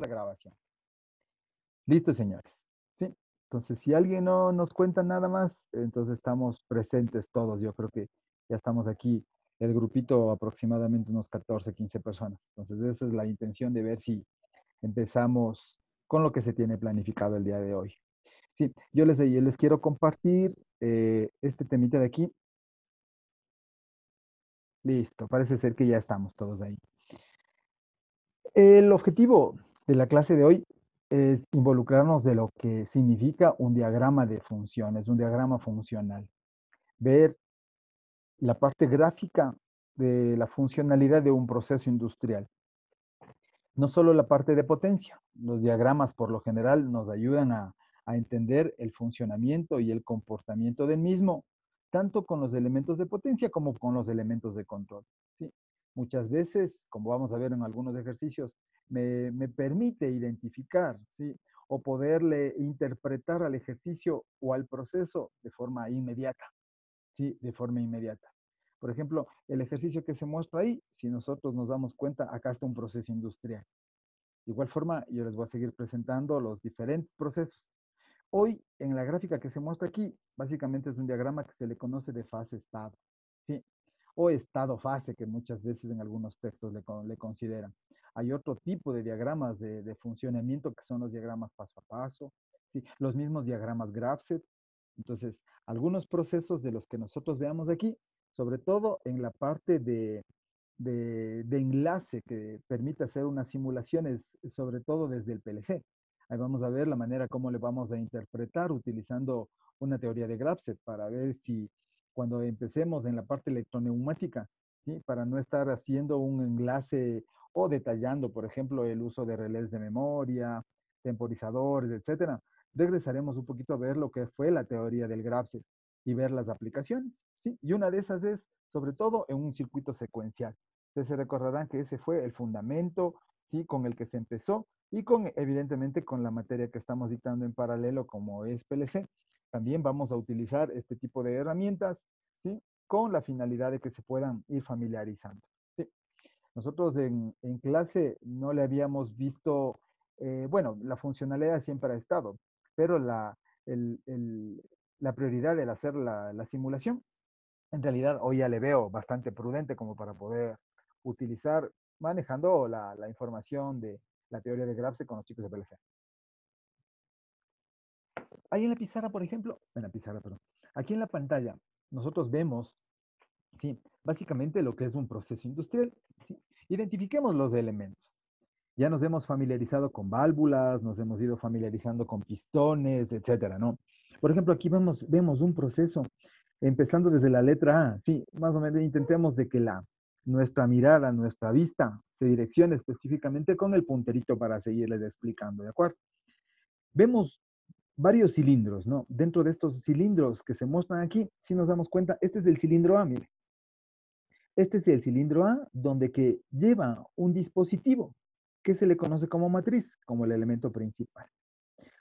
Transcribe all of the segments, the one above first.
la grabación. Listo, señores. Sí. Entonces, si alguien no nos cuenta nada más, entonces estamos presentes todos. Yo creo que ya estamos aquí, el grupito aproximadamente unos 14, 15 personas. Entonces, esa es la intención de ver si empezamos con lo que se tiene planificado el día de hoy. Sí, yo les quiero compartir este temita de aquí. Listo, parece ser que ya estamos todos ahí. El objetivo de la clase de hoy es involucrarnos de lo que significa un diagrama de funciones, un diagrama funcional. Ver la parte gráfica de la funcionalidad de un proceso industrial. No solo la parte de potencia. Los diagramas por lo general nos ayudan a entender el funcionamiento y el comportamiento del mismo, tanto con los elementos de potencia como con los elementos de control. ¿Sí? Muchas veces, como vamos a ver en algunos ejercicios, me permite identificar, ¿sí? O poderle interpretar al ejercicio o al proceso de forma inmediata, ¿sí? De forma inmediata. Por ejemplo, el ejercicio que se muestra ahí, si nosotros nos damos cuenta, acá está un proceso industrial. De igual forma, yo les voy a seguir presentando los diferentes procesos. Hoy, en la gráfica que se muestra aquí, básicamente es un diagrama que se le conoce de fase-estado, ¿sí? O estado-fase, que muchas veces en algunos textos le consideran. Hay otro tipo de diagramas de funcionamiento que son los diagramas paso a paso, ¿sí? Los mismos diagramas Graph-Z. Entonces, algunos procesos de los que nosotros veamos aquí, sobre todo en la parte de enlace que permite hacer unas simulaciones, sobre todo desde el PLC. Ahí vamos a ver la manera cómo le vamos a interpretar utilizando una teoría de Graph-Z para ver si cuando empecemos en la parte electroneumática, ¿sí? Para no estar haciendo un enlace o detallando, por ejemplo, el uso de relés de memoria, temporizadores, etcétera, regresaremos un poquito a ver lo que fue la teoría del Graph-Z y ver las aplicaciones, ¿sí? Y una de esas es, sobre todo, en un circuito secuencial. Ustedes se recordarán que ese fue el fundamento, ¿sí? Con el que se empezó y evidentemente, con la materia que estamos dictando en paralelo, como es PLC. También vamos a utilizar este tipo de herramientas, ¿sí? Con la finalidad de que se puedan ir familiarizando, ¿sí? Nosotros en clase no le habíamos visto, bueno, la funcionalidad siempre ha estado, pero el, el, la prioridad de hacer la simulación en realidad hoy ya le veo bastante prudente como para poder utilizar manejando la información de la teoría de Grapse con los chicos de PLC. Ahí en la pizarra, por ejemplo, en la pizarra, perdón, aquí en la pantalla, nosotros vemos, sí, básicamente lo que es un proceso industrial. ¿Sí? Identifiquemos los elementos. Ya nos hemos familiarizado con válvulas, nos hemos ido familiarizando con pistones, etcétera, ¿no? Por ejemplo, aquí vemos un proceso empezando desde la letra A, sí, más o menos intentemos de que nuestra mirada, nuestra vista se direccione específicamente con el punterito para seguirles explicando, ¿de acuerdo? Vemos varios cilindros, ¿no? Dentro de estos cilindros que se muestran aquí, si nos damos cuenta, este es el cilindro A, mire. Este es el cilindro A, donde que lleva un dispositivo que se le conoce como matriz, como el elemento principal.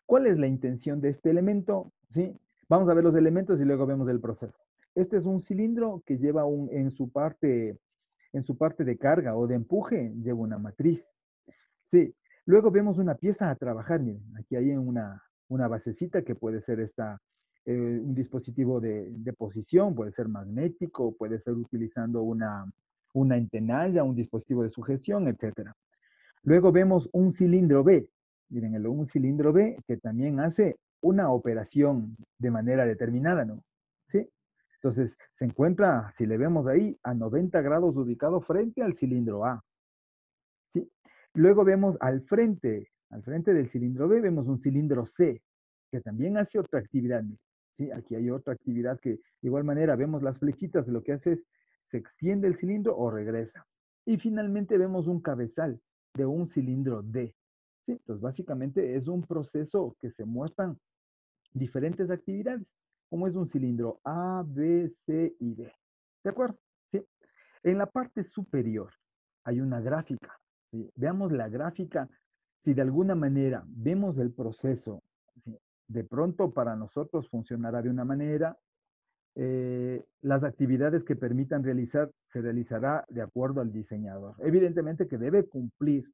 ¿Cuál es la intención de este elemento? ¿Sí? Vamos a ver los elementos y luego vemos el proceso. Este es un cilindro que lleva en su parte de carga o de empuje, lleva una matriz. Sí. Luego vemos una pieza a trabajar. Miren, aquí hay una basecita que puede ser un dispositivo de posición, puede ser magnético, puede ser utilizando una entenalla, un dispositivo de sujeción, etcétera. Luego vemos un cilindro B. Miren, un cilindro B que también hace una operación de manera determinada, ¿no? ¿Sí? Entonces, se encuentra, si le vemos ahí, a 90 grados ubicado frente al cilindro A. ¿Sí? Luego vemos al frente del cilindro B, vemos un cilindro C, que también hace otra actividad. ¿Sí? Aquí hay otra actividad que, de igual manera, vemos las flechitas, lo que hace es, se extiende el cilindro o regresa. Y finalmente vemos un cabezal de un cilindro D. ¿Sí? Entonces, básicamente es un proceso que se muestran diferentes actividades, como es un cilindro A, B, C y D. ¿De acuerdo? ¿Sí? En la parte superior hay una gráfica. ¿Sí? Veamos la gráfica. Si de alguna manera vemos el proceso, ¿sí? De pronto para nosotros funcionará de una manera, las actividades que permitan realizar se realizará de acuerdo al diseñador. Evidentemente que debe cumplir,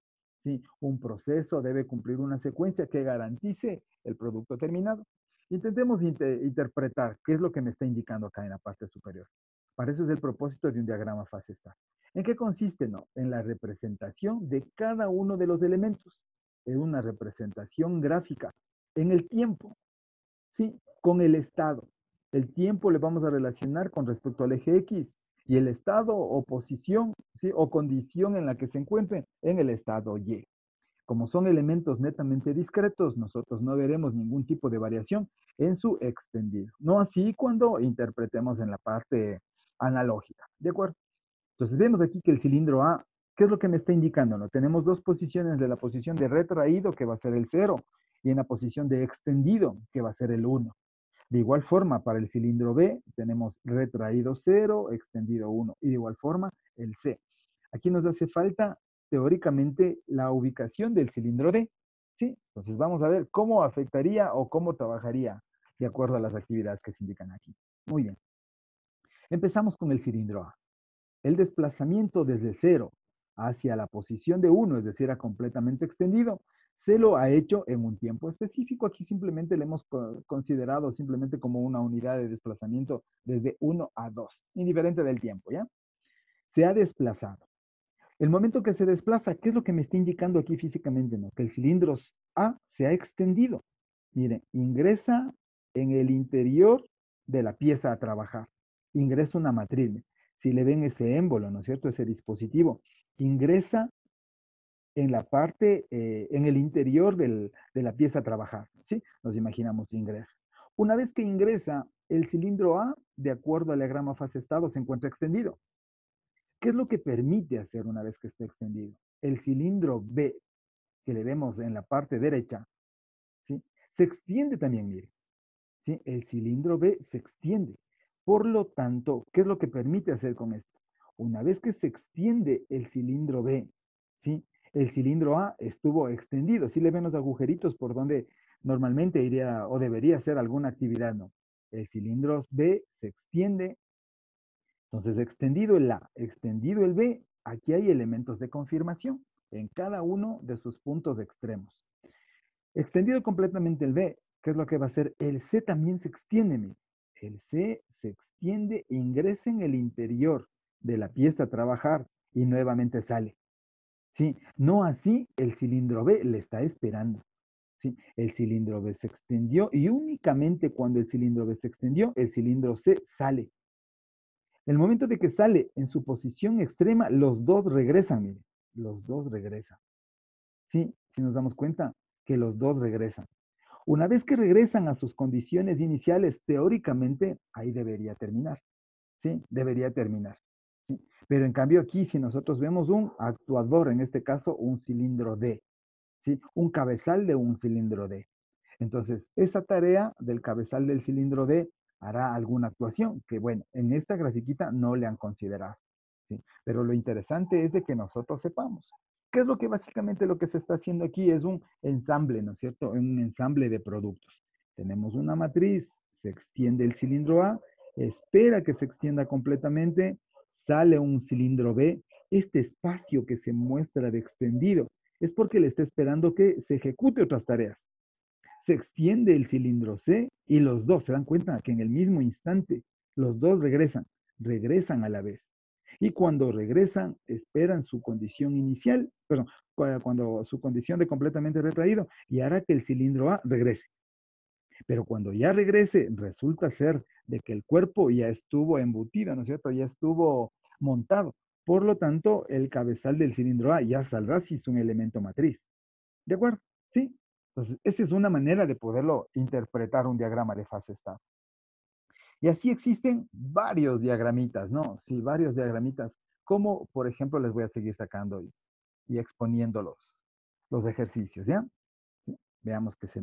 ¿sí? Un proceso debe cumplir una secuencia que garantice el producto terminado. Intentemos interpretar qué es lo que me está indicando acá en la parte superior. Para eso es el propósito de un diagrama fase estar. ¿En qué consiste? No, en la representación de cada uno de los elementos, en una representación gráfica, en el tiempo, ¿sí? Con el estado. El tiempo le vamos a relacionar con respecto al eje X y el estado o posición, ¿sí? O condición en la que se encuentre en el estado Y. Como son elementos netamente discretos, nosotros no veremos ningún tipo de variación en su extendido. No así cuando interpretemos en la parte analógica. ¿De acuerdo? Entonces vemos aquí que el cilindro A, ¿qué es lo que me está indicando? ¿No? Tenemos dos posiciones de la posición de retraído, que va a ser el 0, y en la posición de extendido, que va a ser el 1. De igual forma, para el cilindro B, tenemos retraído 0, extendido 1, y de igual forma el C. Aquí nos hace falta, teóricamente, la ubicación del cilindro D. ¿Sí? Entonces vamos a ver cómo afectaría o cómo trabajaría de acuerdo a las actividades que se indican aquí. Muy bien. Empezamos con el cilindro A. El desplazamiento desde 0 hacia la posición de 1, es decir, a completamente extendido, se lo ha hecho en un tiempo específico. Aquí simplemente le hemos considerado simplemente como una unidad de desplazamiento desde 1 a 2, indiferente del tiempo, ¿ya? Se ha desplazado. El momento que se desplaza, ¿qué es lo que me está indicando aquí físicamente? ¿No? Que el cilindro A se ha extendido. Miren, ingresa en el interior de la pieza a trabajar. Ingresa una matriz. Si le ven ese émbolo, ¿no es cierto? Ese dispositivo, ingresa en la parte, en el interior de la pieza a trabajar, ¿sí? Nos imaginamos ingresa. Una vez que ingresa, el cilindro A, de acuerdo al diagrama fase-estado, se encuentra extendido. ¿Qué es lo que permite hacer una vez que esté extendido? El cilindro B, que le vemos en la parte derecha, ¿sí? Se extiende también, mire. ¿Sí? El cilindro B se extiende. Por lo tanto, ¿qué es lo que permite hacer con esto? Una vez que se extiende el cilindro B, ¿sí? El cilindro A estuvo extendido. ¿Sí le ven los agujeritos por donde normalmente iría o debería hacer alguna actividad? No. El cilindro B se extiende. Entonces, extendido el A, extendido el B, aquí hay elementos de confirmación en cada uno de sus puntos extremos. Extendido completamente el B, ¿qué es lo que va a hacer? El C también se extiende, mire. El C se extiende, ingresa en el interior de la pieza a trabajar y nuevamente sale. ¿Sí? No así, el cilindro B le está esperando. ¿Sí? El cilindro B se extendió y únicamente cuando el cilindro B se extendió, el cilindro C sale. En el momento de que sale en su posición extrema, los dos regresan, mire. Los dos regresan. ¿Sí? Si nos damos cuenta que los dos regresan. Una vez que regresan a sus condiciones iniciales, teóricamente, ahí debería terminar. ¿Sí? Debería terminar. ¿Sí? Pero en cambio aquí, si nosotros vemos un actuador, en este caso un cilindro D, ¿sí? Un cabezal de un cilindro D. Entonces, esa tarea del cabezal del cilindro D hará alguna actuación, que bueno, en esta grafiquita no le han considerado. ¿Sí? Pero lo interesante es de que nosotros sepamos. ¿Qué es lo que básicamente lo que se está haciendo aquí? Es un ensamble, ¿no es cierto? Un ensamble de productos. Tenemos una matriz, se extiende el cilindro A, espera que se extienda completamente, sale un cilindro B. Este espacio que se muestra de extendido es porque le está esperando que se ejecute otras tareas. Se extiende el cilindro C y los dos se dan cuenta que en el mismo instante los dos regresan a la vez. Y cuando regresan, esperan su condición inicial, perdón, cuando su condición de completamente retraído y hará que el cilindro A regrese. Pero cuando ya regrese, resulta ser de que el cuerpo ya estuvo embutido, ¿no es cierto? Ya estuvo montado. Por lo tanto, el cabezal del cilindro A ya saldrá si es un elemento matriz. ¿De acuerdo? ¿Sí? Entonces, esa es una manera de poderlo interpretar un diagrama de fase-estado. Y así existen varios diagramitas, ¿no? Sí, varios diagramitas, como por ejemplo les voy a seguir sacando y exponiendo los ejercicios, ¿ya? ¿Sí? Veamos que se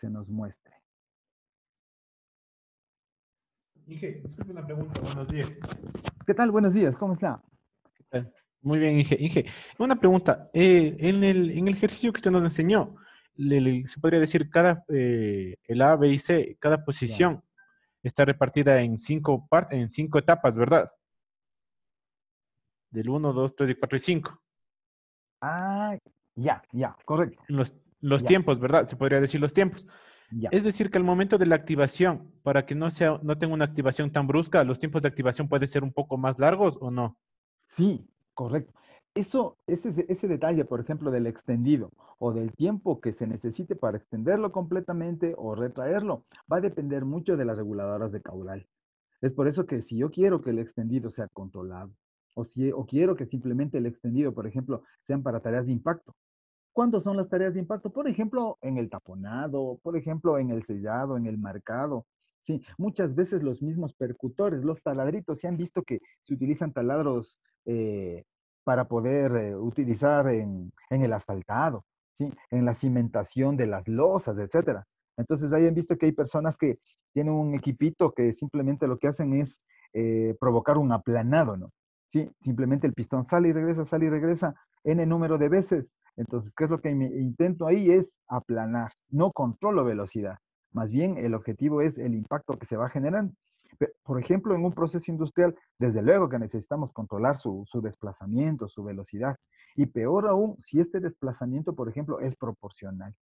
nos muestre. Inge, disculpe una pregunta, buenos días. ¿Qué tal? Buenos días, ¿cómo está? ¿Qué tal? Muy bien, Inge. Inge, una pregunta. En el ejercicio que usted nos enseñó, se podría decir el A, B y C, cada Ya. posición está repartida en 5 partes, en 5 etapas, ¿verdad? Del 1, 2, 3 y 4 y 5. Ah, ya, correcto. Los Ya, tiempos, ¿verdad? Se podría decir los tiempos. ya. Es decir, que al momento de la activación, para que no tenga una activación tan brusca, los tiempos de activación pueden ser un poco más largos o no. Sí, correcto. Ese detalle, por ejemplo, del extendido o del tiempo que se necesite para extenderlo completamente o retraerlo, va a depender mucho de las reguladoras de caudal. Es por eso que si yo quiero que el extendido sea controlado, o quiero que simplemente el extendido, por ejemplo, sean para tareas de impacto, ¿cuándo son las tareas de impacto? Por ejemplo, en el taponado, por ejemplo, en el sellado, en el marcado. Sí, muchas veces los mismos percutores, los taladritos, se han visto que se utilizan taladros eh, para poder utilizar en el asfaltado, ¿sí? En la cimentación de las losas, etcétera. Entonces, ahí han visto que hay personas que tienen un equipito que simplemente lo que hacen es provocar un aplanado, ¿no? Sí, simplemente el pistón sale y regresa n número de veces. Entonces, ¿qué es lo que intento ahí? Es aplanar, no controlo velocidad. Más bien, el objetivo es el impacto que se va generando. Por ejemplo, en un proceso industrial, desde luego que necesitamos controlar su desplazamiento, su velocidad. Y peor aún, si este desplazamiento, por ejemplo, es proporcional.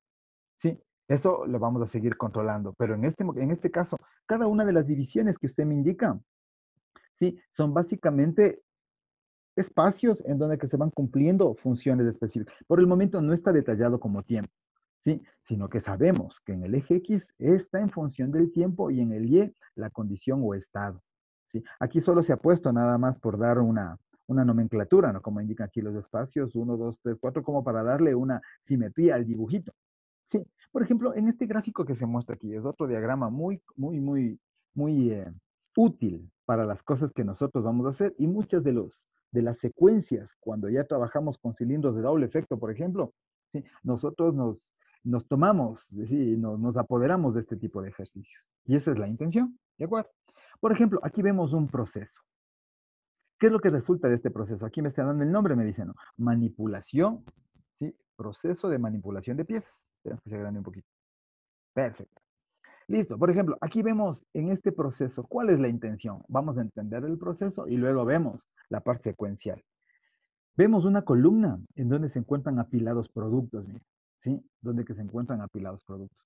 Sí, eso lo vamos a seguir controlando. Pero en este caso, cada una de las divisiones que usted me indica, sí, son básicamente espacios en donde que se van cumpliendo funciones específicas. Por el momento no está detallado como tiempo, ¿sí? Sino que sabemos que en el eje X está en función del tiempo y en el Y la condición o estado, ¿sí? Aquí solo se ha puesto nada más por dar una nomenclatura, ¿no? Como indican aquí los espacios, 1, 2, 3, 4, como para darle una simetría al dibujito. Sí, por ejemplo, en este gráfico que se muestra aquí, es otro diagrama muy útil para las cosas que nosotros vamos a hacer y muchas de las secuencias, cuando ya trabajamos con cilindros de doble efecto, por ejemplo, ¿sí? Nosotros nos tomamos, ¿sí? Nos apoderamos de este tipo de ejercicios. Y esa es la intención, ¿de acuerdo? Por ejemplo, aquí vemos un proceso. ¿Qué es lo que resulta de este proceso? Aquí me está dando el nombre, me dicen, ¿no? Manipulación, ¿sí? Proceso de manipulación de piezas. Tenemos que se agrande un poquito. Perfecto. Listo. Por ejemplo, aquí vemos en este proceso, ¿cuál es la intención? Vamos a entender el proceso y luego vemos la parte secuencial. Vemos una columna en donde se encuentran apilados productos, mire, ¿sí? Donde que se encuentran apilados productos.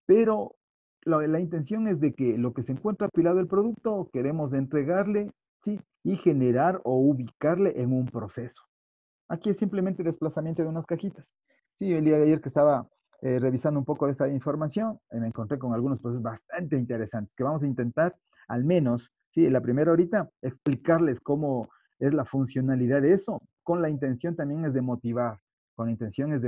Pero la intención es de que lo que se encuentra apilado el producto, queremos entregarle, ¿sí? Y generar o ubicarle en un proceso. Aquí es simplemente desplazamiento de unas cajitas. Sí, el día de ayer que estaba revisando un poco de esta información, me encontré con algunos procesos bastante interesantes que vamos a intentar, al menos, sí, la primera ahorita, explicarles cómo es la funcionalidad de eso, con la intención también es de motivar, con la intención es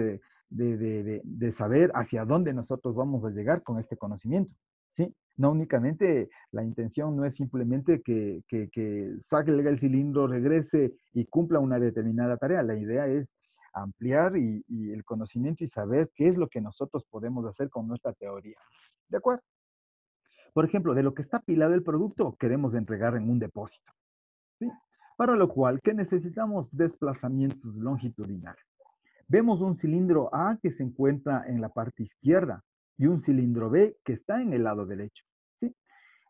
de saber hacia dónde nosotros vamos a llegar con este conocimiento. ¿Sí? No únicamente la intención no es simplemente que salga el cilindro, regrese y cumpla una determinada tarea. La idea es ampliar y el conocimiento y saber qué es lo que nosotros podemos hacer con nuestra teoría. ¿De acuerdo? Por ejemplo, de lo que está apilado el producto, queremos entregar en un depósito. ¿Sí? Para lo cual, ¿qué necesitamos? Desplazamientos longitudinales. Vemos un cilindro A que se encuentra en la parte izquierda y un cilindro B que está en el lado derecho. ¿Sí?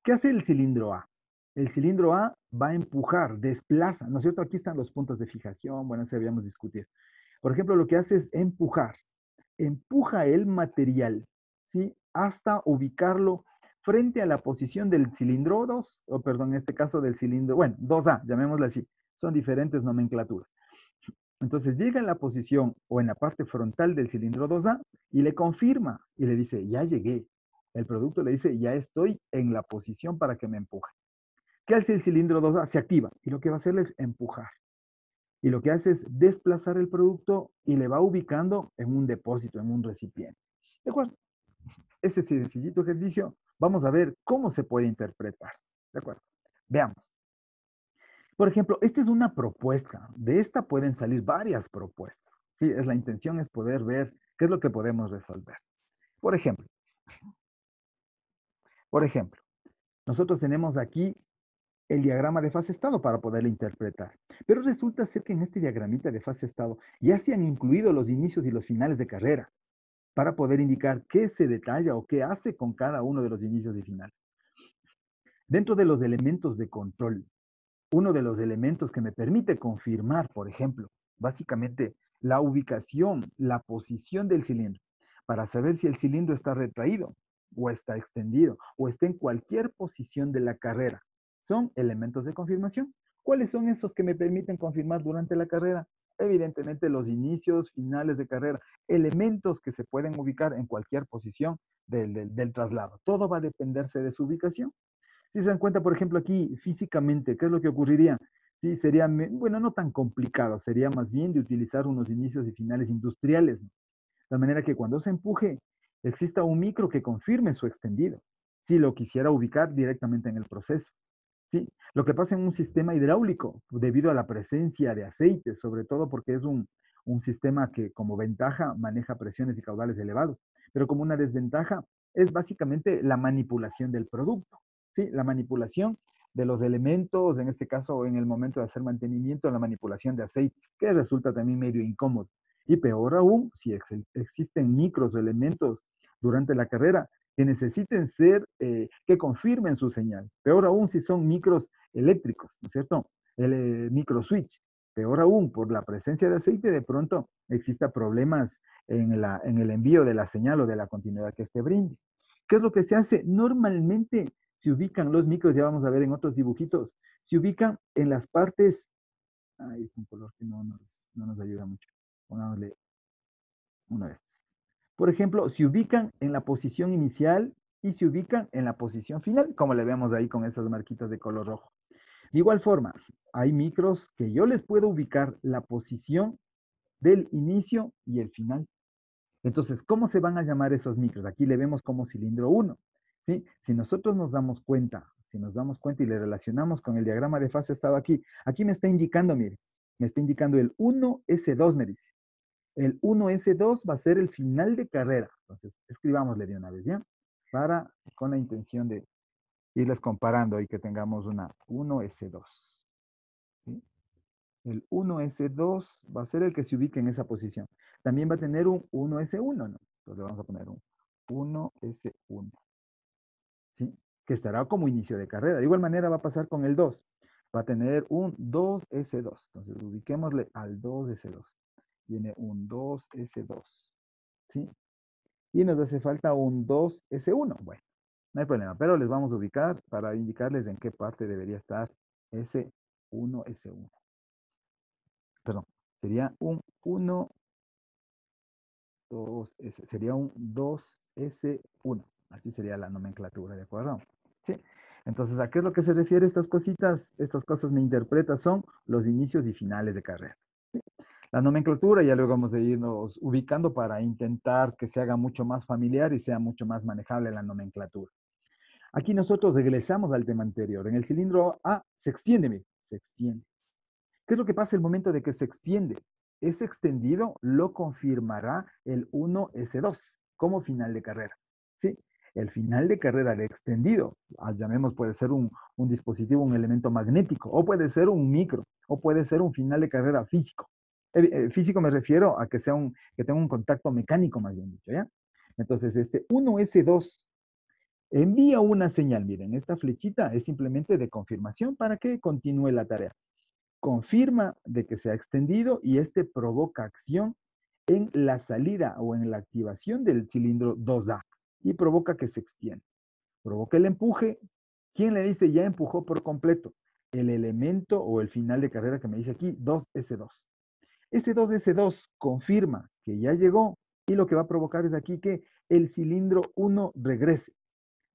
¿Qué hace el cilindro A? El cilindro A va a empujar, desplaza, ¿no es cierto? Aquí están los puntos de fijación, bueno, eso habíamos discutido. Por ejemplo, lo que hace es empujar, empuja el material, ¿sí? Hasta ubicarlo frente a la posición del cilindro 2, o perdón, en este caso del cilindro, bueno, 2A, llamémoslo así, son diferentes nomenclaturas. Entonces llega en la posición o en la parte frontal del cilindro 2A y le confirma y le dice, ya llegué. El producto le dice, ya estoy en la posición para que me empuje. ¿Qué hace el cilindro 2A? Se activa y lo que va a hacer es empujar. Y lo que hace es desplazar el producto y le va ubicando en un depósito, en un recipiente. ¿De acuerdo? Ese sencillito ejercicio, vamos a ver cómo se puede interpretar. ¿De acuerdo? Veamos. Por ejemplo, esta es una propuesta. De esta pueden salir varias propuestas. Sí, la intención es poder ver qué es lo que podemos resolver. Por ejemplo, por ejemplo, nosotros tenemos aquí el diagrama de fase estado para poderlo interpretar. Pero resulta ser que en este diagramita de fase estado ya se han incluido los inicios y los finales de carrera para poder indicar qué se detalla o qué hace con cada uno de los inicios y finales. Dentro de los elementos de control, uno de los elementos que me permite confirmar, por ejemplo, básicamente la ubicación, la posición del cilindro, para saber si el cilindro está retraído o está extendido o está en cualquier posición de la carrera. Son elementos de confirmación. ¿Cuáles son esos que me permiten confirmar durante la carrera? Evidentemente los inicios, finales de carrera, elementos que se pueden ubicar en cualquier posición del traslado. Todo va a dependerse de su ubicación. Si se dan cuenta, por ejemplo, aquí físicamente, ¿qué es lo que ocurriría? Sí, sería, bueno, no tan complicado, sería más bien de utilizar unos inicios y finales industriales, ¿no? De manera que cuando se empuje, exista un micro que confirme su extendido, si lo quisiera ubicar directamente en el proceso. ¿Sí? Lo que pasa en un sistema hidráulico, debido a la presencia de aceite, sobre todo porque es un sistema que como ventaja maneja presiones y caudales elevados, pero como una desventaja es básicamente la manipulación del producto, ¿sí? La manipulación de los elementos, en este caso en el momento de hacer mantenimiento, la manipulación de aceite, que resulta también medio incómodo. Y peor aún, si existen micros o elementos durante la carrera que necesiten ser, que confirmen su señal. Peor aún si son micros eléctricos, ¿no es cierto? El micro switch. Peor aún, por la presencia de aceite, de pronto exista problemas en el envío de la señal o de la continuidad que este brinde. ¿Qué es lo que se hace? Normalmente se ubican los micros, ya vamos a ver en otros dibujitos, se ubican en las partes, ahí es un color que no nos ayuda mucho. Pongámosle uno de estos. Por ejemplo, se ubican en la posición inicial y se ubican en la posición final, como le vemos ahí con esas marquitas de color rojo. De igual forma, hay micros que yo les puedo ubicar la posición del inicio y el final. Entonces, ¿cómo se van a llamar esos micros? Aquí le vemos como cilindro 1. ¿Sí? Si nosotros nos damos cuenta, si nos damos cuenta y le relacionamos con el diagrama de fase estado aquí, aquí me está indicando, mire, me está indicando el 1S2, me dice. El 1S2 va a ser el final de carrera. Entonces, escribámosle de una vez, ¿ya? Para, con la intención de irles comparando y que tengamos una 1S2. ¿Sí? El 1S2 va a ser el que se ubique en esa posición. También va a tener un 1S1, ¿no? Entonces le vamos a poner un 1S1, ¿sí? Que estará como inicio de carrera. De igual manera va a pasar con el 2. Va a tener un 2S2. Entonces ubiquémosle al 2S2. Viene un 2S2, ¿sí? Y nos hace falta un 2S1. Bueno, no hay problema, pero les vamos a ubicar para indicarles en qué parte debería estar S1, S1. Perdón, sería un 1, 2S, sería un 2S1. Así sería la nomenclatura, ¿de acuerdo? Sí. Entonces, ¿a qué es lo que se refiere estas cositas? Estas cosas me interpretan son los inicios y finales de carrera. ¿Sí? La nomenclatura ya luego vamos a irnos ubicando para intentar que se haga mucho más familiar y sea mucho más manejable la nomenclatura. Aquí nosotros regresamos al tema anterior. En el cilindro A se extiende, mire, se extiende. ¿Qué es lo que pasa el momento de que se extiende? Ese extendido lo confirmará el 1S2 como final de carrera. ¿Sí? El final de carrera de extendido, llamemos, puede ser un dispositivo, un elemento magnético, o puede ser un micro, o puede ser un final de carrera físico. Físico me refiero a que sea que tenga un contacto mecánico, más bien dicho, ¿ya? Entonces, este 1S2 envía una señal. Miren, esta flechita es simplemente de confirmación para que continúe la tarea. Confirma de que se ha extendido y este provoca acción en la salida o en la activación del cilindro 2A y provoca que se extienda. Provoca el empuje. ¿Quién le dice ya empujó por completo? El elemento o el final de carrera que me dice aquí, 2S2. Ese 2S2 confirma que ya llegó y lo que va a provocar es aquí que el cilindro 1 regrese.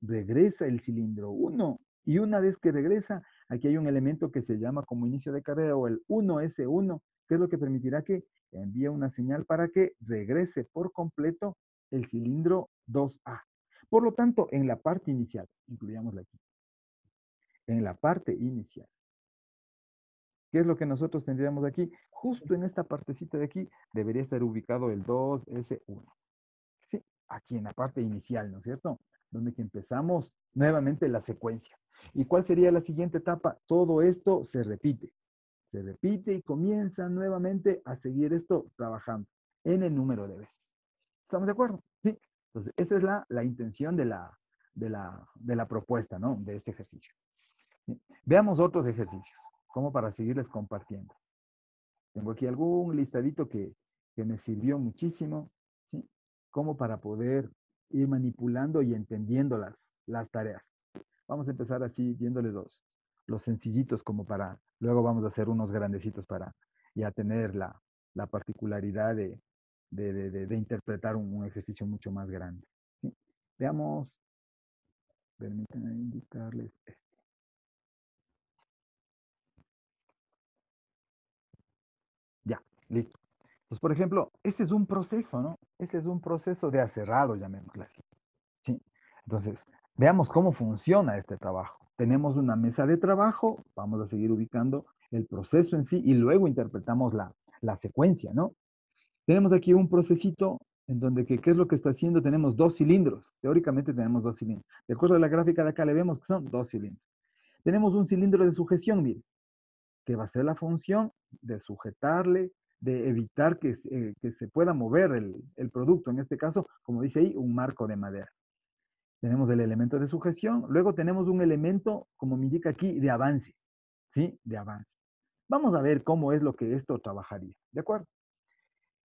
Regresa el cilindro 1 y una vez que regresa, aquí hay un elemento que se llama como inicio de carrera o el 1S1, que es lo que permitirá que envíe una señal para que regrese por completo el cilindro 2A. Por lo tanto, en la parte inicial, incluyámosla aquí, en la parte inicial, ¿qué es lo que nosotros tendríamos aquí? Justo en esta partecita de aquí debería estar ubicado el 2S1. ¿Sí? Aquí en la parte inicial, ¿no es cierto? Donde que empezamos nuevamente la secuencia. ¿Y cuál sería la siguiente etapa? Todo esto se repite y comienza nuevamente a seguir esto trabajando en el número de veces. ¿Estamos de acuerdo? Sí. Entonces, esa es la intención de la propuesta, ¿no? De este ejercicio. ¿Sí? Veamos otros ejercicios, como para seguirles compartiendo. Tengo aquí algún listadito que que me sirvió muchísimo, ¿sí? Como para poder ir manipulando y entendiendo las tareas. Vamos a empezar así viéndole los sencillitos como para, luego vamos a hacer unos grandecitos para ya tener la particularidad de interpretar un ejercicio mucho más grande. ¿Sí? Veamos, permítanme indicarles esto. Ya, listo. Pues, por ejemplo, ese es un proceso, ¿no? Ese es un proceso de aserrado, llamémoslo así. ¿Sí? Entonces, veamos cómo funciona este trabajo. Tenemos una mesa de trabajo, vamos a seguir ubicando el proceso en sí y luego interpretamos la secuencia, ¿no? Tenemos aquí un procesito en donde, ¿qué es lo que está haciendo? Tenemos dos cilindros. Teóricamente tenemos dos cilindros. De acuerdo a la gráfica de acá, le vemos que son dos cilindros. Tenemos un cilindro de sujeción, mire, que va a ser la función de sujetarle, de evitar que se pueda mover el producto. En este caso, como dice ahí, un marco de madera. Tenemos el elemento de sujeción, luego tenemos un elemento, como me indica aquí, de avance, ¿sí? De avance. Vamos a ver cómo es lo que esto trabajaría, ¿de acuerdo?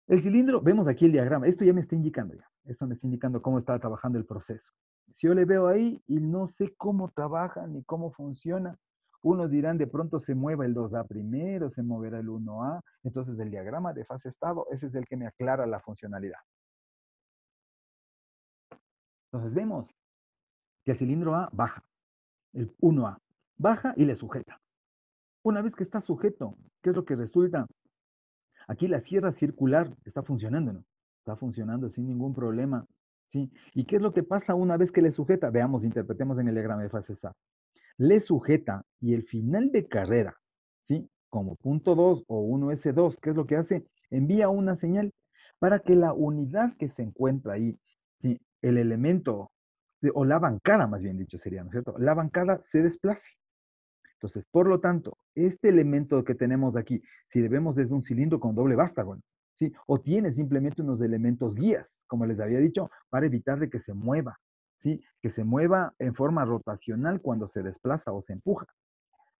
El cilindro, vemos aquí el diagrama, esto ya me está indicando ya, esto me está indicando cómo está trabajando el proceso. Si yo le veo ahí y no sé cómo trabaja ni cómo funciona, unos dirán de pronto se mueva el 2A primero, se moverá el 1A, entonces el diagrama de fase estado, ese es el que me aclara la funcionalidad. Entonces vemos que el cilindro A baja, el 1A, baja y le sujeta. Una vez que está sujeto, ¿qué es lo que resulta? Aquí la sierra circular está funcionando, ¿no? Está funcionando sin ningún problema, ¿sí? ¿Y qué es lo que pasa una vez que le sujeta? Veamos, interpretemos en el diagrama de fase SA. Le sujeta y el final de carrera, ¿sí? Como punto 2 o 1S2, ¿qué es lo que hace? Envía una señal para que la unidad que se encuentra ahí, ¿sí? El elemento, o la bancada más bien dicho sería, ¿no es cierto? La bancada se desplace. Entonces, por lo tanto, este elemento que tenemos aquí, si le vemos desde un cilindro con doble vástago, ¿sí? O tiene simplemente unos elementos guías, como les había dicho, para evitar de que se mueva, ¿sí? Que se mueva en forma rotacional cuando se desplaza o se empuja.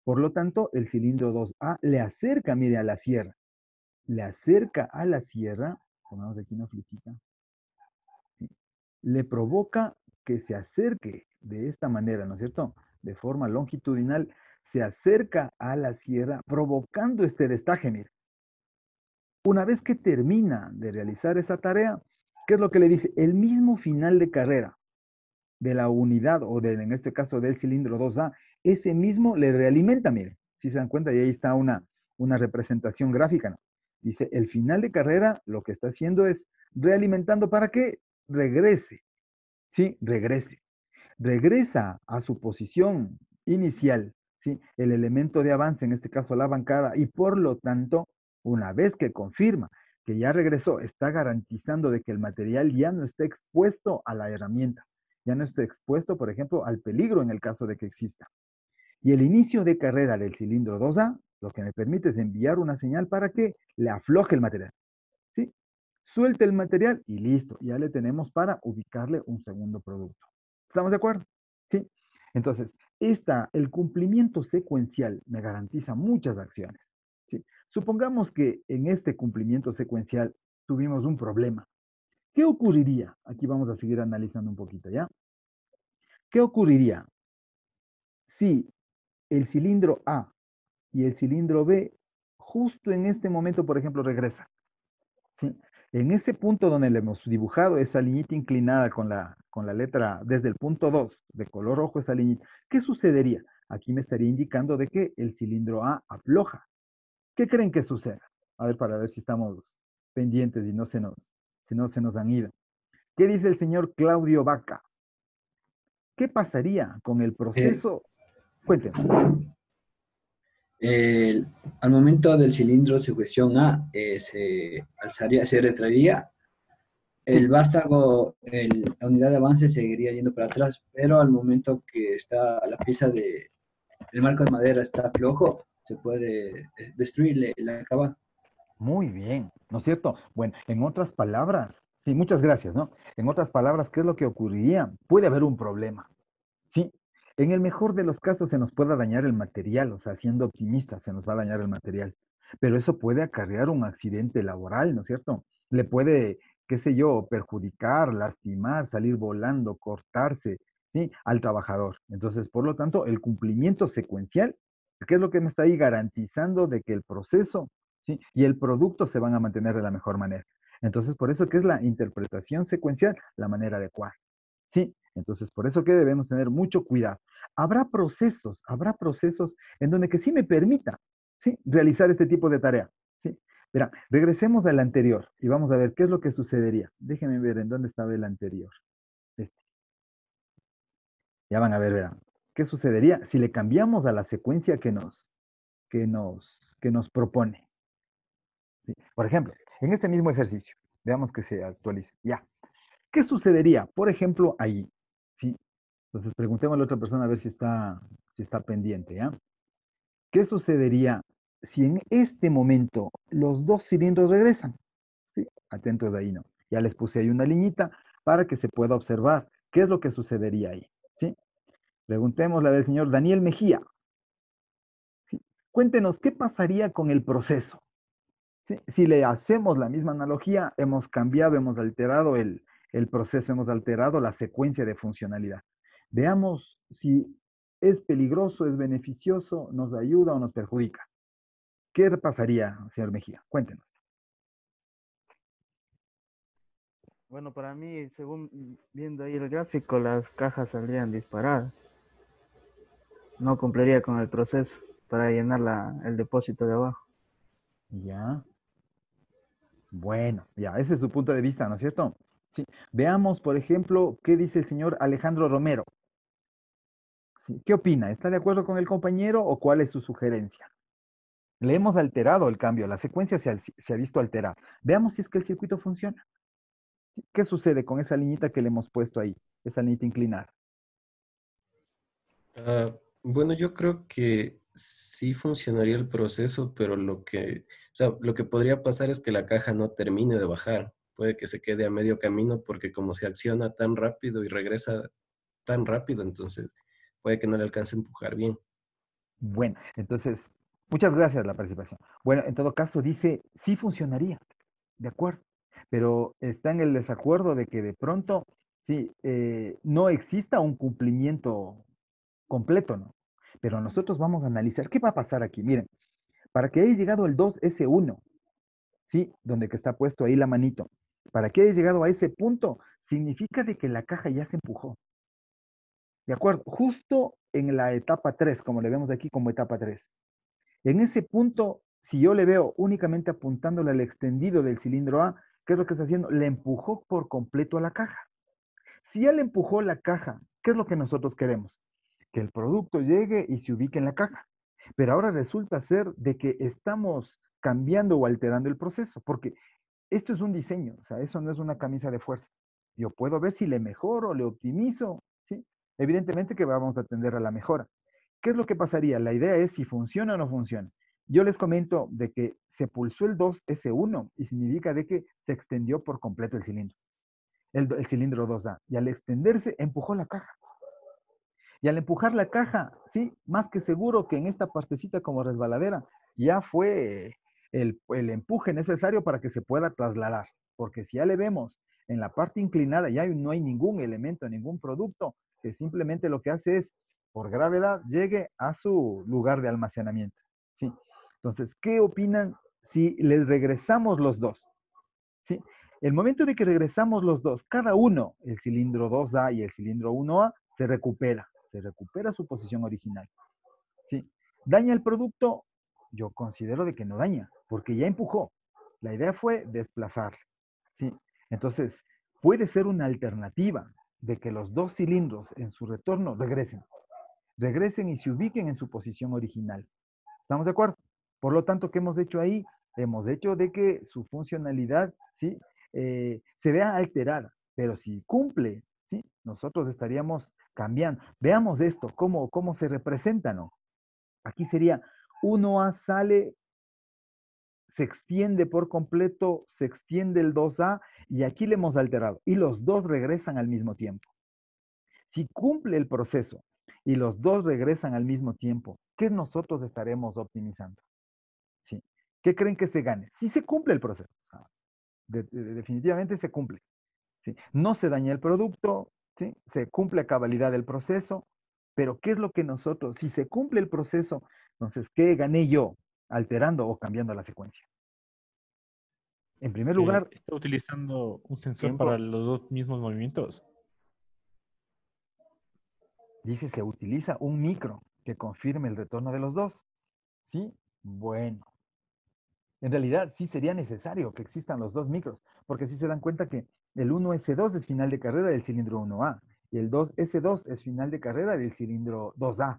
Por lo tanto, el cilindro 2A le acerca, mire, a la sierra. Le acerca a la sierra, pongamos aquí una flechita, ¿sí? Le provoca que se acerque de esta manera, ¿no es cierto? De forma longitudinal, se acerca a la sierra provocando este destaje, mire. Una vez que termina de realizar esa tarea, ¿qué es lo que le dice? El mismo final de carrera de la unidad o en este caso del cilindro 2A, ese mismo le realimenta, mire. Si se dan cuenta, y ahí está una representación gráfica, ¿no? Dice, el final de carrera lo que está haciendo es realimentando para que regrese, ¿sí? Regrese. Regresa a su posición inicial, ¿sí? El elemento de avance, en este caso la bancada, y por lo tanto, una vez que confirma que ya regresó, está garantizando de que el material ya no está expuesto a la herramienta, ya no está expuesto, por ejemplo, al peligro en el caso de que exista. Y el inicio de carrera del cilindro 2A, lo que me permite es enviar una señal para que le afloje el material, ¿sí? Suelte el material y listo, ya le tenemos para ubicarle un segundo producto. ¿Estamos de acuerdo? Sí. Entonces, el cumplimiento secuencial me garantiza muchas acciones. ¿Sí? Supongamos que en este cumplimiento secuencial tuvimos un problema. ¿Qué ocurriría? Aquí vamos a seguir analizando un poquito, ¿ya? ¿Qué ocurriría si el cilindro A y el cilindro B justo en este momento, por ejemplo, regresan? ¿Sí? En ese punto donde le hemos dibujado esa liñita inclinada con la letra desde el punto 2 de color rojo, esa liñita, ¿qué sucedería? Aquí me estaría indicando de que el cilindro A afloja. ¿Qué creen que suceda? A ver, para ver si estamos pendientes y si no se nos han ido. ¿Qué dice el señor Claudio Vaca? ¿Qué pasaría con el Eh, proceso? Cuéntenme. el- Al momento del cilindro de sujeción A, se alzaría, se retraería, el Sí, vástago, la unidad de avance seguiría yendo para atrás, pero al momento que está la pieza el marco de madera está flojo, se puede destruir el acabado. muy bien, ¿no es cierto? Bueno, en otras palabras, sí, muchas gracias, ¿no? En otras palabras, ¿qué es lo que ocurriría? Puede haber un problema. Sí, en el mejor de los casos se nos pueda dañar el material, o sea, siendo optimistas, se nos va a dañar el material. pero eso puede acarrear un accidente laboral, ¿no es cierto? Le puede, qué sé yo, perjudicar, lastimar, salir volando, cortarse, ¿sí? Al trabajador. Entonces, por lo tanto, el cumplimiento secuencial, ¿qué es lo que me está ahí garantizando de que el proceso, ¿sí? Y el producto se van a mantener de la mejor manera? Entonces, por eso que es la interpretación secuencial la manera adecuada. ¿Sí? Entonces, por eso que debemos tener mucho cuidado. Habrá procesos en donde que sí me permita, ¿sí? Realizar este tipo de tarea, ¿sí? Verá, regresemos al anterior y vamos a ver qué es lo que sucedería. Déjenme ver en dónde estaba el anterior. Este. Ya van a ver, verán. ¿Qué sucedería si le cambiamos a la secuencia que nos propone? ¿Sí? Por ejemplo, en este mismo ejercicio, veamos que se actualice. Ya. ¿Qué sucedería, por ejemplo, ahí? ¿Sí? Entonces preguntemos a la otra persona a ver si está pendiente, ¿ya? ¿Qué sucedería si en este momento los dos cilindros regresan? ¿Sí? Atentos ahí, ¿no? Ya les puse ahí una liñita para que se pueda observar qué es lo que sucedería ahí, ¿sí? Preguntémosle al señor Daniel Mejía, ¿sí? Cuéntenos, ¿qué pasaría con el proceso? ¿Sí? Si le hacemos la misma analogía, hemos cambiado, hemos alterado el proceso, hemos alterado la secuencia de funcionalidad. Veamos si es peligroso, es beneficioso, nos ayuda o nos perjudica. ¿Qué pasaría, señor Mejía? Cuéntenos. Bueno, para mí, según viendo ahí el gráfico, las cajas saldrían disparadas. No cumpliría con el proceso para llenar el depósito de abajo. Ya. Bueno, ya, ese es su punto de vista, ¿no es cierto? Sí. Veamos, por ejemplo, qué dice el señor Alejandro Romero. Sí. ¿Qué opina? ¿Está de acuerdo con el compañero o cuál es su sugerencia? Le hemos alterado el cambio, la secuencia se ha visto alterada. Veamos si es que el circuito funciona. ¿Qué sucede con esa liñita que le hemos puesto ahí? Esa liñita inclinada. Bueno, yo creo que sí funcionaría el proceso, pero lo que podría pasar es que la caja no termine de bajar. Puede que se quede a medio camino porque como se acciona tan rápido y regresa tan rápido, entonces puede que no le alcance a empujar bien. Bueno, entonces, muchas gracias por la participación. Bueno, en todo caso dice, sí funcionaría, de acuerdo, pero está en el desacuerdo de que de pronto, sí, no exista un cumplimiento completo, ¿no? Pero nosotros vamos a analizar qué va a pasar aquí. Miren, para que haya llegado el 2S1, ¿sí? Donde que está puesto ahí la manito, para que haya llegado a ese punto, significa de que la caja ya se empujó. ¿De acuerdo? Justo en la etapa 3, como le vemos aquí como etapa 3. En ese punto, si yo le veo únicamente apuntándole al extendido del cilindro A, ¿qué es lo que está haciendo? Le empujó por completo a la caja. Si ya le empujó la caja, ¿qué es lo que nosotros queremos? Que el producto llegue y se ubique en la caja. Pero ahora resulta ser de que estamos cambiando o alterando el proceso, porque esto es un diseño, o sea, eso no es una camisa de fuerza. Yo puedo ver si le mejoro, le optimizo, ¿sí? Evidentemente que vamos a atender a la mejora. ¿Qué es lo que pasaría? La idea es si funciona o no funciona. Yo les comento de que se pulsó el 2S1 y significa de que se extendió por completo el cilindro, el cilindro 2A. Y al extenderse, empujó la caja. Y al empujar la caja, sí, más que seguro que en esta partecita como resbaladera ya fue el empuje necesario para que se pueda trasladar. Porque si ya le vemos en la parte inclinada, ya no hay ningún elemento, ningún producto, que simplemente lo que hace es, por gravedad, llegue a su lugar de almacenamiento. ¿Sí? Entonces, ¿qué opinan si les regresamos los dos? ¿Sí? El momento de que regresamos los dos, cada uno, el cilindro 2A y el cilindro 1A, se recupera su posición original. ¿Sí? ¿Daña el producto? Yo considero de que no daña, porque ya empujó. La idea fue desplazar. ¿Sí? Entonces, puede ser una alternativa de que los dos cilindros en su retorno regresen y se ubiquen en su posición original. ¿Estamos de acuerdo? Por lo tanto, ¿qué hemos hecho ahí? Hemos hecho de que su funcionalidad, ¿sí? Se vea alterada, pero si cumple, ¿sí? Nosotros estaríamos cambiando. Veamos esto, cómo se representa, ¿no? Aquí sería 1A sale, se extiende por completo, se extiende el 2A y aquí le hemos alterado y los dos regresan al mismo tiempo. Si cumple el proceso y los dos regresan al mismo tiempo, ¿qué nosotros estaremos optimizando? ¿Sí? ¿Qué creen que se gane? Si se cumple el proceso. Definitivamente se cumple. ¿Sí? No se daña el producto, ¿sí? Se cumple a cabalidad el proceso, pero ¿qué es lo que nosotros, si se cumple el proceso, entonces, ¿qué gané yo alterando o cambiando la secuencia? En primer lugar, ¿Está utilizando un sensor tiempo. para los dos mismos movimientos? Dice, se utiliza un micro que confirme el retorno de los dos. ¿Sí? Bueno. En realidad, sí sería necesario que existan los dos micros, porque si se dan cuenta que el 1S2 es final de carrera del cilindro 1A y el 2S2 es final de carrera del cilindro 2A.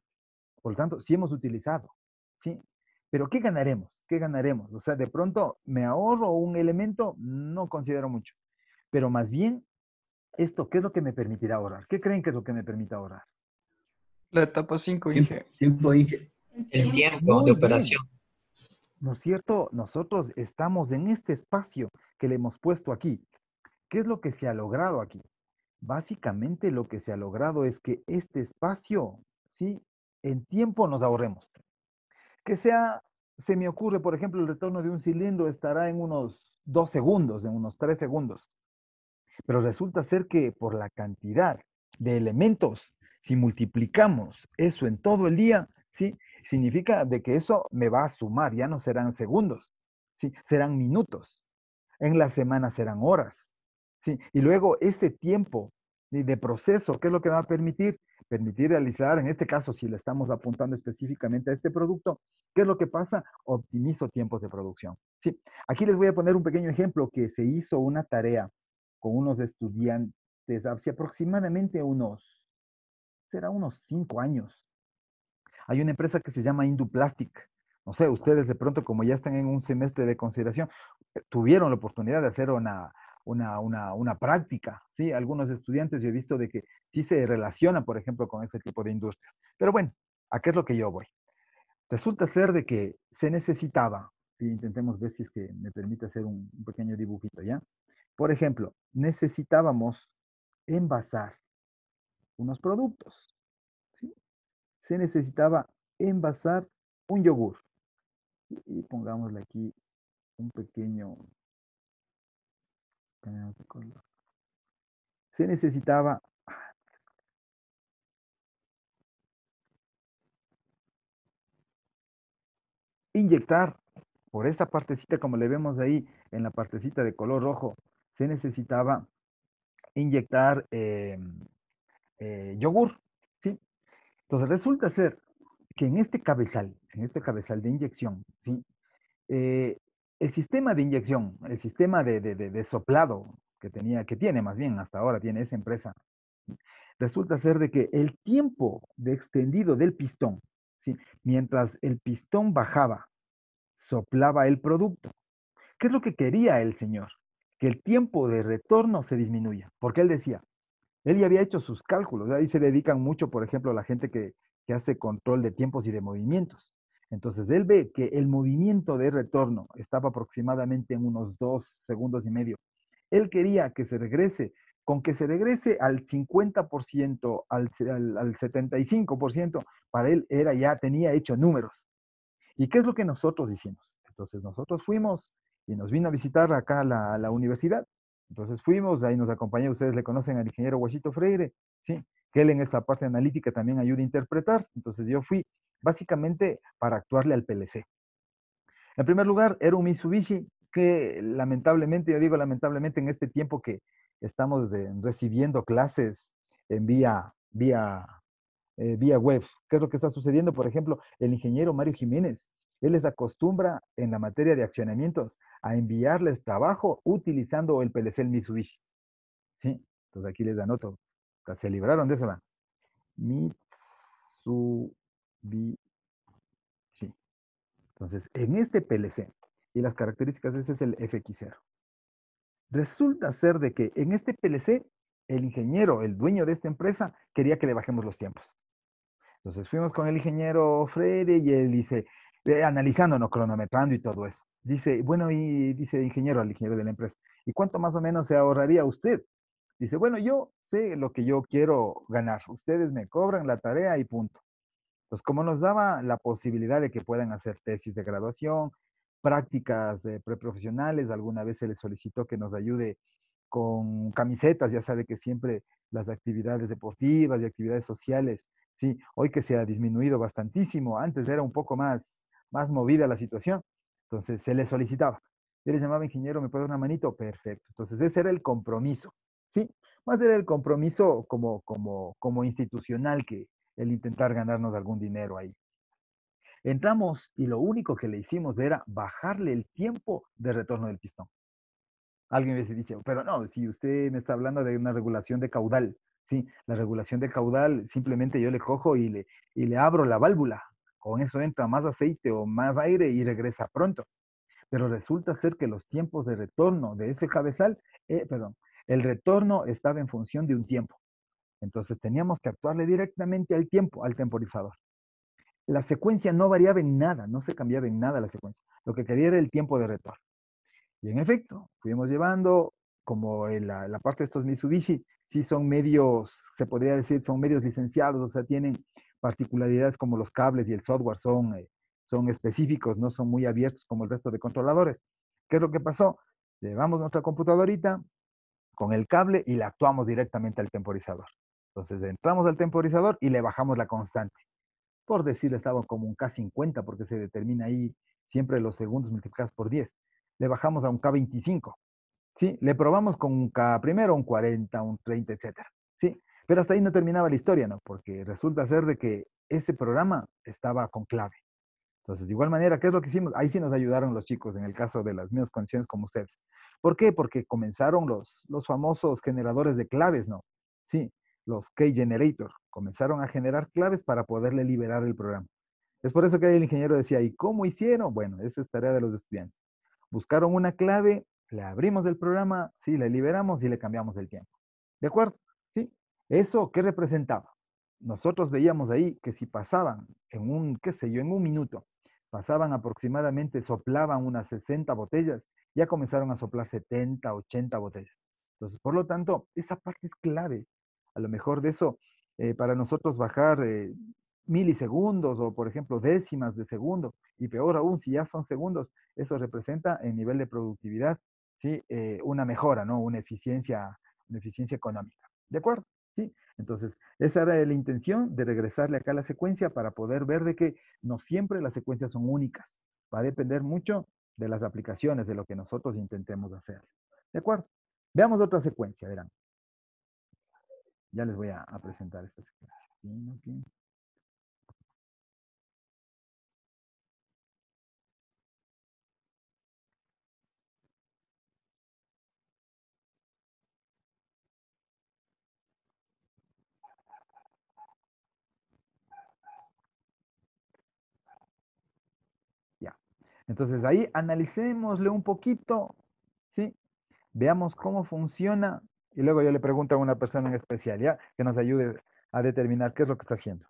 Por lo tanto, sí hemos utilizado, ¿sí? Pero ¿qué ganaremos? ¿Qué ganaremos? O sea, de pronto, ¿me ahorro un elemento? No considero mucho. Pero más bien, esto, ¿qué es lo que me permitirá ahorrar? ¿Qué creen que es lo que me permite ahorrar? La etapa 5, Tiempo, Inge. tiempo, Inge. El tiempo de Muy bien. operación. ¿No es cierto? Nosotros estamos en este espacio que le hemos puesto aquí. ¿Qué es lo que se ha logrado aquí? Básicamente lo que se ha logrado es que este espacio, ¿sí? En tiempo nos ahorremos. Que sea, se me ocurre, por ejemplo, el retorno de un cilindro estará en unos 2 segundos, en unos 3 segundos. Pero resulta ser que por la cantidad de elementos, si multiplicamos eso en todo el día, ¿sí? Significa de que eso me va a sumar, ya no serán segundos, ¿sí? Serán minutos. En la semana serán horas, ¿sí? Y luego ese tiempo de proceso, ¿qué es lo que va a permitir? Permitir realizar, en este caso, si le estamos apuntando específicamente a este producto, ¿qué es lo que pasa? Optimizo tiempos de producción. Sí, aquí les voy a poner un pequeño ejemplo que se hizo una tarea con unos estudiantes hace aproximadamente será unos 5 años. Hay una empresa que se llama Induplastic. No sé, ustedes de pronto, como ya están en un semestre de consideración, tuvieron la oportunidad de hacer una práctica, ¿sí? Algunos estudiantes yo he visto de que sí se relacionan, por ejemplo, con ese tipo de industrias. Pero bueno, ¿a qué es lo que yo voy? Resulta ser de que se necesitaba, y intentemos ver si es que me permite hacer un pequeño dibujito, ¿ya? Por ejemplo, necesitábamos envasar unos productos, ¿sí? Se necesitaba envasar un yogur. Y pongámosle aquí un pequeño, se necesitaba inyectar por esta partecita, como le vemos ahí en la partecita de color rojo, se necesitaba inyectar yogur, ¿sí? Entonces resulta ser que en este cabezal de inyección, ¿sí? Eh, el sistema de inyección, el sistema de soplado que tiene más bien hasta ahora, tiene esa empresa, resulta ser de que el tiempo de extendido del pistón, ¿sí? Mientras el pistón bajaba, soplaba el producto. ¿Qué es lo que quería el señor? Que el tiempo de retorno se disminuya, porque él decía, él ya había hecho sus cálculos, ahí se dedican mucho, por ejemplo, a la gente que hace control de tiempos y de movimientos. Entonces, él ve que el movimiento de retorno estaba aproximadamente en unos 2 segundos y medio. Él quería que se regrese, con que se regrese al 50%, al 75%, para él era ya, tenía hecho números. ¿Y qué es lo que nosotros hicimos? Entonces nosotros fuimos y nos vino a visitar acá la universidad. Entonces fuimos, ahí nos acompañó, ustedes le conocen al ingeniero Guachito Freire, ¿sí? Que él en esta parte analítica también ayuda a interpretar. Entonces yo fui básicamente para actuarle al PLC. En primer lugar, era un Mitsubishi que lamentablemente, yo digo lamentablemente en este tiempo que estamos recibiendo clases en vía web. ¿Qué es lo que está sucediendo? Por ejemplo, el ingeniero Mario Jiménez, él les acostumbra en la materia de accionamientos a enviarles trabajo utilizando el PLC Mitsubishi. ¿Sí? Entonces aquí les anoto. Se libraron de eso, ¿va? Mitsubishi. Entonces, en este PLC, y las características, ese es el FX0. Resulta ser de que en este PLC, el ingeniero, el dueño de esta empresa, quería que le bajemos los tiempos. Entonces fuimos con el ingeniero Freire y él dice, analizándonos, cronometrando y todo eso. Dice, bueno, y dice ingeniero al ingeniero de la empresa, ¿y cuánto más o menos se ahorraría usted? Dice, bueno, yo sé lo que yo quiero ganar. Ustedes me cobran la tarea y punto. Entonces, como nos daba la posibilidad de que puedan hacer tesis de graduación, prácticas preprofesionales. Alguna vez se le solicitó que nos ayude con camisetas, ya sabe que siempre las actividades deportivas y actividades sociales, sí, hoy que se ha disminuido bastantísimo, antes era un poco más movida la situación, entonces se le solicitaba. Yo le llamaba ingeniero, ¿me puede dar una manito? Perfecto. Entonces ese era el compromiso, ¿sí? Más era el compromiso como institucional que el intentar ganarnos algún dinero ahí. Entramos y lo único que le hicimos era bajarle el tiempo de retorno del pistón. Alguien me dice, pero no, si usted me está hablando de una regulación de caudal, sí, la regulación de caudal, simplemente yo le cojo y le abro la válvula. Con eso entra más aceite o más aire y regresa pronto. Pero resulta ser que los tiempos de retorno de ese cabezal, perdón, el retorno estaba en función de un tiempo. Entonces teníamos que actuarle directamente al tiempo, al temporizador. La secuencia no variaba en nada, no se cambiaba en nada la secuencia. Lo que quería era el tiempo de retorno. Y en efecto, fuimos llevando, como en la parte de estos Mitsubishi, sí son medios, se podría decir, son medios licenciados, o sea, tienen particularidades como los cables y el software son específicos, no son muy abiertos como el resto de controladores. ¿Qué es lo que pasó? Llevamos nuestra computadorita con el cable y la actuamos directamente al temporizador. Entonces entramos al temporizador y le bajamos la constante. Por decir, estaba como un K50 porque se determina ahí siempre los segundos multiplicados por 10. Le bajamos a un K25. ¿Sí? Le probamos con un K primero, un 40, un 30, etcétera. ¿Sí? Pero hasta ahí no terminaba la historia, ¿no? Porque resulta ser de que ese programa estaba con clave. Entonces, de igual manera, ¿qué es lo que hicimos? Ahí sí nos ayudaron los chicos en el caso de las mismas condiciones como ustedes. ¿Por qué? Porque comenzaron los famosos generadores de claves, ¿no? Sí, los key generator. Comenzaron a generar claves para poderle liberar el programa. Es por eso que el ingeniero decía, ¿y cómo hicieron? Bueno, esa es tarea de los estudiantes. Buscaron una clave, le abrimos el programa, sí, le liberamos y le cambiamos el tiempo. ¿De acuerdo? ¿Sí? ¿Eso qué representaba? Nosotros veíamos ahí que si pasaban en un, qué sé yo, en un minuto, pasaban aproximadamente, soplaban unas 60 botellas, ya comenzaron a soplar 70, 80 botellas. Entonces, por lo tanto, esa parte es clave. A lo mejor de eso, para nosotros bajar milisegundos o, por ejemplo, décimas de segundo, y peor aún, si ya son segundos, eso representa en nivel de productividad, ¿sí? Una mejora, ¿no? Una eficiencia económica. ¿De acuerdo? ¿Sí? Entonces, esa era la intención de regresarle acá a la secuencia para poder ver de que no siempre las secuencias son únicas. Va a depender mucho de las aplicaciones, de lo que nosotros intentemos hacer. ¿De acuerdo? Veamos otra secuencia, verán. Ya les voy a presentar esta secuencia. ¿Sí? Okay. Ya. Entonces ahí analicémosle un poquito, ¿sí? Veamos cómo funciona y luego yo le pregunto a una persona en especial, ¿ya? Que nos ayude a determinar qué es lo que está haciendo.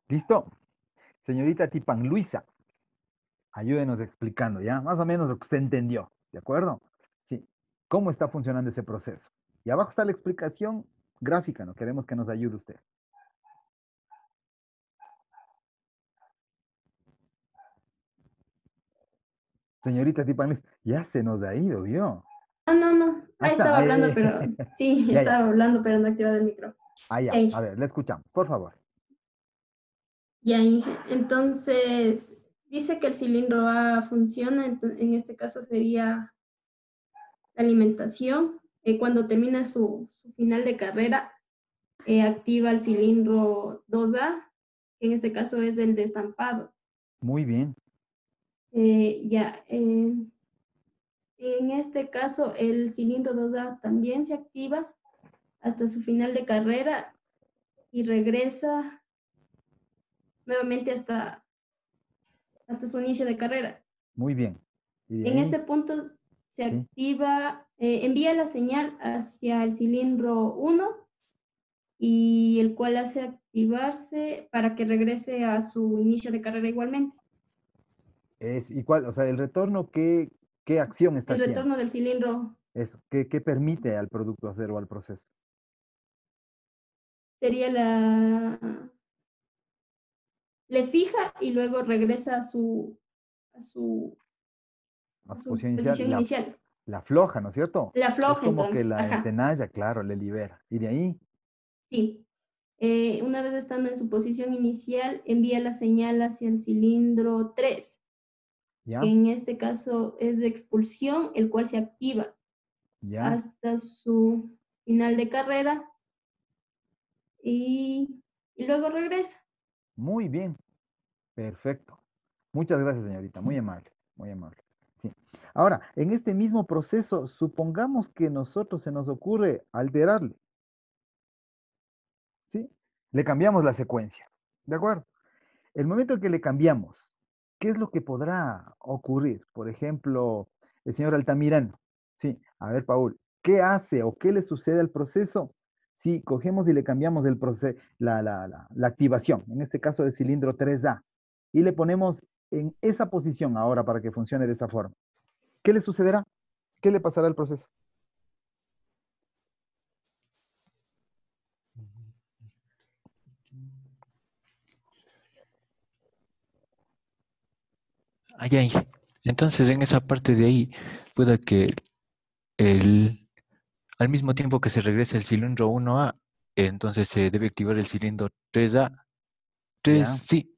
¿Listo? Señorita Tipan Luisa, ayúdenos explicando, ¿ya? Más o menos lo que usted entendió, ¿de acuerdo? Sí. ¿Cómo está funcionando ese proceso? Y abajo está la explicación gráfica, ¿no? Queremos que nos ayude usted. Señorita Tipan Luisa, ya se nos ha ido, ¿vio? No. Ahí está. Estaba hablando, pero sí, Ya. estaba hablando, pero no activado el micro. Ya. A ver, le escuchamos, por favor. Ya, entonces, dice que el cilindro A funciona, en este caso sería la alimentación. Cuando termina su final de carrera, activa el cilindro 2A que en este caso es el destampado. Muy bien. En este caso, el cilindro 2A también se activa hasta su final de carrera y regresa nuevamente hasta su inicio de carrera. Muy bien. Y de En ahí, este punto se sí. activa, envía la señal hacia el cilindro 1 y el cual hace activarse para que regrese a su inicio de carrera igualmente. ¿Y cuál? O sea, el retorno, ¿qué acción está El haciendo? retorno del cilindro Eso, ¿qué permite al producto hacer o al proceso? sería le fija y luego regresa a su A su posición posición inicial, inicial. la afloja, ¿no es cierto? La Es afloja como que entonces, la ajá, entenalla, claro, le libera. Y de ahí, sí. Una vez estando en su posición inicial, envía la señal hacia el cilindro 3, ¿ya? que en este caso es de expulsión, el cual se activa ¿Ya? hasta su final de carrera y luego regresa. Muy bien. Perfecto. Muchas gracias, señorita. Muy amable, muy amable. Sí. Ahora, en este mismo proceso, supongamos que nosotros se nos ocurre alterarle, ¿sí? Le cambiamos la secuencia, ¿de acuerdo? El momento en que le cambiamos, ¿qué es lo que podrá ocurrir? Por ejemplo, el señor Altamirano. Sí, a ver, Paul, ¿qué hace o qué le sucede al proceso si cogemos y le cambiamos el la activación, en este caso del cilindro 3A, y le ponemos en esa posición ahora para que funcione de esa forma? ¿Qué le sucederá? ¿Qué le pasará al proceso? Ay, ay. Entonces, en esa parte de ahí, pueda que el, al mismo tiempo que se regresa el cilindro 1A, entonces se debe activar el cilindro 3A. 3, ¿Ya? sí.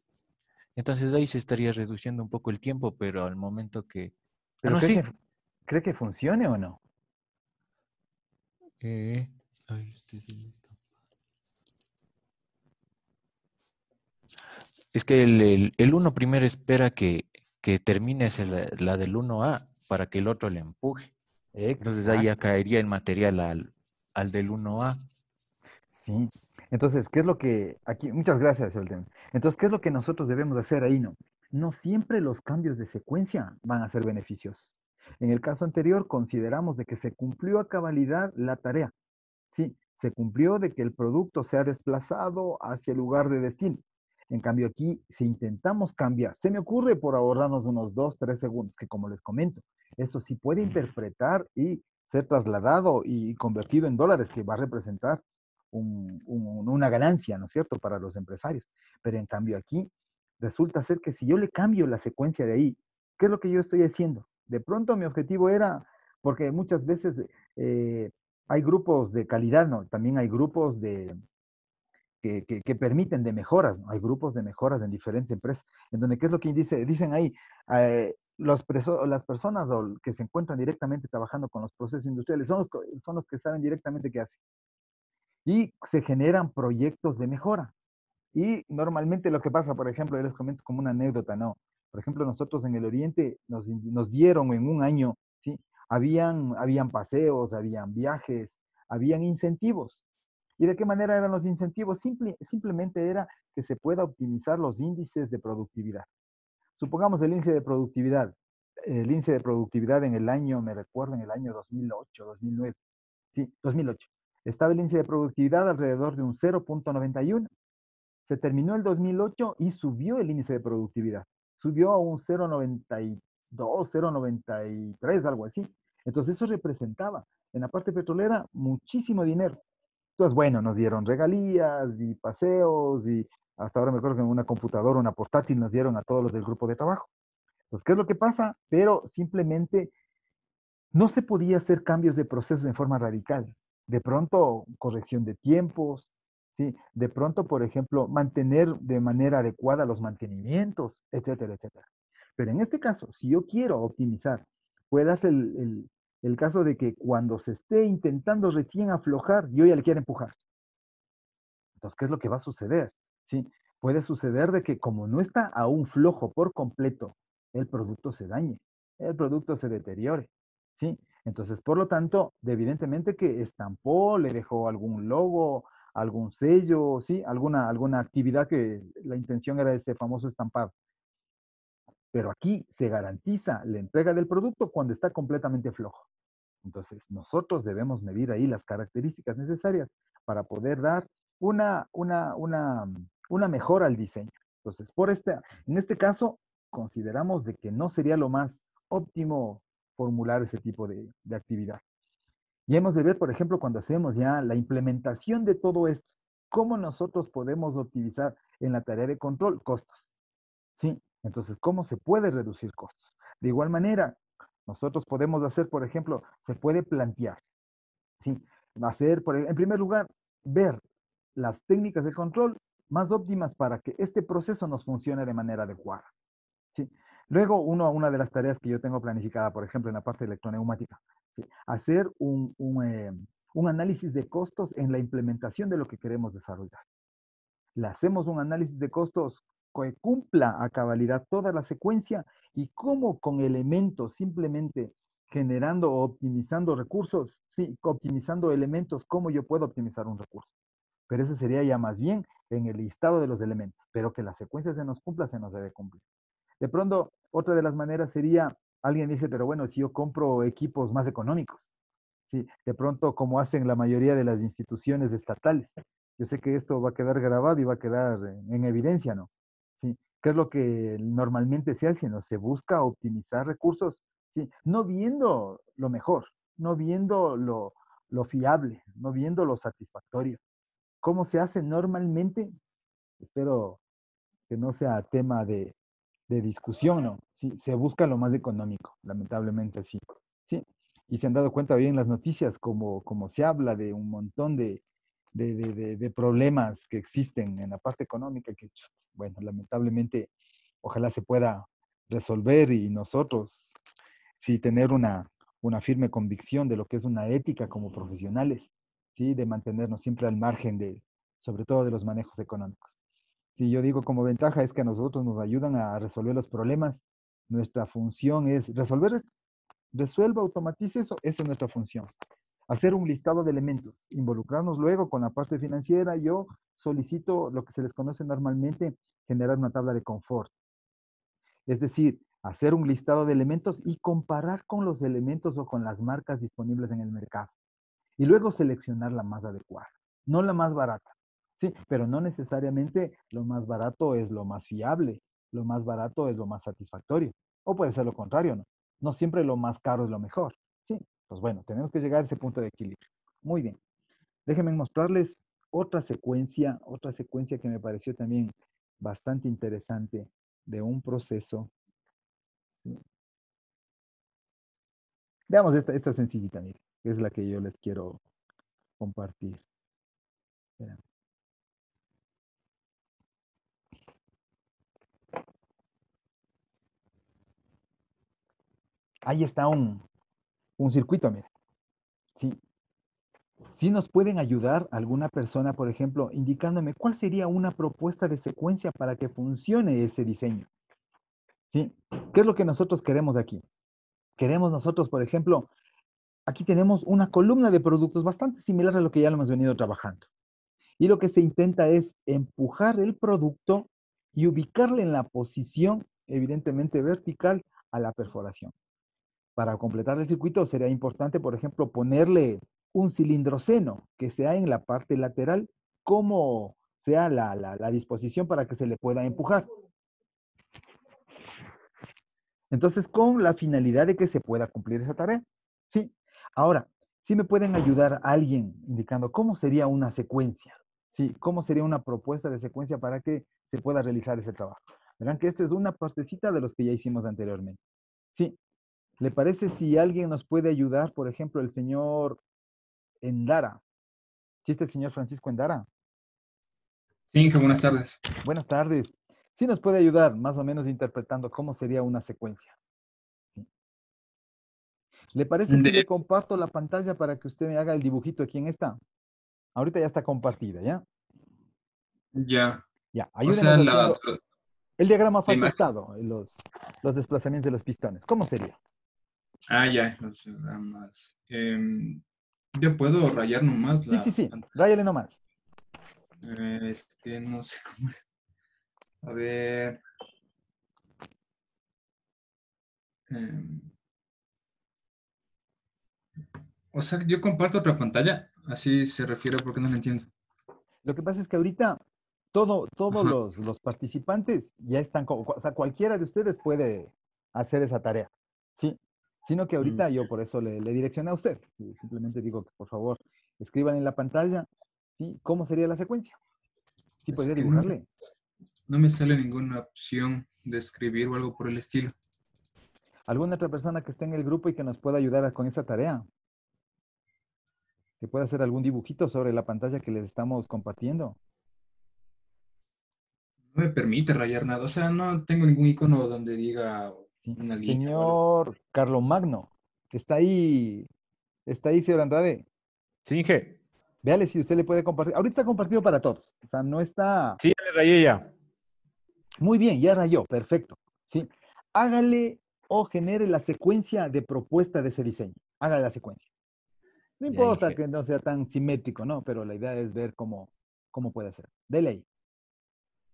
Entonces ahí se estaría reduciendo un poco el tiempo, pero al momento que... Ah, ¿Pero no, sí. cree que funcione o no? Ay, es que el 1 primero espera que termine la del 1A para que el otro le empuje. Entonces ahí ya Exacto. caería el material al del 1A. Sí. Entonces, ¿qué es lo que aquí? Muchas gracias, Elden. Entonces, ¿qué es lo que nosotros debemos hacer ahí, no? No siempre los cambios de secuencia van a ser beneficiosos. En el caso anterior, consideramos de que se cumplió a cabalidad la tarea. Sí, se cumplió de que el producto sea desplazado hacia el lugar de destino. En cambio, aquí, si intentamos cambiar, se me ocurre por ahorrarnos unos 2, 3 segundos, que como les comento, esto sí puede interpretar y ser trasladado y convertido en dólares, que va a representar una ganancia, ¿no es cierto?, para los empresarios. Pero en cambio aquí, resulta ser que si yo le cambio la secuencia de ahí, ¿qué es lo que yo estoy haciendo? De pronto mi objetivo era, porque muchas veces eh, hay grupos de calidad, ¿no? También hay grupos que permiten de mejoras, ¿no? Hay grupos de mejoras en diferentes empresas, en donde, ¿qué es lo que dicen ahí? Las personas que se encuentran directamente trabajando con los procesos industriales son los que saben directamente qué hacen. Y se generan proyectos de mejora. Y normalmente lo que pasa, por ejemplo, yo les comento como una anécdota, ¿no? Por ejemplo, nosotros en el Oriente nos dieron en un año, ¿sí? Habían paseos, habían viajes, habían incentivos. ¿Y de qué manera eran los incentivos? Simplemente era que se pueda optimizar los índices de productividad. Supongamos el índice de productividad en el año, me recuerdo, en el año 2008, 2009, sí, 2008. Estaba el índice de productividad alrededor de un 0.91. Se terminó el 2008 y subió el índice de productividad. Subió a un 0.92, 0.93, algo así. Entonces eso representaba en la parte petrolera muchísimo dinero. Entonces, bueno, nos dieron regalías y paseos y hasta ahora me acuerdo que en una computadora, una portátil nos dieron a todos los del grupo de trabajo. Entonces, ¿qué es lo que pasa? Pero simplemente no se podía hacer cambios de procesos en forma radical. De pronto, corrección de tiempos, ¿sí? De pronto, por ejemplo, mantener de manera adecuada los mantenimientos, etcétera, etcétera. Pero en este caso, si yo quiero optimizar, puede darse el caso de que cuando se esté intentando recién aflojar, yo ya le quiero empujar. Entonces, ¿qué es lo que va a suceder? ¿Sí? puede suceder de que como no está aún flojo por completo, el producto se dañe, el producto se deteriore, ¿sí? Entonces, por lo tanto, evidentemente que estampó, le dejó algún logo, algún sello, ¿sí? Alguna actividad que la intención era ese famoso estampado. Pero aquí se garantiza la entrega del producto cuando está completamente flojo. Entonces, nosotros debemos medir ahí las características necesarias para poder dar una mejora al diseño. Entonces, en este caso, consideramos de que no sería lo más óptimo formular ese tipo de actividad. Y hemos de ver, por ejemplo, cuando hacemos ya la implementación de todo esto, cómo nosotros podemos optimizar en la tarea de control costos. ¿Sí? Entonces, ¿cómo se puede reducir costos? De igual manera, nosotros podemos hacer, por ejemplo, se puede plantear, ¿sí? Hacer, en primer lugar, ver las técnicas de control más óptimas para que este proceso nos funcione de manera adecuada, ¿sí? Luego, una de las tareas que yo tengo planificada, por ejemplo, en la parte de electroneumática, ¿sí? Hacer un análisis de costos en la implementación de lo que queremos desarrollar. Le hacemos un análisis de costos que cumpla a cabalidad toda la secuencia y cómo con elementos simplemente generando o optimizando recursos, sí, optimizando elementos, cómo yo puedo optimizar un recurso. Pero ese sería ya más bien en el listado de los elementos, pero que la secuencia se nos cumpla, se nos debe cumplir. De pronto, otra de las maneras sería, alguien dice, pero bueno, si yo compro equipos más económicos, sí, de pronto como hacen la mayoría de las instituciones estatales. Yo sé que esto va a quedar grabado y va a quedar en evidencia, ¿no? Sí, ¿qué es lo que normalmente se hace? ¿No? Se busca optimizar recursos, sí, no viendo lo mejor, no viendo lo fiable, no viendo lo satisfactorio. ¿Cómo se hace normalmente? Espero que no sea tema de discusión, ¿no? Sí, se busca lo más económico, lamentablemente sí. Sí, y se han dado cuenta bien las noticias como se habla de un montón de problemas que existen en la parte económica que, bueno, lamentablemente, ojalá se pueda resolver y nosotros, sí, tener una firme convicción de lo que es una ética como profesionales, sí, de mantenernos siempre al margen de, sobre todo de los manejos económicos. Si yo digo como ventaja es que a nosotros nos ayudan a resolver los problemas. Nuestra función es resolver esto. Resuelva, automatice eso, esa es nuestra función. Hacer un listado de elementos, involucrarnos luego con la parte financiera. Yo solicito lo que se les conoce normalmente, generar una tabla de confort. Es decir, hacer un listado de elementos y comparar con los elementos o con las marcas disponibles en el mercado. Y luego seleccionar la más adecuada, no la más barata. Sí, pero no necesariamente lo más barato es lo más fiable, lo más barato es lo más satisfactorio. O puede ser lo contrario, ¿no? No siempre lo más caro es lo mejor. Sí, pues bueno, tenemos que llegar a ese punto de equilibrio. Muy bien. Déjenme mostrarles otra secuencia que me pareció también bastante interesante de un proceso. ¿Sí? Veamos esta sencillita, mire, que es la que yo les quiero compartir. Espera. Ahí está un circuito, mira. Sí. Sí nos pueden ayudar alguna persona, por ejemplo, indicándome cuál sería una propuesta de secuencia para que funcione ese diseño. ¿Sí? ¿Qué es lo que nosotros queremos aquí? Queremos nosotros, por ejemplo, aquí tenemos una columna de productos bastante similar a lo que ya lo hemos venido trabajando. Y lo que se intenta es empujar el producto y ubicarle en la posición, evidentemente vertical, a la perforación. Para completar el circuito sería importante, por ejemplo, ponerle un cilindro seno que sea en la parte lateral, como sea la disposición para que se le pueda empujar. Entonces, con la finalidad de que se pueda cumplir esa tarea. Sí. Ahora, sí me pueden ayudar alguien indicando cómo sería una secuencia. Sí, cómo sería una propuesta de secuencia para que se pueda realizar ese trabajo. Verán que esta es una partecita de los que ya hicimos anteriormente. Sí. ¿Le parece si alguien nos puede ayudar? Por ejemplo, el señor Endara. ¿Existe el señor Francisco Endara? Sí, Inge, buenas tardes. Buenas tardes. Sí nos puede ayudar, más o menos interpretando cómo sería una secuencia. ¿Sí? ¿Le parece si le comparto la pantalla para que usted me haga el dibujito aquí en esta? Ahorita ya está compartida, ¿ya? Ya. Ya, O sea, ayúdenos haciendo el diagrama fase-estado, los desplazamientos de los pistones. ¿Cómo sería? ya, los diagramas. Yo puedo rayar nomás Sí, sí, la sí. pantalla. Ráyale nomás. No sé cómo es. A ver. em, o sea, yo comparto otra pantalla. Así se refiere porque no lo entiendo. Lo que pasa es que ahorita todos Ajá. los participantes ya están, o sea, cualquiera de ustedes puede hacer esa tarea, ¿sí? Sino que ahorita yo por eso le direccioné a usted. Y simplemente digo que por favor escriban en la pantalla, ¿sí? ¿Cómo sería la secuencia? ¿Sí Es podría que no, dibujarle? no me sale ninguna opción de escribir o algo por el estilo. ¿Alguna otra persona que esté en el grupo y que nos pueda ayudar con esa tarea? Que pueda hacer algún dibujito sobre la pantalla que les estamos compartiendo. No me permite rayar nada. O sea, no tengo ningún icono donde diga ¿Sí? una línea o algo. Señor Carlomagno, está ahí, señor Andrade. Sí, Inge. Véale si usted le puede compartir. Ahorita está compartido para todos. O sea, no está. Sí, ya le rayé ya. Muy bien, ya rayó, perfecto. ¿Sí? Hágale o genere la secuencia de propuesta de ese diseño. Hágale la secuencia. No Ya, importa Inge. que no sea tan simétrico, ¿no? Pero la idea es ver cómo puede ser. Dele ahí.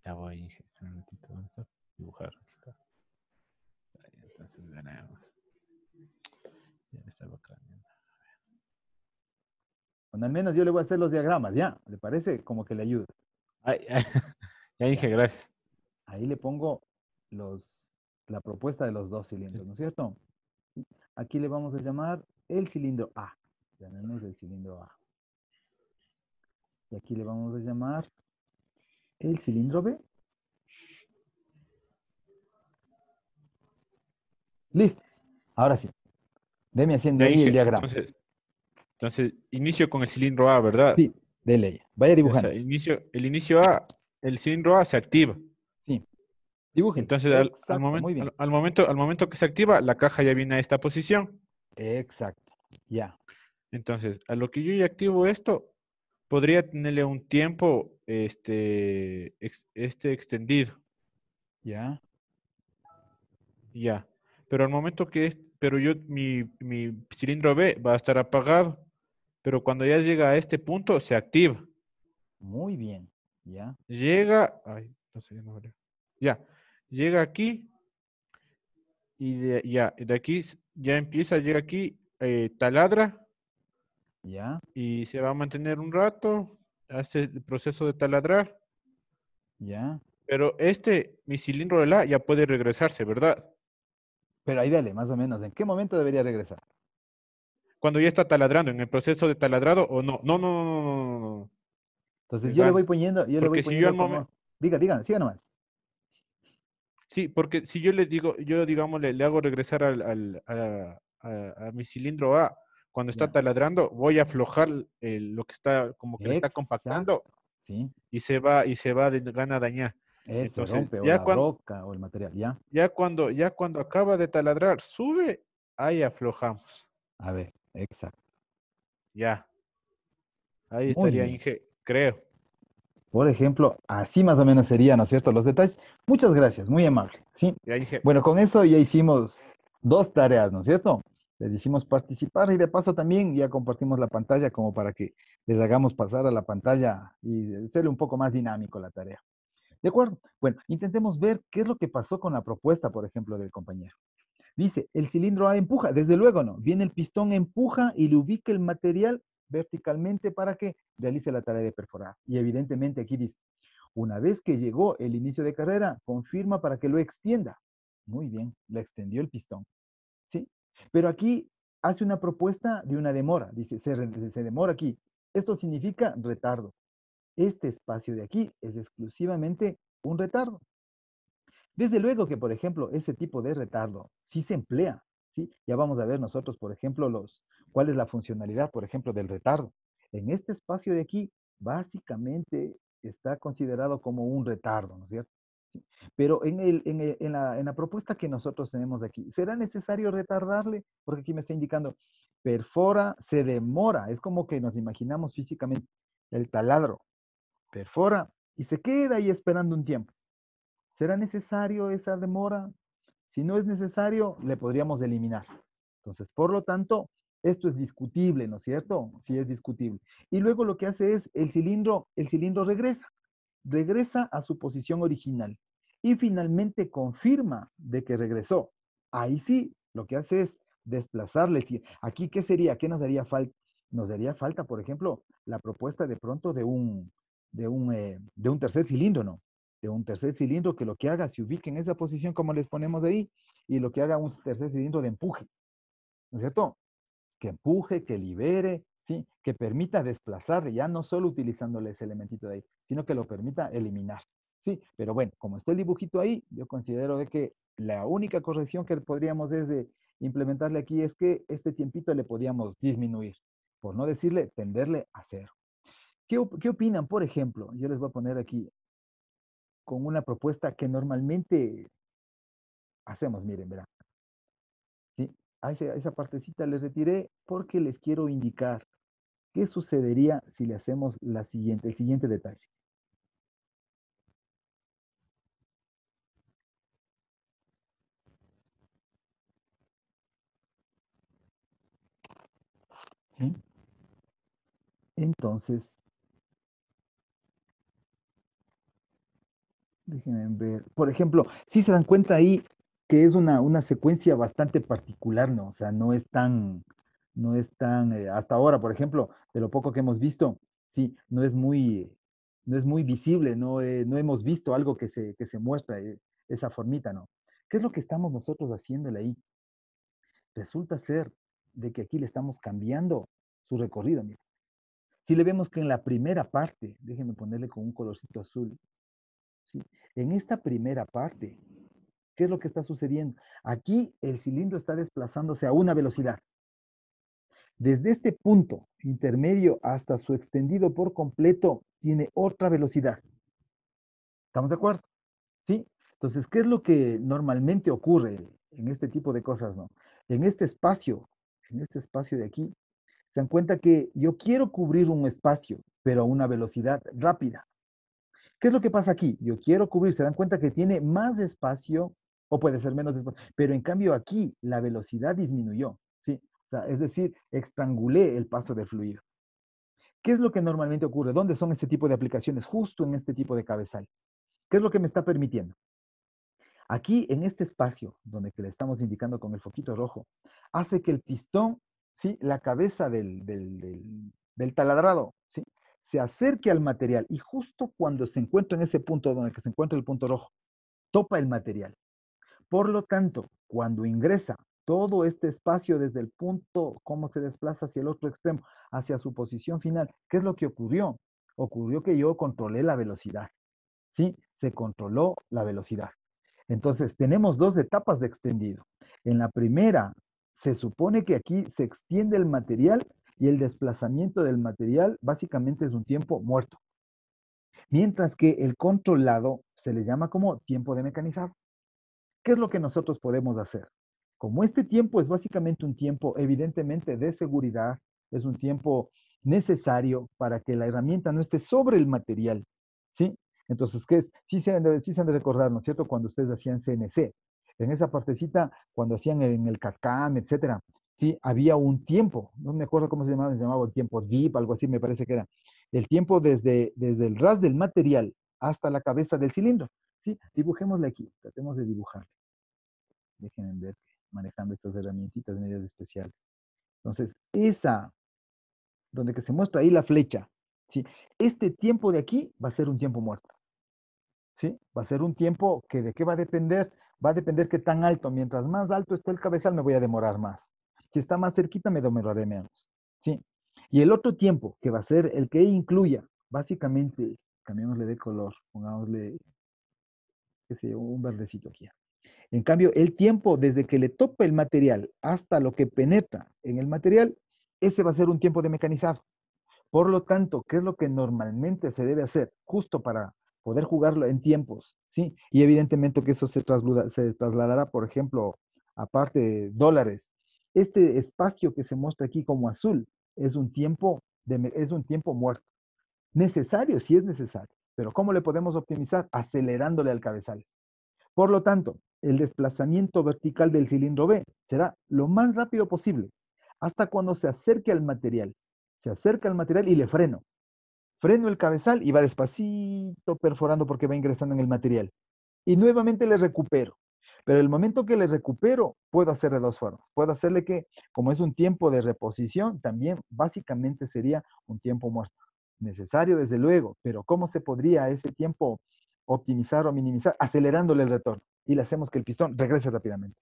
Ya voy, Inge. Espera un momentito. ¿Dónde está? Dibujar. Aquí está. Ahí, entonces ganamos. Ya me estaba cambiando. Bueno, al menos yo le voy a hacer los diagramas, ¿ya? ¿Le parece? Como que le ayuda. Ay, ay. Ya, Inge, Ya. gracias. Ahí le pongo la propuesta de los dos cilindros, ¿no es cierto? Aquí le vamos a llamar el cilindro A. Llamemos el cilindro A. Y aquí le vamos a llamar el cilindro B. Listo. Ahora sí. Deme haciendo Ya, ahí el Inge. diagrama. Entonces, inicio con el cilindro A, ¿verdad? Sí, dele ahí. Vaya O sea, dibujando. el inicio A, el cilindro A se activa. Sí. Dibújele. Entonces, Exacto. Muy bien. al momento que se activa, la caja ya viene a esta posición. Exacto. Ya. Entonces, a lo que yo ya activo esto, podría tenerle un tiempo extendido. Ya. Ya. Pero al momento pero mi cilindro B va a estar apagado. Pero cuando ya llega a este punto, se activa. Muy bien. Ya. Llega, ay, no sé, no vale. Ya, llega aquí y de aquí ya empieza, llega aquí, taladra Ya. y se va a mantener un rato, hace el proceso de taladrar, Ya. pero mi cilindro de la ya puede regresarse, ¿verdad? Pero ahí dale, más o menos. ¿En qué momento debería regresar? Cuando ya está taladrando, en el proceso de taladrado o no. No, no, no, no, no, no, no. Entonces yo le Legal. voy poniendo, Porque si yo al momento, como. Diga, siga nomás. sí, porque si yo le digo, yo digamos le hago regresar a mi cilindro A cuando está Ya. taladrando, voy a aflojar lo que está, como que le está Exacto. compactando Sí. y se va de gana a dañar. Se Entonces, rompe o la roca o el material. Ya. ya cuando acaba de taladrar, sube, ahí aflojamos. A ver, exacto. Ya, ahí Muy estaría bien. Inge, creo. Por ejemplo, así más o menos serían, ¿no es cierto? Los detalles. Muchas gracias, muy amable. Sí. Ya Inge, Bueno, con eso ya hicimos dos tareas, ¿no es cierto? Les hicimos participar y de paso también ya compartimos la pantalla como para que les hagamos pasar a la pantalla y hacerle un poco más dinámico la tarea. ¿De acuerdo? Bueno, intentemos ver qué es lo que pasó con la propuesta, por ejemplo, del compañero. Dice, el cilindro A empuja, desde luego no. Viene el pistón, empuja y le ubica el material verticalmente para que realice la tarea de perforar. Y evidentemente aquí dice, una vez que llegó el inicio de carrera, confirma para que lo extienda. Muy bien, le extendió el pistón. ¿Sí? Pero aquí hace una propuesta de una demora. Dice, se demora aquí. Esto significa retardo. Este espacio de aquí es exclusivamente un retardo. Desde luego que, por ejemplo, ese tipo de retardo sí se emplea, ¿sí? Ya vamos a ver nosotros, por ejemplo, cuál es la funcionalidad, por ejemplo, del retardo. En este espacio de aquí, básicamente está considerado como un retardo, ¿no es cierto? Sí. Pero en la propuesta que nosotros tenemos aquí, ¿será necesario retardarle? Porque aquí me está indicando, perfora, se demora. Es como que nos imaginamos físicamente el taladro. Perfora, y se queda ahí esperando un tiempo. ¿Será necesario esa demora? Si no es necesario, le podríamos eliminar. Entonces, por lo tanto, esto es discutible, ¿no es cierto? Sí es discutible. Y luego lo que hace es el cilindro regresa a su posición original y finalmente confirma de que regresó. Ahí sí, lo que hace es desplazarle. Aquí, ¿qué sería? ¿Qué nos haría falta? Nos daría falta, por ejemplo, la propuesta de pronto de un tercer cilindro, ¿no? De un tercer cilindro que lo que haga se ubique en esa posición como les ponemos ahí y lo que haga un tercer cilindro de empuje, ¿no es cierto? Que empuje, que libere, ¿sí? Que permita desplazar, ya no solo utilizándole ese elementito de ahí, sino que lo permita eliminar, ¿sí? Pero bueno, como está el dibujito ahí, yo considero de que la única corrección que podríamos es de implementarle aquí es que este tiempito le podíamos disminuir, por no decirle tenderle a cero. ¿Qué opinan, por ejemplo? Yo les voy a poner aquí con una propuesta que normalmente hacemos, miren, verán. ¿Sí? A esa partecita les retiré porque les quiero indicar qué sucedería si le hacemos el siguiente detalle. ¿Sí? Entonces, déjenme ver. Por ejemplo, si se dan cuenta ahí que es una secuencia bastante particular, ¿no? O sea, no es tan, hasta ahora, por ejemplo, de lo poco que hemos visto, sí, no es muy visible, no hemos visto algo que se muestra, esa formita, ¿no? ¿Qué es lo que estamos nosotros haciéndole ahí? Resulta ser de que aquí le estamos cambiando su recorrido, mira. Si le vemos que en la primera parte, déjenme ponerle con un colorcito azul, ¿sí? En esta primera parte, ¿qué es lo que está sucediendo? Aquí el cilindro está desplazándose a una velocidad. Desde este punto intermedio hasta su extendido por completo, tiene otra velocidad. ¿Estamos de acuerdo? ¿Sí? Entonces, ¿qué es lo que normalmente ocurre en este tipo de cosas, no? En este espacio de aquí, se dan cuenta que yo quiero cubrir un espacio, pero a una velocidad rápida. ¿Qué es lo que pasa aquí? Yo quiero cubrir, se dan cuenta que tiene más espacio o puede ser menos espacio, pero en cambio aquí la velocidad disminuyó, ¿sí? O sea, es decir, estrangulé el paso de fluido. ¿Qué es lo que normalmente ocurre? ¿Dónde son este tipo de aplicaciones? Justo en este tipo de cabezal. ¿Qué es lo que me está permitiendo? Aquí, en este espacio, donde que le estamos indicando con el foquito rojo, hace que el pistón, ¿sí? La cabeza del taladrado, ¿sí? Se acerque al material y justo cuando se encuentra en ese punto donde que se encuentra el punto rojo, topa el material. Por lo tanto, cuando ingresa todo este espacio desde el punto, cómo se desplaza hacia el otro extremo, hacia su posición final, ¿qué es lo que ocurrió? Ocurrió que yo controlé la velocidad, ¿sí? Se controló la velocidad. Entonces, tenemos dos etapas de extendido. En la primera, se supone que aquí se extiende el material y el desplazamiento del material básicamente es un tiempo muerto. Mientras que el controlado se le llama como tiempo de mecanizado. ¿Qué es lo que nosotros podemos hacer? Como este tiempo es básicamente un tiempo evidentemente de seguridad, es un tiempo necesario para que la herramienta no esté sobre el material, ¿sí? Entonces, ¿qué es? Sí se han de recordar, ¿no es cierto? Cuando ustedes hacían CNC, en esa partecita, cuando hacían en el CAD-CAM, etcétera, sí, había un tiempo, no me acuerdo cómo se llamaba el tiempo DIP, algo así me parece que era, el tiempo desde el ras del material hasta la cabeza del cilindro, ¿sí? Dibujémosle aquí, tratemos de dibujar. Déjenme ver manejando estas herramientitas medias especiales. Entonces, donde que se muestra ahí la flecha, ¿sí? Este tiempo de aquí va a ser un tiempo muerto, ¿sí? Va a ser un tiempo que de qué va a depender. Va a depender qué tan alto. Mientras más alto esté el cabezal, me voy a demorar más. Si está más cerquita, me demoraré menos, ¿sí? Y el otro tiempo, que va a ser el que incluya, básicamente, cambiémosle de color, pongámosle, qué sé yo, un verdecito aquí. En cambio, el tiempo desde que le topa el material hasta lo que penetra en el material, ese va a ser un tiempo de mecanizado. Por lo tanto, ¿qué es lo que normalmente se debe hacer? Justo para poder jugarlo en tiempos, ¿sí? Y evidentemente que eso se trasladará, por ejemplo, aparte de dólares. Este espacio que se muestra aquí como azul es un tiempo muerto. Necesario, sí es necesario. Pero ¿cómo le podemos optimizar? Acelerándole al cabezal. Por lo tanto, el desplazamiento vertical del cilindro B será lo más rápido posible, hasta cuando se acerque al material. Se acerca al material y le freno. Freno el cabezal y va despacito perforando porque va ingresando en el material. Y nuevamente le recupero. Pero el momento que le recupero, puedo hacer de dos formas. Puedo hacerle que, como es un tiempo de reposición, también básicamente sería un tiempo muerto. Necesario, desde luego, pero ¿cómo se podría ese tiempo optimizar o minimizar? Acelerándole el retorno y le hacemos que el pistón regrese rápidamente.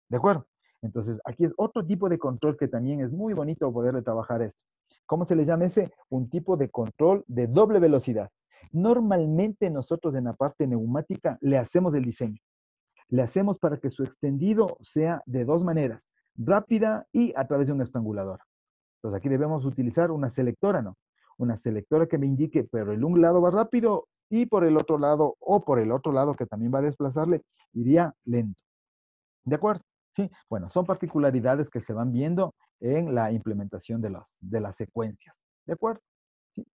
¿De acuerdo? Entonces, aquí es otro tipo de control que también es muy bonito poderle trabajar esto. ¿Cómo se le llama ese? Un tipo de control de doble velocidad. Normalmente nosotros en la parte neumática le hacemos el diseño. Le hacemos para que su extendido sea de dos maneras, rápida y a través de un estrangulador. Entonces aquí debemos utilizar una selectora, ¿no? Una selectora que me indique, pero el un lado va rápido y por el otro lado, o por el otro lado que también va a desplazarle, iría lento. ¿De acuerdo? Sí. Bueno, son particularidades que se van viendo en la implementación de las secuencias. ¿De acuerdo? Sí.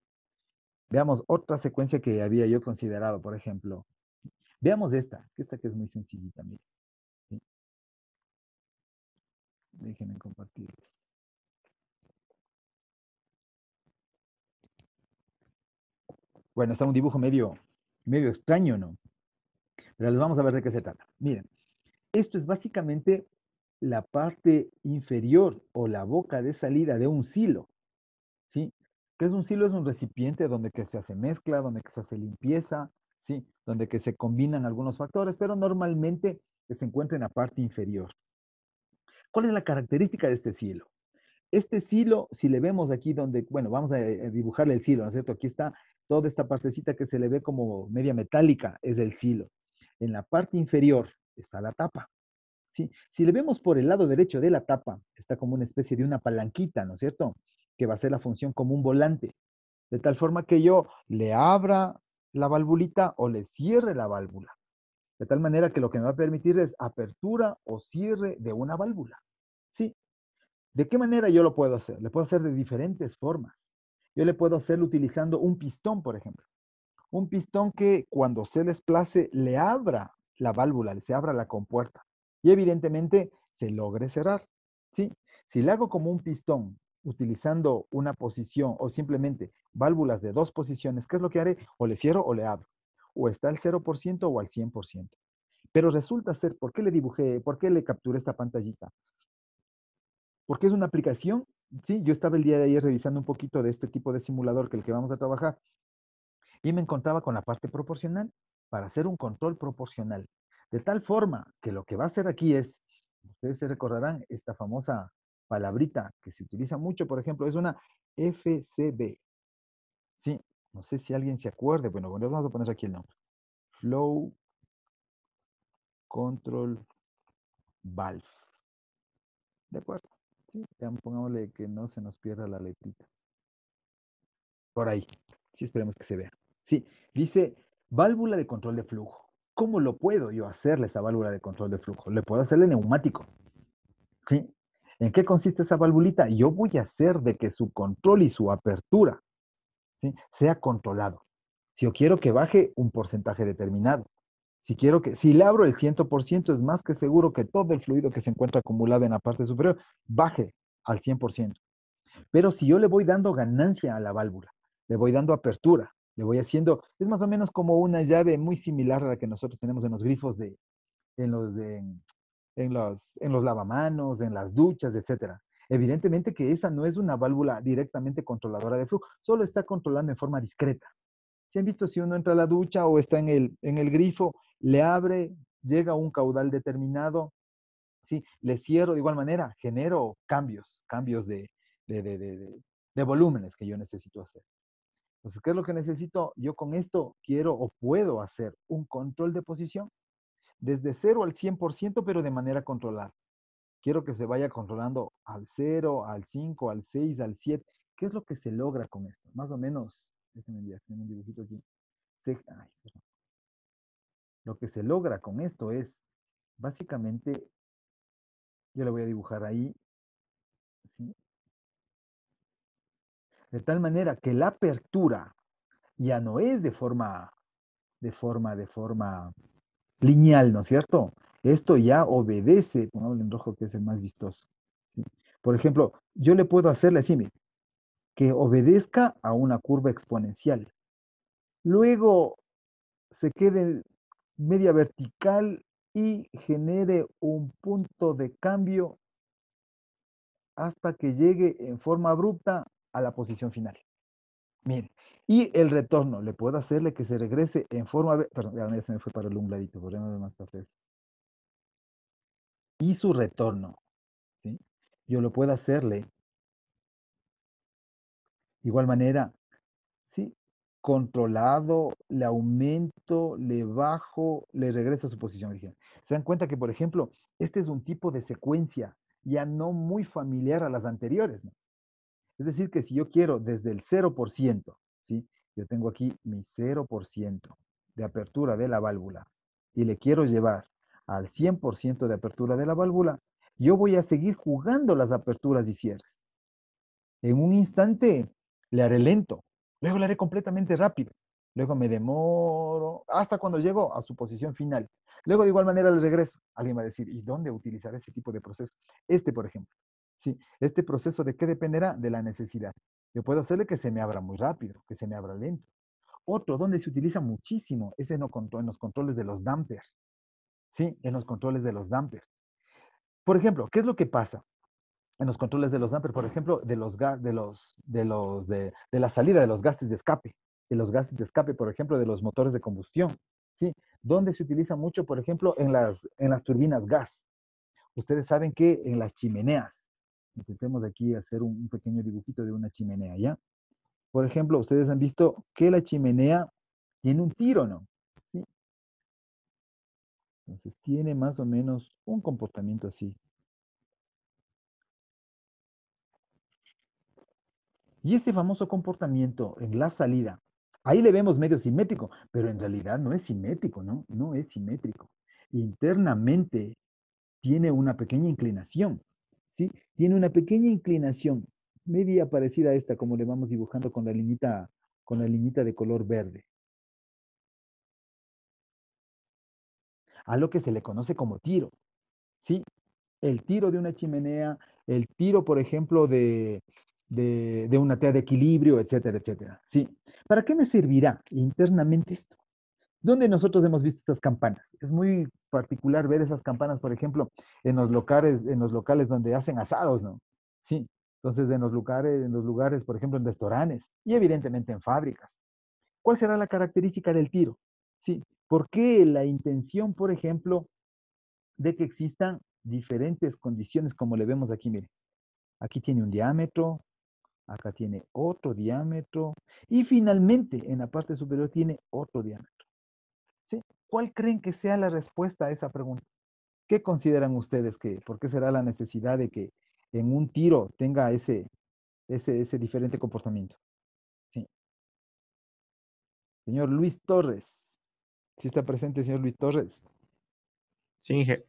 Veamos otra secuencia que había yo considerado, por ejemplo. Veamos esta que es muy sencillita, mire. ¿Sí? Déjenme compartirles. Bueno, está un dibujo medio extraño, ¿no? Pero les vamos a ver de qué se trata. Miren, esto es básicamente la parte inferior o la boca de salida de un silo, ¿sí? ¿Qué es un silo? Es un recipiente donde que se hace mezcla, donde que se hace limpieza, ¿sí? Donde que se combinan algunos factores, pero normalmente se encuentra en la parte inferior. ¿Cuál es la característica de este silo? Este silo, si le vemos aquí donde, bueno, vamos a dibujarle el silo, ¿no es cierto? Aquí está toda esta partecita que se le ve como media metálica, es el silo. En la parte inferior está la tapa, ¿sí? Si le vemos por el lado derecho de la tapa, está como una especie de una palanquita, ¿no es cierto? Que va a ser la función como un volante, de tal forma que yo le abra la valvulita o le cierre la válvula, de tal manera que lo que me va a permitir es apertura o cierre de una válvula, ¿sí? ¿De qué manera yo lo puedo hacer? Le puedo hacer de diferentes formas. Yo le puedo hacerlo utilizando un pistón, por ejemplo. Un pistón que cuando se desplace le abra la válvula, se abra la compuerta y evidentemente se logre cerrar. ¿Sí? Si le hago como un pistón utilizando una posición o simplemente válvulas de dos posiciones, ¿qué es lo que haré? O le cierro o le abro. O está al 0% o al 100%. Pero resulta ser, ¿por qué le dibujé, por qué le capturé esta pantallita? Porque es una aplicación, sí, yo estaba el día de ayer revisando un poquito de este tipo de simulador que el que vamos a trabajar y me encontraba con la parte proporcional para hacer un control proporcional. De tal forma que lo que va a hacer aquí es, ustedes se recordarán esta famosa palabrita que se utiliza mucho, por ejemplo, es una FCB. Sí, no sé si alguien se acuerde, bueno, vamos a poner aquí el nombre. Flow Control Valve. ¿De acuerdo? Sí, pongámosle que no se nos pierda la letrita. Por ahí. Sí, esperemos que se vea. Sí, dice válvula de control de flujo. ¿Cómo lo puedo yo hacerle esa válvula de control de flujo? Le puedo hacerle neumático. ¿Sí? ¿En qué consiste esa valvulita? Yo voy a hacer de que su control y su apertura, ¿sí?, sea controlado. Si yo quiero que baje un porcentaje determinado, si le abro el 100%, es más que seguro que todo el fluido que se encuentra acumulado en la parte superior baje al 100%. Pero si yo le voy dando ganancia a la válvula, le voy dando apertura, le voy haciendo, es más o menos como una llave muy similar a la que nosotros tenemos en los grifos en los, de, en los lavamanos, en las duchas, etcétera. Evidentemente que esa no es una válvula directamente controladora de flujo, solo está controlando en forma discreta. Si han visto, si uno entra a la ducha o está en el grifo, le abre, llega a un caudal determinado, ¿sí? Le cierro de igual manera, genero cambios de volúmenes que yo necesito hacer. Entonces, ¿qué es lo que necesito? Yo con esto quiero o puedo hacer un control de posición desde 0 al 100%, pero de manera controlada. Quiero que se vaya controlando al 0, al 5, al 6, al 7. ¿Qué es lo que se logra con esto? Más o menos, déjenme enviar un dibujito aquí. Lo que se logra con esto es, básicamente, yo le voy a dibujar ahí, ¿sí? De tal manera que la apertura ya no es de forma lineal, ¿no es cierto? Esto ya obedece, pongámosle en rojo que es el más vistoso. ¿Sí? Por ejemplo, yo le puedo hacerle así, mire, que obedezca a una curva exponencial. Luego se quede media vertical y genere un punto de cambio hasta que llegue en forma abrupta a la posición final. Mire, y el retorno, le puedo hacerle que se regrese en forma, perdón, ya se me fue para el un ladito, volvemos más cafés. Y su retorno, ¿sí? Yo lo puedo hacerle, igual manera, ¿sí? Controlado, le aumento, le bajo, le regreso a su posición original. Se dan cuenta que, por ejemplo, este es un tipo de secuencia ya no muy familiar a las anteriores, ¿no? Es decir, que si yo quiero desde el 0%, ¿sí? Yo tengo aquí mi 0% de apertura de la válvula y le quiero llevar al 100% de apertura de la válvula, yo voy a seguir jugando las aperturas y cierres. En un instante le haré lento, luego le haré completamente rápido, luego me demoro hasta cuando llego a su posición final. Luego de igual manera le regreso. Alguien va a decir, ¿y dónde utilizar ese tipo de proceso? Este, por ejemplo. Sí, este proceso de qué dependerá de la necesidad. Yo puedo hacerle que se me abra muy rápido, que se me abra lento. Otro donde se utiliza muchísimo es en los controles de los dampers. Sí, en los controles de los dampers. Por ejemplo, ¿qué es lo que pasa? En los controles de los dampers, por ejemplo, de la salida de los gases de escape, por ejemplo, de los motores de combustión, ¿sí? Donde se utiliza mucho, por ejemplo, en las turbinas gas. Ustedes saben que en las chimeneas, intentemos aquí hacer un pequeño dibujito de una chimenea, ¿ya? Por ejemplo, ustedes han visto que la chimenea tiene un tiro, ¿no? ¿Sí? Entonces tiene más o menos un comportamiento así. Y este famoso comportamiento en la salida, ahí le vemos medio simétrico, pero en realidad no es simétrico, ¿no? No es simétrico. Internamente tiene una pequeña inclinación, ¿sí? Tiene una pequeña inclinación, media parecida a esta, como le vamos dibujando con la liñita de color verde. A lo que se le conoce como tiro, ¿sí? El tiro de una chimenea, el tiro, por ejemplo, de una tea de equilibrio, etcétera, etcétera. ¿Sí? ¿Para qué me servirá internamente esto? ¿Dónde nosotros hemos visto estas campanas? Es muy particular ver esas campanas, por ejemplo, en los locales donde hacen asados, ¿no? Sí. Entonces, en los lugares, por ejemplo, en restaurantes y evidentemente en fábricas. ¿Cuál será la característica del tiro? Sí. ¿Por qué la intención, por ejemplo, de que existan diferentes condiciones como le vemos aquí? Mire, aquí tiene un diámetro, acá tiene otro diámetro y finalmente en la parte superior tiene otro diámetro. ¿Sí? ¿Cuál creen que sea la respuesta a esa pregunta? ¿Qué consideran ustedes por qué será la necesidad de que en un tiro tenga ese diferente comportamiento? Sí. Señor Luis Torres. ¿Sí está presente, señor Luis Torres? Sí, Inge.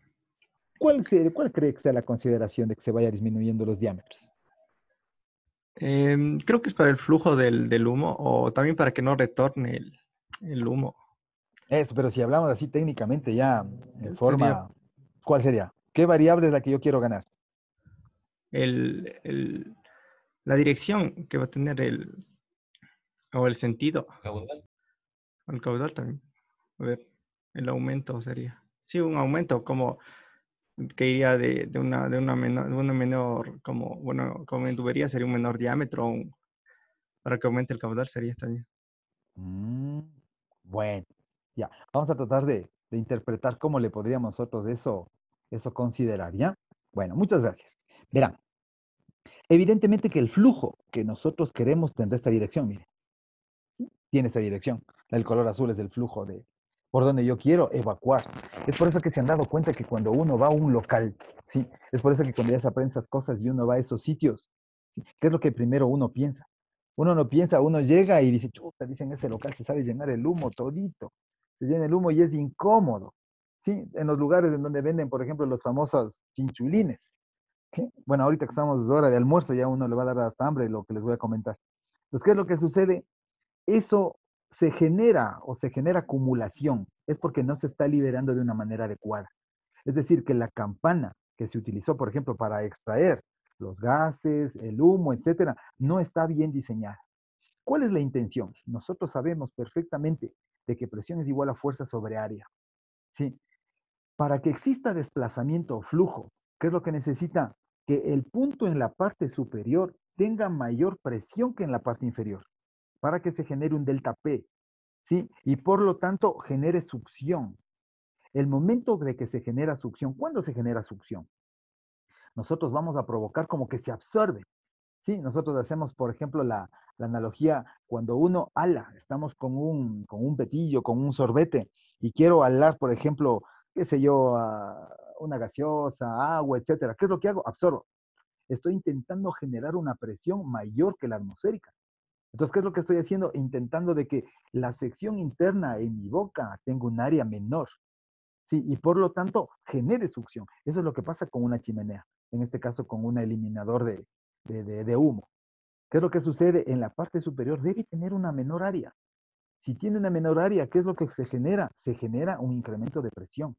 ¿Cuál cree que sea la consideración de que se vaya disminuyendo los diámetros? Creo que es para el flujo del humo o también para que no retorne el humo. Eso, pero si hablamos así técnicamente ya en Sería forma, ¿cuál sería? ¿Qué variable es la que yo quiero ganar? la dirección que va a tener o el sentido, Caudal. o el caudal también. A ver, el aumento sería. Sí, un aumento como que iría de una menor, como, bueno, como en tubería sería un menor diámetro, para que aumente el caudal sería también. Bueno, ya. Vamos a tratar de interpretar cómo le podríamos nosotros eso considerar, ¿ya? Bueno, muchas gracias. Verán, evidentemente que el flujo que nosotros queremos tendrá esta dirección, mire. ¿Sí? Tiene esta dirección. El color azul es el flujo por donde yo quiero evacuar. Es por eso que se han dado cuenta que cuando uno va a un local, ¿sí? Es por eso que cuando ya se aprenden esas cosas y uno va a esos sitios, ¿sí? ¿Qué es lo que primero uno piensa? Uno no piensa, uno llega y dice, chuta, dicen, ese local se sabe llenar el humo todito. Se llena el humo y es incómodo. ¿Sí? En los lugares en donde venden, por ejemplo, los famosos chinchulines. ¿Sí? Bueno, ahorita que estamos hora de almuerzo, ya uno le va a dar hasta hambre lo que les voy a comentar. Entonces, ¿qué es lo que sucede? Eso se genera o se genera acumulación, es porque no se está liberando de una manera adecuada. Es decir, que la campana que se utilizó, por ejemplo, para extraer los gases, el humo, etcétera, no está bien diseñada. ¿Cuál es la intención? Nosotros sabemos perfectamente de que presión es igual a fuerza sobre área. ¿Sí? Para que exista desplazamiento o flujo, ¿qué es lo que necesita? Que el punto en la parte superior tenga mayor presión que en la parte inferior, para que se genere un delta P, ¿sí? Y por lo tanto genere succión. El momento de que se genera succión, ¿cuándo se genera succión? Nosotros vamos a provocar como que se absorbe. Sí, nosotros hacemos, por ejemplo, la analogía cuando uno ala, estamos con un petillo, con un sorbete, y quiero alar, por ejemplo, qué sé yo, una gaseosa, agua, etcétera. ¿Qué es lo que hago? Absorbo. Estoy intentando generar una presión mayor que la atmosférica. Entonces, ¿qué es lo que estoy haciendo? Intentando de que la sección interna en mi boca tenga un área menor. Sí, y por lo tanto genere succión. Eso es lo que pasa con una chimenea, en este caso con un eliminador de humo. ¿Qué es lo que sucede? En la parte superior debe tener una menor área. Si tiene una menor área, ¿qué es lo que se genera? Se genera un incremento de presión.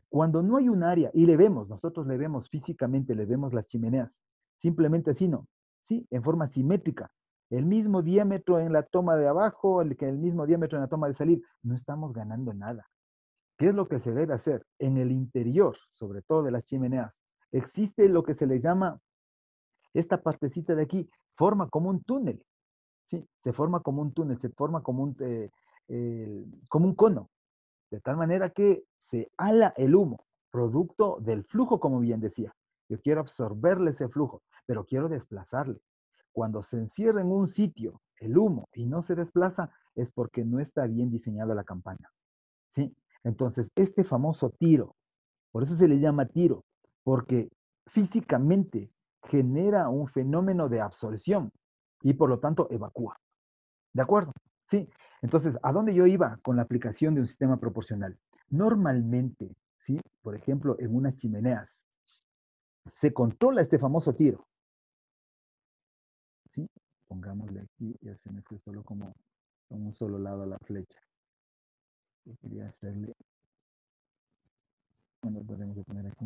Cuando no hay un área, y le vemos, nosotros le vemos físicamente, le vemos las chimeneas, simplemente así no, sí, en forma simétrica. El mismo diámetro en la toma de abajo, el mismo diámetro en la toma de salir, no estamos ganando nada. ¿Qué es lo que se debe hacer? En el interior, sobre todo de las chimeneas, existe lo que se le llama, esta partecita de aquí, forma como un túnel, ¿sí? Se forma como un túnel, se forma como un cono, de tal manera que se ala el humo, producto del flujo, como bien decía. Yo quiero absorberle ese flujo, pero quiero desplazarle. Cuando se encierra en un sitio el humo y no se desplaza, es porque no está bien diseñada la campana, ¿sí? Entonces, este famoso tiro, por eso se le llama tiro, porque físicamente genera un fenómeno de absorción y por lo tanto evacúa. ¿De acuerdo? Sí. Entonces, ¿a dónde yo iba con la aplicación de un sistema proporcional? Normalmente, ¿sí? Por ejemplo, en unas chimeneas, se controla este famoso tiro. ¿Sí? Pongámosle aquí, ya se me fue solo como con un solo lado a la flecha. Yo quería hacerle. Bueno, podemos poner aquí.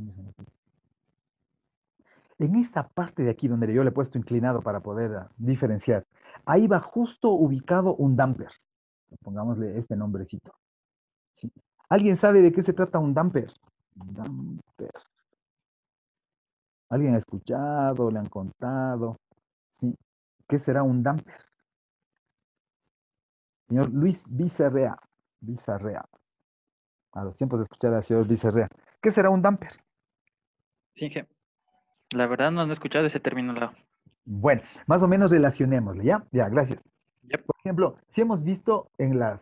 En esta parte de aquí donde yo le he puesto inclinado para poder diferenciar, ahí va justo ubicado un damper. Pongámosle este nombrecito. ¿Sí? ¿Alguien sabe de qué se trata un damper? Damper. ¿Alguien ha escuchado? ¿Le han contado? ¿Sí? ¿Qué será un damper? Señor Luis Bizarrea. Bizarrea. A los tiempos de escuchar al señor Bizarrea. ¿Qué será un damper? Sí, Inge. La verdad no he escuchado ese término. Bueno, más o menos relacionémosle, ¿ya? Ya, gracias. Yep. Por ejemplo, si hemos visto en las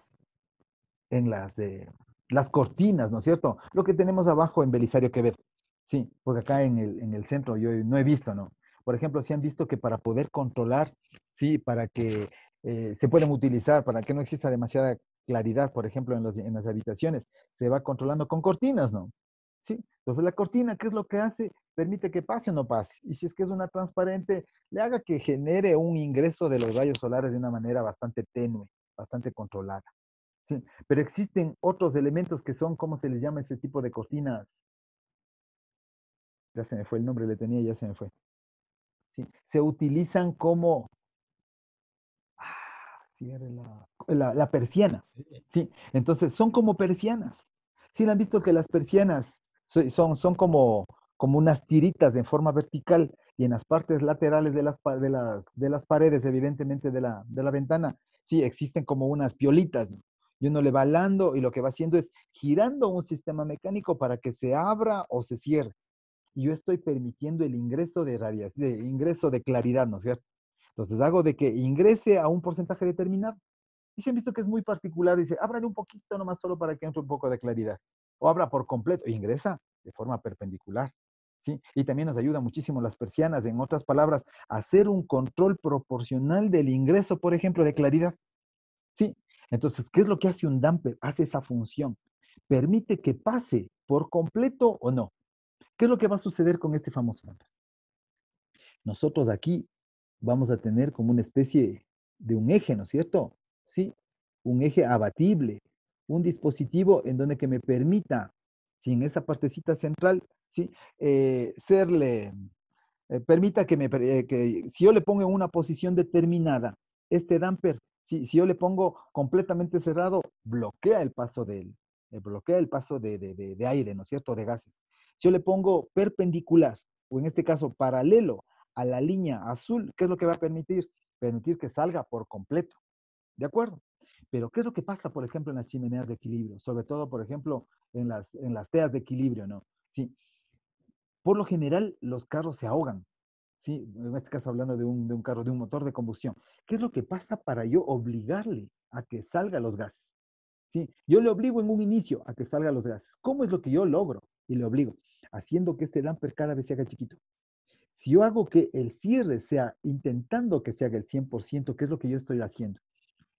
cortinas, ¿no es cierto? Lo que tenemos abajo en Belisario Quevedo. Sí, porque acá en el centro yo no he visto, ¿no? Por ejemplo, si han visto que para poder controlar, sí, para que se puedan utilizar, para que no exista demasiada claridad, por ejemplo, en las habitaciones, se va controlando con cortinas, ¿no? Sí, entonces la cortina, ¿qué es lo que hace? Permite que pase o no pase. Y si es que es una transparente, le haga que genere un ingreso de los rayos solares de una manera bastante tenue, bastante controlada. Sí, pero existen otros elementos que son, ¿cómo se les llama ese tipo de cortinas? Ya se me fue el nombre, le tenía, ya se me fue. Sí, se utilizan como, cierre la persiana. Sí, entonces son como persianas. Sí, han visto que las persianas son como unas tiritas en forma vertical y en las partes laterales de las paredes, evidentemente de la ventana, sí, existen como unas piolitas, ¿no? Y uno le va alando y lo que va haciendo es girando un sistema mecánico para que se abra o se cierre. Y yo estoy permitiendo el ingreso de radiación, ingreso de claridad, ¿no es cierto? Entonces hago de que ingrese a un porcentaje determinado. Y se han visto que es muy particular, dice, ábrale un poquito nomás solo para que entre un poco de claridad. O abra por completo, e ingresa de forma perpendicular. ¿Sí? Y también nos ayuda muchísimo las persianas, en otras palabras, a hacer un control proporcional del ingreso, por ejemplo, de claridad. ¿Sí? Entonces, ¿qué es lo que hace un damper? Hace esa función. Permite que pase por completo o no. ¿Qué es lo que va a suceder con este famoso damper? Nosotros aquí vamos a tener como una especie de un eje, ¿no es cierto? Sí, un eje abatible, un dispositivo en donde que me permita, si en esa partecita central, ¿sí? Permita que si yo le pongo en una posición determinada, este damper, si yo le pongo completamente cerrado, bloquea el paso de aire, ¿no es cierto?, de gases. Si yo le pongo perpendicular, o en este caso paralelo a la línea azul, ¿qué es lo que va a permitir? Permitir que salga por completo, ¿de acuerdo? Pero ¿qué es lo que pasa, por ejemplo, en las chimeneas de equilibrio? Sobre todo, por ejemplo, en las teas de equilibrio, ¿no? Sí. Por lo general, los carros se ahogan, ¿sí? En este caso hablando de un carro, de un motor de combustión. ¿Qué es lo que pasa para yo obligarle a que salga los gases? ¿Sí? Yo le obligo en un inicio a que salga los gases. ¿Cómo es lo que yo logro? Y le obligo, haciendo que este damper cada vez se haga chiquito. Si yo hago que el cierre sea, intentando que se haga el 100%, ¿qué es lo que yo estoy haciendo?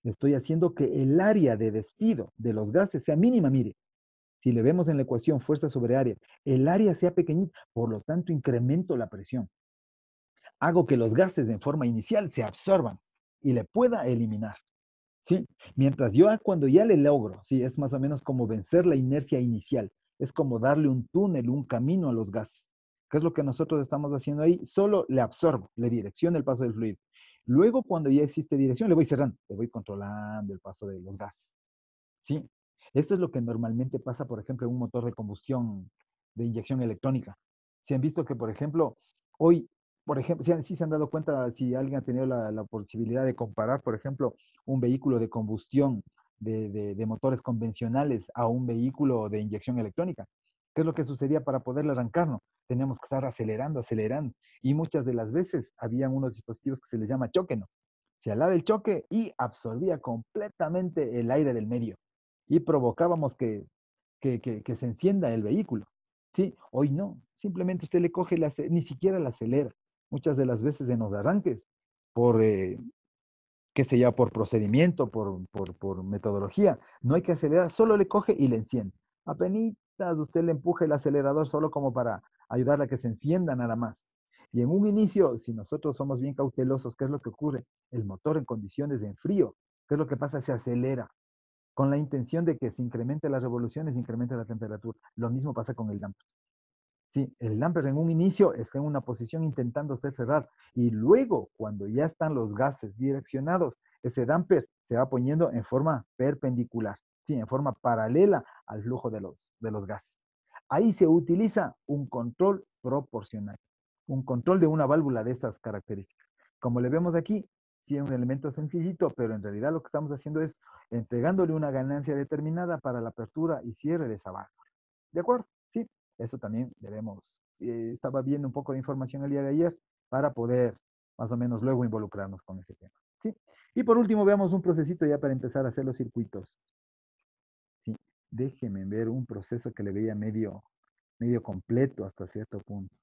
Estoy haciendo que el área de despido de los gases sea mínima, mire. Si le vemos en la ecuación fuerza sobre área, el área sea pequeñita, por lo tanto incremento la presión. Hago que los gases en forma inicial se absorban y le pueda eliminar. ¿Sí? Mientras yo cuando ya le logro, ¿sí? Es más o menos como vencer la inercia inicial, es como darle un túnel, un camino a los gases. ¿Qué es lo que nosotros estamos haciendo ahí? Solo le absorbo, le direcciono el paso del fluido. Luego, cuando ya existe dirección, le voy cerrando, le voy controlando el paso de los gases. ¿Sí? Esto es lo que normalmente pasa, por ejemplo, en un motor de combustión de inyección electrónica. Se han visto que, por ejemplo, hoy, por ejemplo, sí se han dado cuenta, si alguien ha tenido la posibilidad de comparar, por ejemplo, un vehículo de combustión de motores convencionales a un vehículo de inyección electrónica. ¿Qué es lo que sucedía para poderle arrancarnos? Teníamos que estar acelerando, acelerando. Y muchas de las veces habían unos dispositivos que se les llama choque, ¿no? Se alaba el choque y absorbía completamente el aire del medio y provocábamos que se encienda el vehículo. Sí, hoy no, simplemente usted le coge, ni siquiera la acelera. Muchas de las veces en los arranques, por, qué sé yo, por procedimiento, por metodología, no hay que acelerar, solo le coge y le enciende. Apenitas usted le empuja el acelerador solo como para ayudarle a que se encienda nada más. Y en un inicio, si nosotros somos bien cautelosos, ¿qué es lo que ocurre? El motor en condiciones de enfrío, ¿qué es lo que pasa? Se acelera con la intención de que se incremente las revoluciones, se incremente la temperatura. Lo mismo pasa con el damper. Sí, el damper en un inicio está en una posición intentando usted cerrar y luego cuando ya están los gases direccionados, ese damper se va poniendo en forma perpendicular, sí, en forma paralela al flujo de los gases. Ahí se utiliza un control proporcional, un control de una válvula de estas características. Como le vemos aquí, sí es un elemento sencillito, pero en realidad lo que estamos haciendo es entregándole una ganancia determinada para la apertura y cierre de esa válvula. ¿De acuerdo? Sí. Eso también debemos. Estaba viendo un poco de información el día de ayer para poder más o menos luego involucrarnos con ese tema. ¿Sí? Y por último, veamos un procesito ya para empezar a hacer los circuitos. ¿Sí? Déjenme ver un proceso que le veía medio completo hasta cierto punto.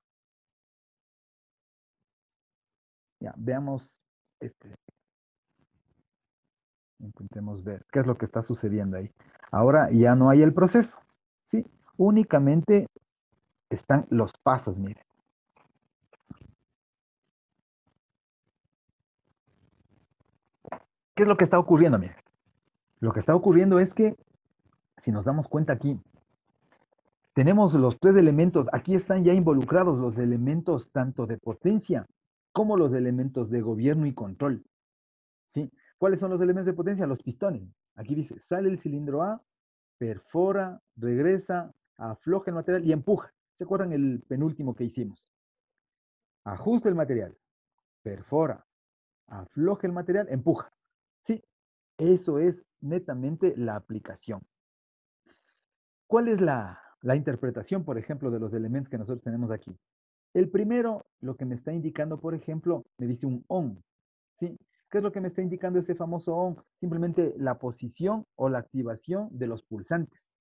Ya, veamos este. Intentemos ver qué es lo que está sucediendo ahí. Ahora ya no hay el proceso. ¿Sí? Únicamente están los pasos, miren. ¿Qué es lo que está ocurriendo? Miren, lo que está ocurriendo es que, si nos damos cuenta aquí, tenemos los tres elementos, aquí están ya involucrados los elementos tanto de potencia como los elementos de gobierno y control. ¿Sí? ¿Cuáles son los elementos de potencia? Los pistones. Aquí dice, sale el cilindro A, perfora, regresa, afloja el material y empuja. ¿Se acuerdan el penúltimo que hicimos? Ajusta el material, perfora, afloja el material, empuja. ¿Sí? Eso es netamente la aplicación. ¿Cuál es la interpretación, por ejemplo, de los elementos que nosotros tenemos aquí? El primero, lo que me está indicando, por ejemplo, me dice un on. ¿Sí? ¿Qué es lo que me está indicando ese famoso on? Simplemente la posición o la activación de los pulsantes.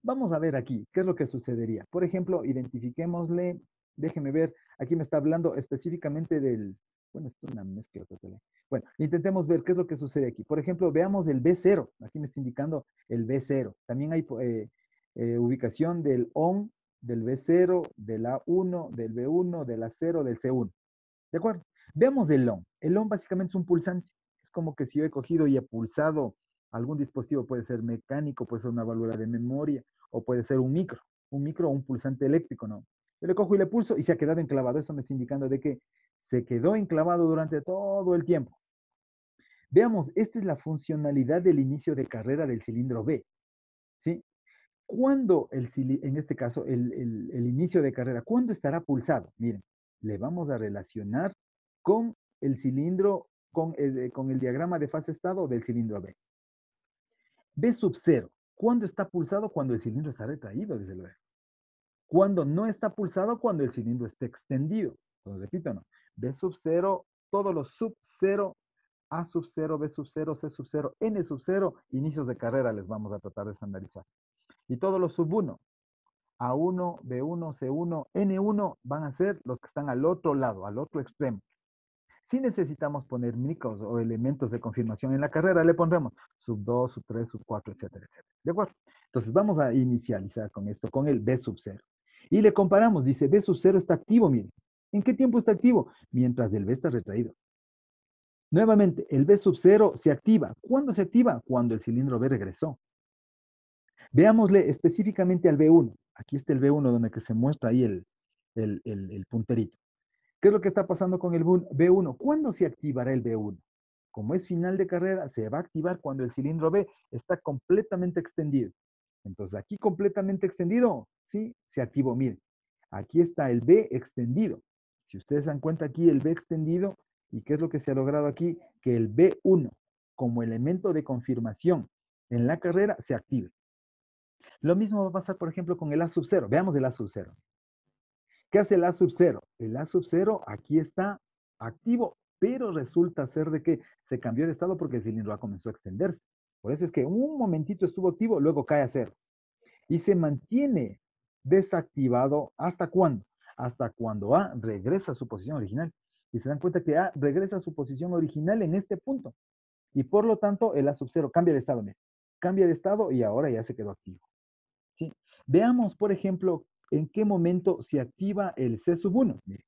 Vamos a ver aquí, ¿qué es lo que sucedería? Por ejemplo, identifiquémosle, déjeme ver, aquí me está hablando específicamente del, bueno, esto es una mezcla. Bueno, intentemos ver qué es lo que sucede aquí. Por ejemplo, veamos el B0, aquí me está indicando el B0. También hay ubicación del ON, del B0, del A1, del B1, del A0, del C1. ¿De acuerdo? Veamos el ON. El ON básicamente es un pulsante. Es como que si yo he cogido y he pulsado Algún dispositivo puede ser mecánico, puede ser una válvula de memoria, o puede ser un micro o un pulsante eléctrico, ¿no? Yo le cojo y le pulso y se ha quedado enclavado. Eso me está indicando de que se quedó enclavado durante todo el tiempo. Veamos, esta es la funcionalidad del inicio de carrera del cilindro B, ¿sí? ¿Cuándo en este caso, el inicio de carrera, cuándo estará pulsado? Miren, le vamos a relacionar con el cilindro, con el diagrama de fase estado del cilindro B. B sub 0, ¿cuándo está pulsado? Cuando el cilindro está retraído, desde luego. Cuando no está pulsado, cuando el cilindro esté extendido. Lo repito, ¿no? B sub 0, todos los sub 0, A sub 0, B sub 0, C sub 0, N sub 0, inicios de carrera les vamos a tratar de estandarizar. Y todos los sub 1, A1, B1, C1, N1 van a ser los que están al otro lado, al otro extremo. Si necesitamos poner micros o elementos de confirmación en la carrera, le pondremos sub 2, sub 3, sub 4, etcétera, etcétera. ¿De acuerdo? Entonces vamos a inicializar con esto, con el B sub 0. Y le comparamos, dice B sub 0 está activo, miren. ¿En qué tiempo está activo? Mientras el B está retraído. Nuevamente, el B sub 0 se activa. ¿Cuándo se activa? Cuando el cilindro B regresó. Veámosle específicamente al B1. Aquí está el B1 donde que se muestra ahí el punterito. ¿Qué es lo que está pasando con el B1? ¿Cuándo se activará el B1? Como es final de carrera, se va a activar cuando el cilindro B está completamente extendido. Entonces, aquí completamente extendido, sí, se activó. Miren, aquí está el B extendido. Si ustedes dan cuenta aquí, el B extendido, ¿y qué es lo que se ha logrado aquí? Que el B1, como elemento de confirmación en la carrera, se active. Lo mismo va a pasar, por ejemplo, con el A sub 0. Veamos el A sub 0. ¿Qué hace el A sub 0? El A sub 0 aquí está activo, pero resulta ser de que se cambió de estado porque el cilindro A comenzó a extenderse. Por eso es que un momentito estuvo activo, luego cae a 0. Y se mantiene desactivado ¿hasta cuándo? Hasta cuando A regresa a su posición original. Y se dan cuenta que A regresa a su posición original en este punto. Y por lo tanto, el A sub 0 cambia de estado. Miren. Cambia de estado y ahora ya se quedó activo. ¿Sí? Veamos, por ejemplo, en qué momento se activa el C sub 1. Miren.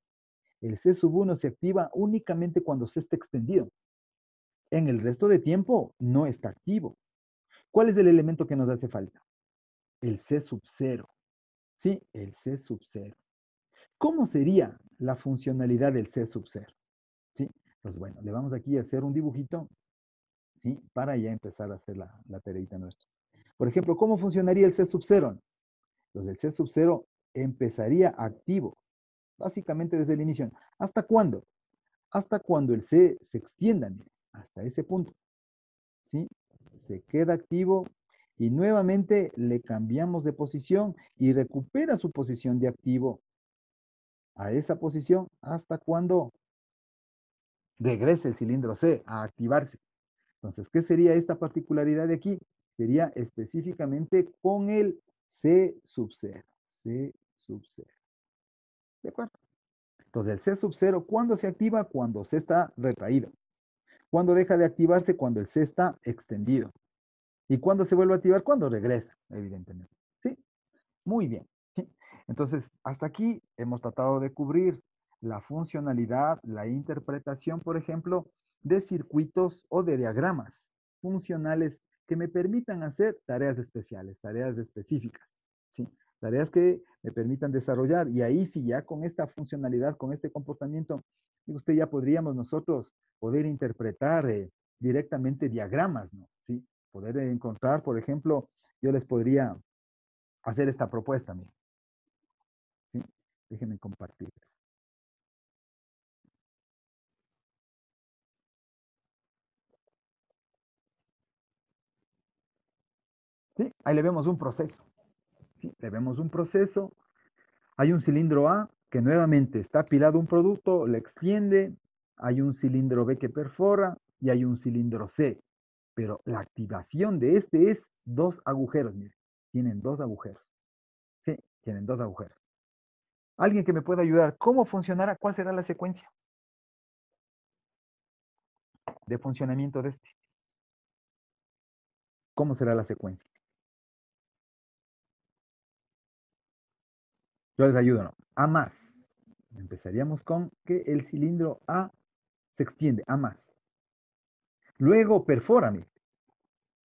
El C sub 1 se activa únicamente cuando C está extendido. En el resto de tiempo no está activo. ¿Cuál es el elemento que nos hace falta? El C sub 0. Sí, el C sub 0. ¿Cómo sería la funcionalidad del C sub 0? ¿Sí? Pues bueno, le vamos aquí a hacer un dibujito, ¿sí? Para ya empezar a hacer la tareita nuestra. Por ejemplo, ¿cómo funcionaría el C sub 0? Entonces el C sub 0 empezaría activo, básicamente desde el inicio. ¿Hasta cuándo? Hasta cuando el C se extienda, mire, hasta ese punto. ¿Sí? Se queda activo y nuevamente le cambiamos de posición y recupera su posición de activo a esa posición hasta cuando regrese el cilindro C a activarse. Entonces, ¿qué sería esta particularidad de aquí? Sería específicamente con el C sub 0. C sub 0. ¿De acuerdo? Entonces, el C sub 0, ¿cuándo se activa? Cuando C está retraído. ¿Cuándo deja de activarse? Cuando el C está extendido. ¿Y cuándo se vuelve a activar? Cuando regresa, evidentemente. ¿Sí? Muy bien. ¿Sí? Entonces, hasta aquí hemos tratado de cubrir la funcionalidad, la interpretación, por ejemplo, de circuitos o de diagramas funcionales que me permitan hacer tareas especiales, tareas específicas, ¿sí? Tareas que me permitan desarrollar. Y ahí sí, ya con esta funcionalidad, con este comportamiento, usted ya podríamos nosotros poder interpretar directamente diagramas, ¿no? ¿Sí? Poder encontrar, por ejemplo, yo les podría hacer esta propuesta, miren. ¿Sí? Déjenme compartirles. ¿Sí? Ahí le vemos un proceso. ¿Sí? Le vemos un proceso. Hay un cilindro A que nuevamente está apilado un producto, le extiende. Hay un cilindro B que perfora y hay un cilindro C. Pero la activación de este es 2 agujeros, miren. Tienen 2 agujeros. Sí, tienen 2 agujeros. ¿Alguien que me pueda ayudar? ¿Cómo funcionará? ¿Cuál será la secuencia de funcionamiento de este? ¿Cómo será la secuencia? Yo les ayudo, ¿no? A más. Empezaríamos con que el cilindro A se extiende, A más. Luego perfora, mire.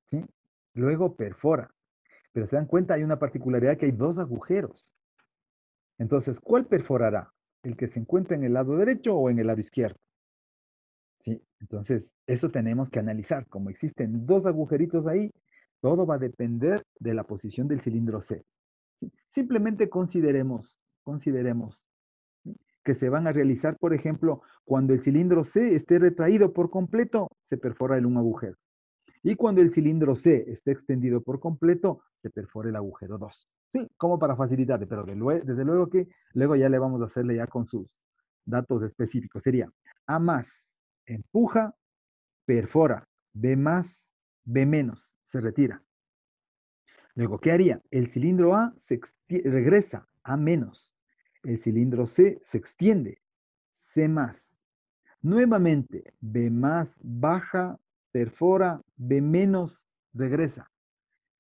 ¿sí? Luego perfora. Pero se dan cuenta, hay una particularidad que hay dos agujeros. Entonces, ¿cuál perforará? ¿El que se encuentra en el lado derecho o en el lado izquierdo? ¿Sí? Entonces, eso tenemos que analizar. Como existen dos agujeritos ahí, todo va a depender de la posición del cilindro C. ¿Sí? Simplemente consideremos ¿sí? Que se van a realizar, por ejemplo, cuando el cilindro C esté retraído por completo, se perfora un agujero. Y cuando el cilindro C esté extendido por completo, se perfora el agujero 2. Sí, como para facilitarle, pero desde luego que luego ya le vamos a hacerle ya con sus datos específicos. Sería A más, empuja, perfora, B más, B menos, se retira. Luego, ¿qué haría? El cilindro A regresa, A menos. El cilindro C se extiende, C más. Nuevamente, B más baja, perfora, B menos regresa.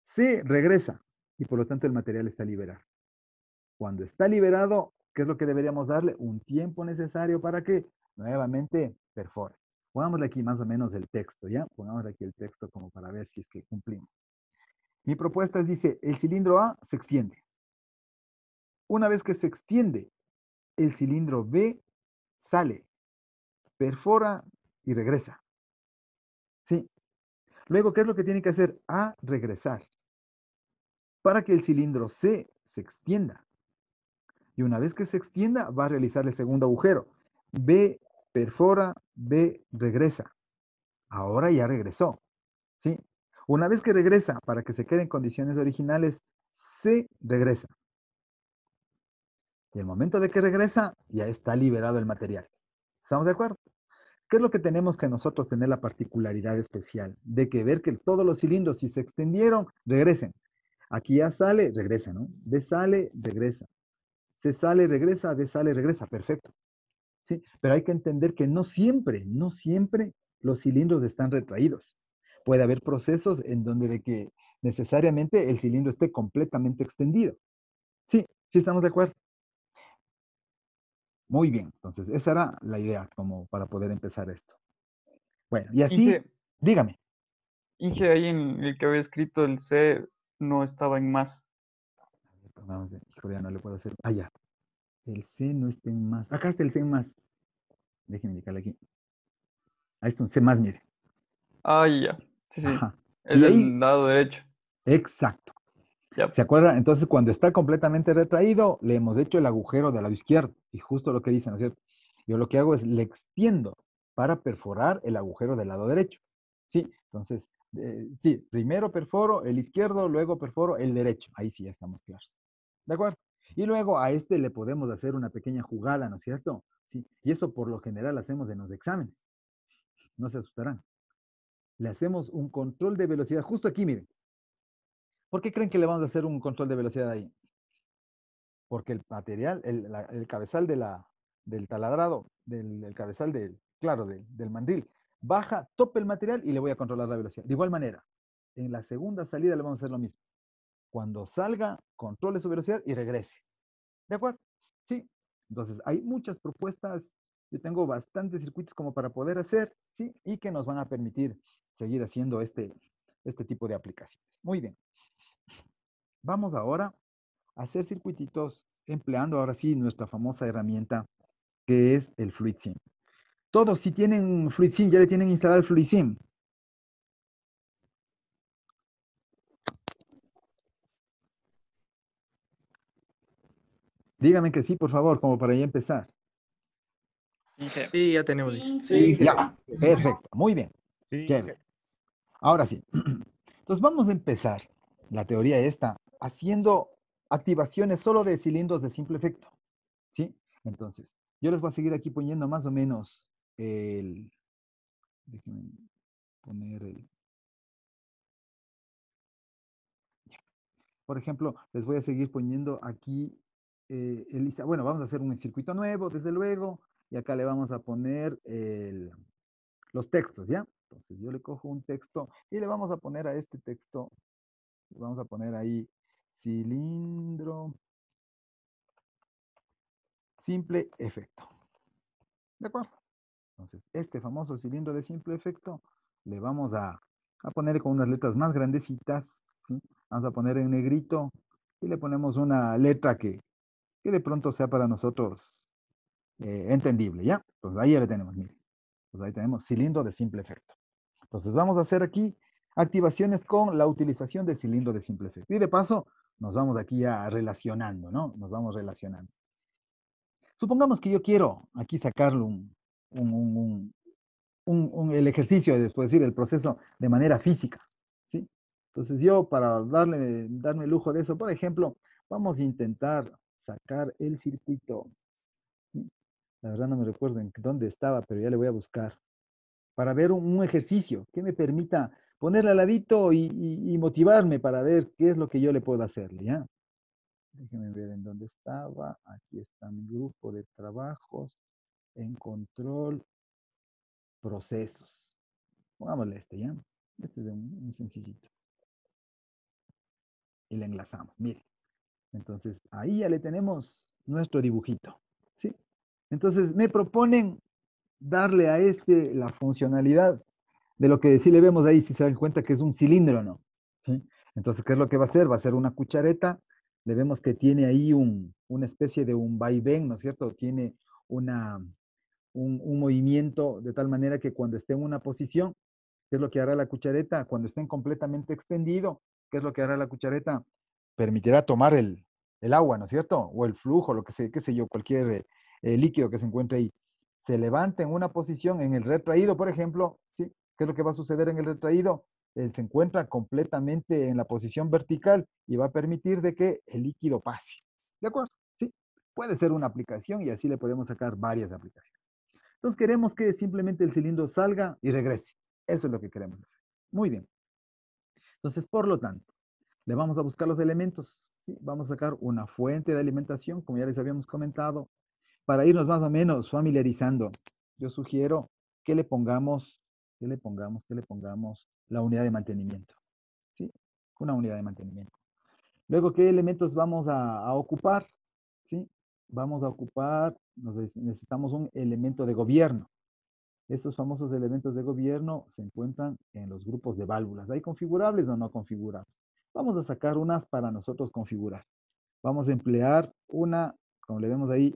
C regresa y por lo tanto el material está liberado. Cuando está liberado, ¿qué es lo que deberíamos darle? Un tiempo necesario para que nuevamente perfore. Pongámosle aquí más o menos el texto, ¿ya? Pongámosle aquí el texto como para ver si es que cumplimos. Mi propuesta es, dice, el cilindro A se extiende. Una vez que se extiende, el cilindro B sale, perfora y regresa. ¿Sí? Luego, ¿qué es lo que tiene que hacer? A regresar para que el cilindro C se extienda. Y una vez que se extienda, va a realizar el segundo agujero. B perfora, B regresa. Ahora ya regresó. ¿Sí? Una vez que regresa, para que se quede en condiciones originales, C regresa. Y el momento de que regresa, ya está liberado el material. ¿Estamos de acuerdo? ¿Qué es lo que tenemos que nosotros tener la particularidad especial? De que ver que todos los cilindros, si se extendieron, regresen. Aquí ya sale, regresa, ¿no? B sale, regresa. C sale, regresa, D sale, regresa. Perfecto. ¿Sí? Pero hay que entender que no siempre los cilindros están retraídos. Puede haber procesos en donde de que necesariamente el cilindro esté completamente extendido. Sí, sí estamos de acuerdo. Muy bien, entonces esa era la idea como para poder empezar esto. Bueno, y así, Inge, dígame. Inge, ahí en el que había escrito el C no estaba en más. Híjole, ya no le puedo hacer. Ah, ya. El C no está en más. Acá está el C en más. Déjenme indicarle aquí. Ahí está un C más, mire. Ah, ya. Sí, sí. Ajá. Es Y ahí, del lado derecho. exacto. Ya. ¿Se acuerdan? Entonces, cuando está completamente retraído, le hemos hecho el agujero del lado izquierdo. Y justo lo que dicen, ¿no es cierto? Yo lo que hago es le extiendo para perforar el agujero del lado derecho. Sí, entonces, sí, primero perforo el izquierdo, luego perforo el derecho. Ahí sí ya estamos claros. ¿De acuerdo? Y luego a este le podemos hacer una pequeña jugada, ¿no es cierto? Sí, y eso por lo general hacemos en los exámenes. No se asustarán. Le hacemos un control de velocidad justo aquí, miren. ¿Por qué creen que le vamos a hacer un control de velocidad ahí? Porque el material, el cabezal del taladrado, del cabezal claro, del mandril, baja, topa el material y le voy a controlar la velocidad. De igual manera, en la segunda salida le vamos a hacer lo mismo. Cuando salga, controle su velocidad y regrese. ¿De acuerdo? Sí. Entonces, hay muchas propuestas. Yo tengo bastantes circuitos como para poder hacer, ¿sí? Y que nos van a permitir seguir haciendo este tipo de aplicaciones. Muy bien. Vamos ahora a hacer circuititos empleando ahora sí nuestra famosa herramienta que es el FluidSim. Todos, si tienen FluidSim, ya le tienen instalado el FluidSim. Dígame que sí, por favor, como para ya empezar. Inge, Sí, ya tenemos. Sí, Sí, Ya, perfecto, muy bien. Sí, Chévere. Ahora sí. Entonces vamos a empezar la teoría esta haciendo activaciones solo de cilindros de simple efecto. ¿Sí? Entonces, yo les voy a seguir aquí poniendo más o menos el... Déjenme poner el... Por ejemplo, les voy a seguir poniendo aquí bueno, vamos a hacer un circuito nuevo, desde luego, y acá le vamos a poner los textos, ¿ya? Entonces yo le cojo un texto y le vamos a poner a este texto, le vamos a poner ahí cilindro simple efecto. ¿De acuerdo? Entonces, este famoso cilindro de simple efecto le vamos a a poner con unas letras más grandecitas, ¿sí? Vamos a poner en negrito y le ponemos una letra que de pronto sea para nosotros entendible, ¿ya? Pues ahí ya le tenemos, miren. Pues ahí tenemos cilindro de simple efecto. Entonces vamos a hacer aquí activaciones con la utilización del cilindro de simple efecto. Y de paso nos vamos aquí ya relacionando, ¿no? Nos vamos relacionando. Supongamos que yo quiero aquí sacarle el ejercicio, después decir, el proceso de manera física, ¿sí? Entonces yo, para darme el lujo de eso, por ejemplo, vamos a intentar sacar el circuito. ¿Sí? La verdad no me recuerdo en dónde estaba, pero ya le voy a buscar. Para ver un ejercicio que me permita ponerle al ladito y motivarme para ver qué es lo que yo le puedo hacerle, ¿ya? Déjenme ver en dónde estaba. Aquí está mi grupo de trabajos. En control, procesos. Pongámosle este, ¿ya? Este es un sencillito. Y le enlazamos, mire. Entonces, ahí ya le tenemos nuestro dibujito, ¿sí? Entonces, me proponen darle a este la funcionalidad de lo que sí le vemos ahí, si se dan cuenta que es un cilindro, ¿no? ¿Sí? Entonces, ¿qué es lo que va a hacer? Va a ser una cuchareta. Le vemos que tiene ahí una especie de un vaivén, ¿no es cierto? Tiene un movimiento de tal manera que cuando esté en una posición, ¿qué es lo que hará la cuchareta? Cuando estén completamente extendido, ¿qué es lo que hará la cuchareta? Permitirá tomar el agua, ¿no es cierto? O el flujo, lo que sea, qué sé yo, cualquier líquido que se encuentre ahí. Se levanta en una posición, en el retraído, por ejemplo, ¿sí? ¿Qué es lo que va a suceder en el retraído? Él se encuentra completamente en la posición vertical y va a permitir de que el líquido pase. ¿De acuerdo? Sí. Puede ser una aplicación y así le podemos sacar varias aplicaciones. Entonces queremos que simplemente el cilindro salga y regrese. Eso es lo que queremos hacer. Muy bien. Entonces, por lo tanto, le vamos a buscar los elementos. ¿Sí? Vamos a sacar una fuente de alimentación, como ya les habíamos comentado, para irnos más o menos familiarizando. Yo sugiero que le pongamos la unidad de mantenimiento. ¿Sí? Una unidad de mantenimiento. Luego, ¿qué elementos vamos a ocupar? ¿Sí? Vamos a ocupar, necesitamos un elemento de gobierno. Estos famosos elementos de gobierno se encuentran en los grupos de válvulas. ¿Hay configurables o no configurables? Vamos a sacar unas para nosotros configurar. Vamos a emplear una, como le vemos ahí,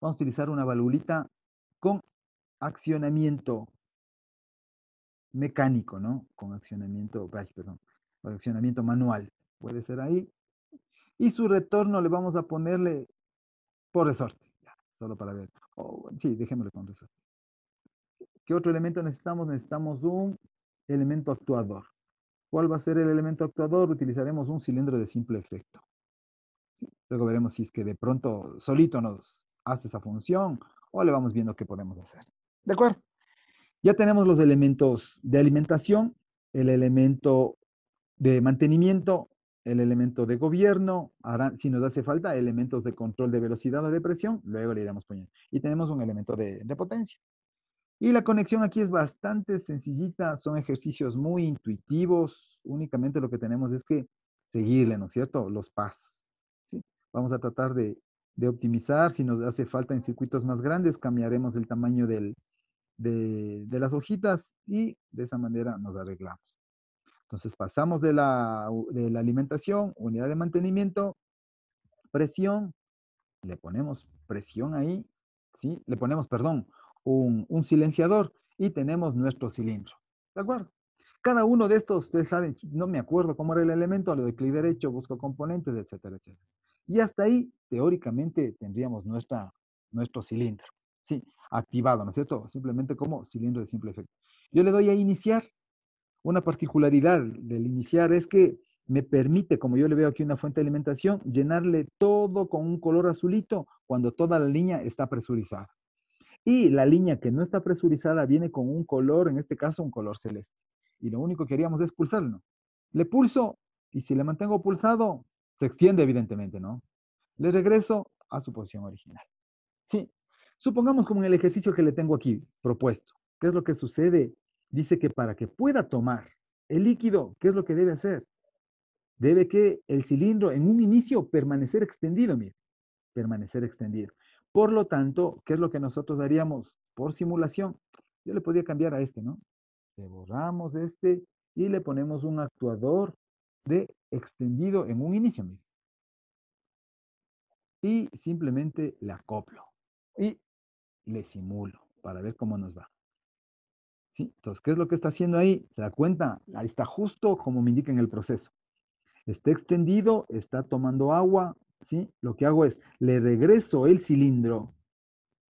vamos a utilizar una valvulita con accionamiento mecánico, ¿no? Con accionamiento, perdón, con accionamiento manual. Puede ser ahí. Y su retorno le vamos a ponerle por resorte, solo para ver. Sí, dejémosle con resorte. ¿Qué otro elemento necesitamos? Necesitamos un elemento actuador. ¿Cuál va a ser el elemento actuador? Utilizaremos un cilindro de simple efecto. ¿Sí? Luego veremos si es que de pronto solito nos hace esa función o le vamos viendo qué podemos hacer. ¿De acuerdo? Ya tenemos los elementos de alimentación, el elemento de mantenimiento, el elemento de gobierno, ahora si nos hace falta elementos de control de velocidad o de presión, luego le iremos poniendo. Y tenemos un elemento de potencia. Y la conexión aquí es bastante sencillita, son ejercicios muy intuitivos, únicamente lo que tenemos es que seguirle, ¿no es cierto? Los pasos, ¿sí? Vamos a tratar de optimizar, si nos hace falta en circuitos más grandes, cambiaremos el tamaño de las hojitas y de esa manera nos arreglamos. Entonces pasamos de la alimentación, unidad de mantenimiento, presión, le ponemos presión ahí, ¿sí? Le ponemos, perdón, un silenciador y tenemos nuestro cilindro. ¿De acuerdo? Cada uno de estos, ustedes saben, no me acuerdo cómo era el elemento, le doy clic derecho, busco componentes, etcétera, etcétera. Y hasta ahí, teóricamente, tendríamos nuestro cilindro, ¿sí? Activado, ¿no es cierto? Simplemente como cilindro de simple efecto. Yo le doy a iniciar. Una particularidad del iniciar es que me permite, como yo le veo aquí una fuente de alimentación, llenarle todo con un color azulito cuando toda la línea está presurizada. Y la línea que no está presurizada viene con un color, en este caso un color celeste. Y lo único que haríamos es pulsarlo. Le pulso y si le mantengo pulsado, se extiende evidentemente, ¿no? Le regreso a su posición original. Sí, supongamos como en el ejercicio que le tengo aquí propuesto. ¿Qué es lo que sucede? Dice que para que pueda tomar el líquido, ¿qué es lo que debe hacer? Debe que el cilindro en un inicio permanecer extendido, mire, permanecer extendido. Por lo tanto, ¿qué es lo que nosotros haríamos por simulación? Yo le podría cambiar a este, ¿no? Le borramos este y le ponemos un actuador de extendido en un inicio. Mire. Y simplemente le acoplo. Y le simulo para ver cómo nos va. ¿Sí? Entonces, ¿qué es lo que está haciendo ahí? ¿Se da cuenta? Ahí está justo como me indica en el proceso. Está extendido, está tomando agua, ¿sí? Lo que hago es, le regreso el cilindro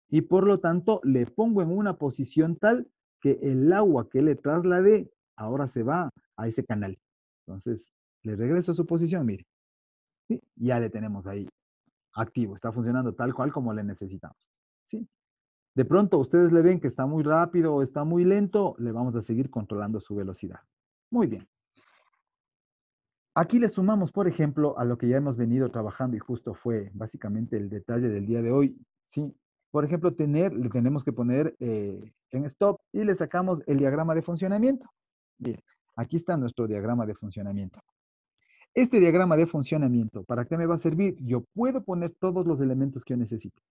y por lo tanto le pongo en una posición tal que el agua que le trasladé ahora se va a ese canal. Entonces, le regreso a su posición, mire. ¿Sí? Ya le tenemos ahí activo, está funcionando tal cual como le necesitamos. ¿Sí? De pronto ustedes le ven que está muy rápido o está muy lento, le vamos a seguir controlando su velocidad. Muy bien. Aquí le sumamos, por ejemplo, a lo que ya hemos venido trabajando y justo fue básicamente el detalle del día de hoy, ¿sí? Por ejemplo, le tenemos que poner en stop y le sacamos el diagrama de funcionamiento. Bien, aquí está nuestro diagrama de funcionamiento. Este diagrama de funcionamiento, ¿para qué me va a servir? Yo puedo poner todos los elementos que yo necesito.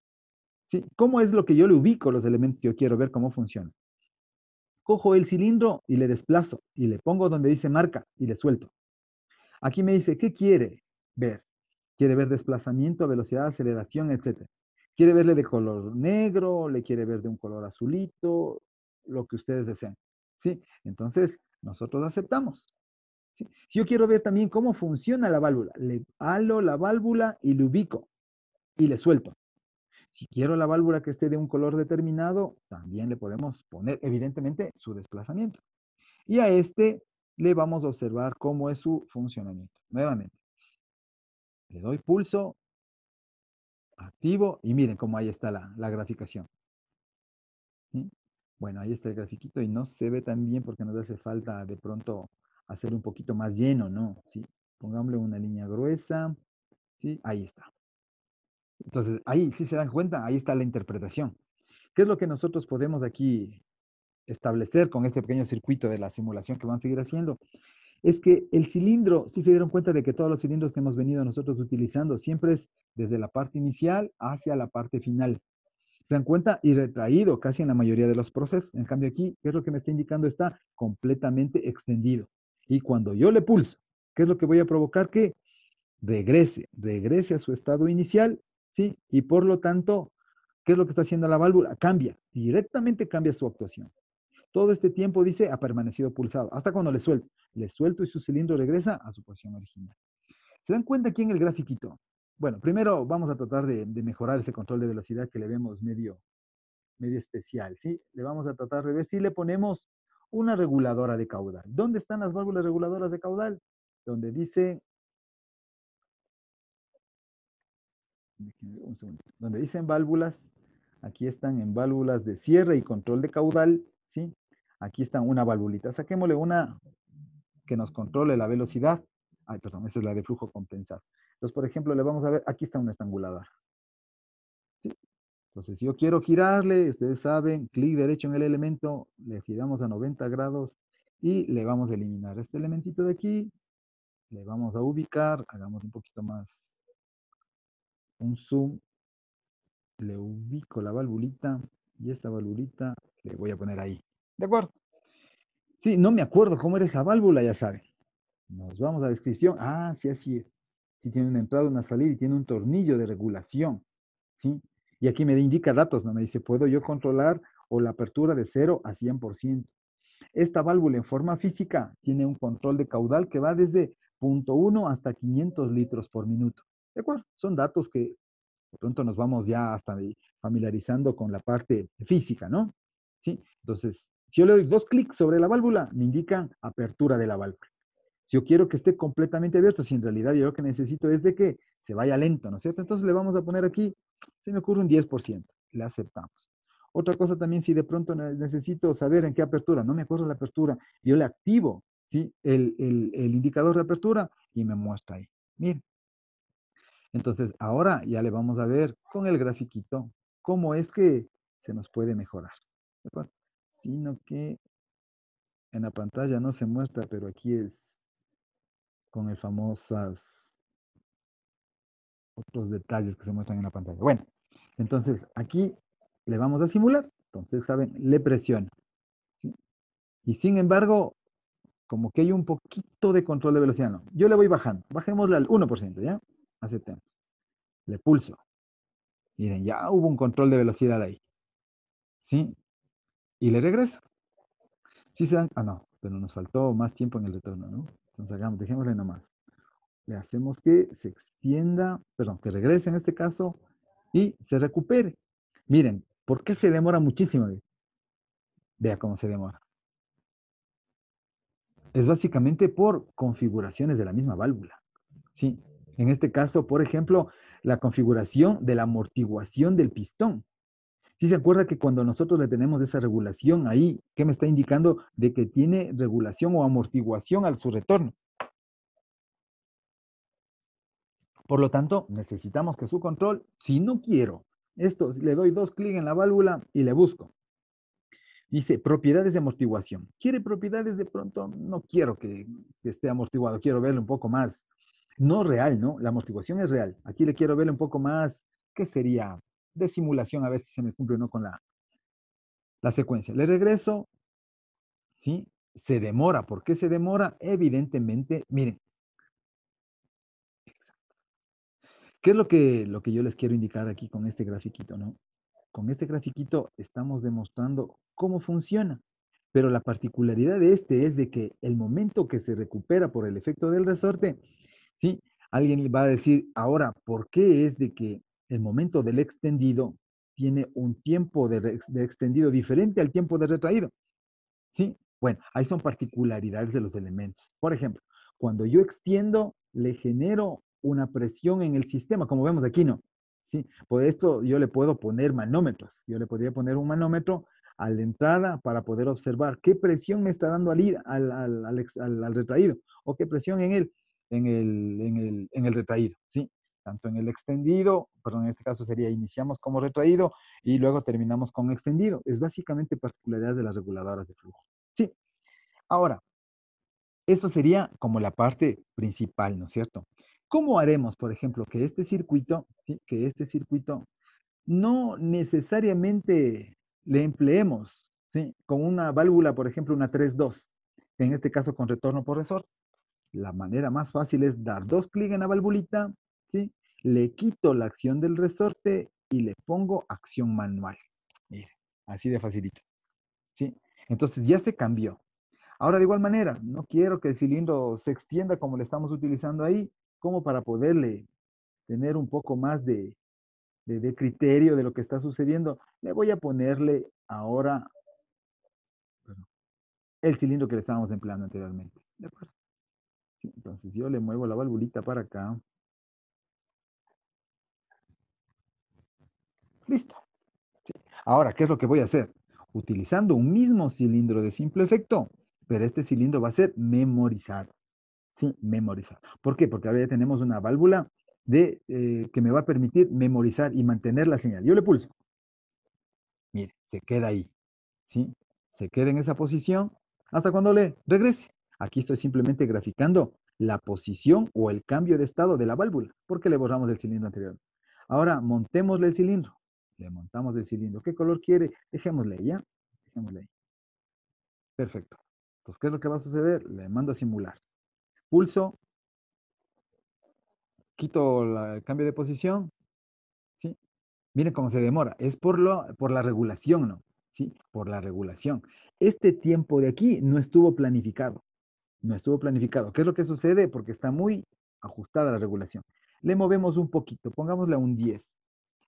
¿Sí? ¿Cómo es lo que yo le ubico los elementos que yo quiero ver cómo funciona? Cojo el cilindro y le desplazo y le pongo donde dice marca y le suelto. Aquí me dice, ¿qué quiere ver? Quiere ver desplazamiento, velocidad, aceleración, etc. Quiere verle de color negro, le quiere ver de un color azulito, lo que ustedes deseen. ¿Sí? Entonces, nosotros aceptamos. ¿Sí? Si yo quiero ver también cómo funciona la válvula, le halo la válvula y le ubico y le suelto. Si quiero la válvula que esté de un color determinado, también le podemos poner, evidentemente, su desplazamiento. Y a este le vamos a observar cómo es su funcionamiento. Nuevamente, le doy pulso, activo, y miren cómo ahí está la graficación. ¿Sí? Bueno, ahí está el grafiquito y no se ve tan bien porque nos hace falta de pronto hacer un poquito más lleno, ¿no? ¿Sí? Pongámosle una línea gruesa. ¿Sí? Ahí está. Entonces, ahí, si se dan cuenta, ahí está la interpretación. ¿Qué es lo que nosotros podemos aquí establecer con este pequeño circuito de la simulación que van a seguir haciendo? Es que el cilindro, si se dieron cuenta de que todos los cilindros que hemos venido nosotros utilizando siempre es desde la parte inicial hacia la parte final. ¿Se dan cuenta? Y retraído casi en la mayoría de los procesos. En cambio aquí, ¿qué es lo que me está indicando? Está completamente extendido. Y cuando yo le pulso, ¿qué es lo que voy a provocar? Que regrese a su estado inicial, ¿sí? Y por lo tanto, ¿qué es lo que está haciendo la válvula? Cambia, directamente cambia su actuación. Todo este tiempo, dice, ha permanecido pulsado, hasta cuando le suelto. Le suelto y su cilindro regresa a su posición original. ¿Se dan cuenta aquí en el grafiquito? Bueno, primero vamos a tratar de mejorar ese control de velocidad que le vemos medio especial, ¿sí? Le vamos a tratar de ver si le ponemos una reguladora de caudal. ¿Dónde están las válvulas reguladoras de caudal? Donde dice, un segundo, donde dicen válvulas, aquí están en válvulas de cierre y control de caudal, ¿sí? Aquí están una valvulita. Saquémosle una que nos controle la velocidad. Ay, perdón, esa es la de flujo compensado. Entonces, por ejemplo, le vamos a ver, aquí está una estranguladora. ¿Sí? Entonces, si yo quiero girarle, ustedes saben, clic derecho en el elemento, le giramos a 90 grados y le vamos a eliminar este elementito de aquí, le vamos a ubicar, hagamos un poquito más, un zoom, le ubico la valvulita y esta valvulita le voy a poner ahí. ¿De acuerdo? Sí, no me acuerdo cómo era esa válvula, ya saben. Nos vamos a descripción. Ah, sí, así es. Sí tiene una entrada, una salida y tiene un tornillo de regulación. ¿Sí? Y aquí me indica datos, ¿no? Me dice, ¿puedo yo controlar o la apertura de 0 a 100%? Esta válvula en forma física tiene un control de caudal que va desde 0.1 hasta 500 litros por minuto. ¿De acuerdo? Son datos que de pronto nos vamos ya hasta familiarizando con la parte física, ¿no? ¿Sí? Entonces, si yo le doy 2 clics sobre la válvula, me indican apertura de la válvula. Si yo quiero que esté completamente abierto, si en realidad yo lo que necesito es de que se vaya lento, ¿no es cierto? Entonces le vamos a poner aquí, se me ocurre un 10%, le aceptamos. Otra cosa también, si de pronto necesito saber en qué apertura, no me acuerdo la apertura, yo le activo, ¿sí? El indicador de apertura y me muestra ahí. Miren. Entonces, ahora ya le vamos a ver con el grafiquito cómo es que se nos puede mejorar. ¿De acuerdo? Sino que en la pantalla no se muestra, pero aquí es con el famosas otros detalles que se muestran en la pantalla. Bueno, entonces aquí le vamos a simular. Entonces, ¿saben? Le presiono. ¿Sí? Y sin embargo, como que hay un poquito de control de velocidad, ¿no? Yo le voy bajando. Bajémosle al 1%, ¿ya? Aceptemos. Le pulso. Miren, ya hubo un control de velocidad ahí. ¿Sí? Y le regreso. Si se dan, no, pero nos faltó más tiempo en el retorno, ¿no? Entonces dejémosle nomás. Le hacemos que se extienda, perdón, que regrese en este caso y se recupere. Miren, ¿por qué se demora muchísimo? Vea cómo se demora. Es básicamente por configuraciones de la misma válvula. Sí, en este caso, por ejemplo, la configuración de la amortiguación del pistón. ¿Sí se acuerda que cuando nosotros le tenemos esa regulación ahí, qué me está indicando? De que tiene regulación o amortiguación al su retorno. Por lo tanto, necesitamos que su control, si no quiero esto, le doy 2 clics en la válvula y le busco. Dice, propiedades de amortiguación. ¿Quiere propiedades? De pronto, no quiero que esté amortiguado, quiero verlo un poco más, no real, ¿no? La amortiguación es real. Aquí le quiero ver un poco más, ¿qué sería? De simulación, a ver si se me cumple o no con la secuencia. Le regreso, ¿sí? Se demora. ¿Por qué se demora? Evidentemente, miren. ¿Qué es lo que yo les quiero indicar aquí con este grafiquito, no? Con este grafiquito estamos demostrando cómo funciona. Pero la particularidad de este es de que el momento que se recupera por el efecto del resorte, ¿sí? Alguien va a decir, ahora, ¿por qué es de que el momento del extendido tiene un tiempo de extendido diferente al tiempo de retraído? ¿Sí? Bueno, ahí son particularidades de los elementos. Por ejemplo, cuando yo extiendo, le genero una presión en el sistema, como vemos aquí, ¿no? ¿Sí? Por esto yo le puedo poner manómetros. Yo le podría poner un manómetro a la entrada para poder observar qué presión me está dando al retraído o qué presión en el retraído, ¿sí? Tanto en el extendido, perdón, en este caso sería iniciamos como retraído y luego terminamos con extendido. Es básicamente particularidades de las reguladoras de flujo. Sí. Ahora, eso sería como la parte principal, ¿no es cierto? ¿Cómo haremos, por ejemplo, que este circuito, ¿sí? Que este circuito no necesariamente le empleemos, ¿sí? Con una válvula, por ejemplo, una 3-2, en este caso con retorno por resorte? La manera más fácil es dar 2 clics en la valvulita, ¿sí? Le quito la acción del resorte y le pongo acción manual. Mire, así de facilito, ¿sí? Entonces ya se cambió. Ahora de igual manera, no quiero que el cilindro se extienda como le estamos utilizando ahí, como para poderle tener un poco más de criterio de lo que está sucediendo. Le voy a ponerle ahora el cilindro que le estábamos empleando anteriormente. ¿De acuerdo? Sí, entonces yo le muevo la valvulita para acá. Listo. Sí. Ahora, ¿qué es lo que voy a hacer? Utilizando un mismo cilindro de simple efecto, pero este cilindro va a ser memorizado. Sí, memorizado. ¿Por qué? Porque ahora ya tenemos una válvula que me va a permitir memorizar y mantener la señal. Yo le pulso. Mire, se queda ahí. ¿Sí? Se queda en esa posición hasta cuando le regrese. Aquí estoy simplemente graficando la posición o el cambio de estado de la válvula, porque le borramos el cilindro anterior. Ahora, montémosle el cilindro. Le montamos el cilindro. ¿Qué color quiere? Dejémosle ahí, ¿ya? Dejémosle ahí. Perfecto. Entonces, ¿qué es lo que va a suceder? Le mando a simular. Pulso. Quito el cambio de posición. ¿Sí? Miren cómo se demora. Es por la regulación, ¿no? ¿Sí? Por la regulación. Este tiempo de aquí no estuvo planificado. No estuvo planificado. ¿Qué es lo que sucede? Porque está muy ajustada la regulación. Le movemos un poquito, pongámosle a un 10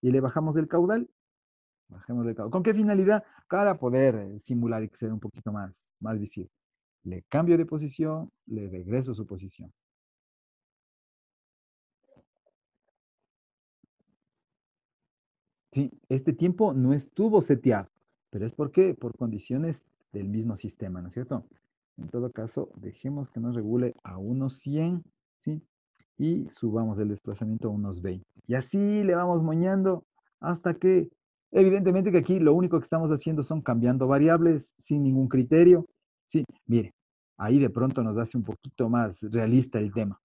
y le bajamos el caudal. Bajemos el caudal. ¿Con qué finalidad? Para poder simular y que sea un poquito más visible. Le cambio de posición, le regreso su posición. Sí, este tiempo no estuvo seteado, pero es porque por condiciones del mismo sistema, ¿no es cierto? En todo caso, dejemos que nos regule a unos 100, ¿sí? Y subamos el desplazamiento a unos 20. Y así le vamos moñando hasta que, evidentemente que aquí lo único que estamos haciendo son cambiando variables sin ningún criterio. Sí, mire, ahí de pronto nos hace un poquito más realista el tema.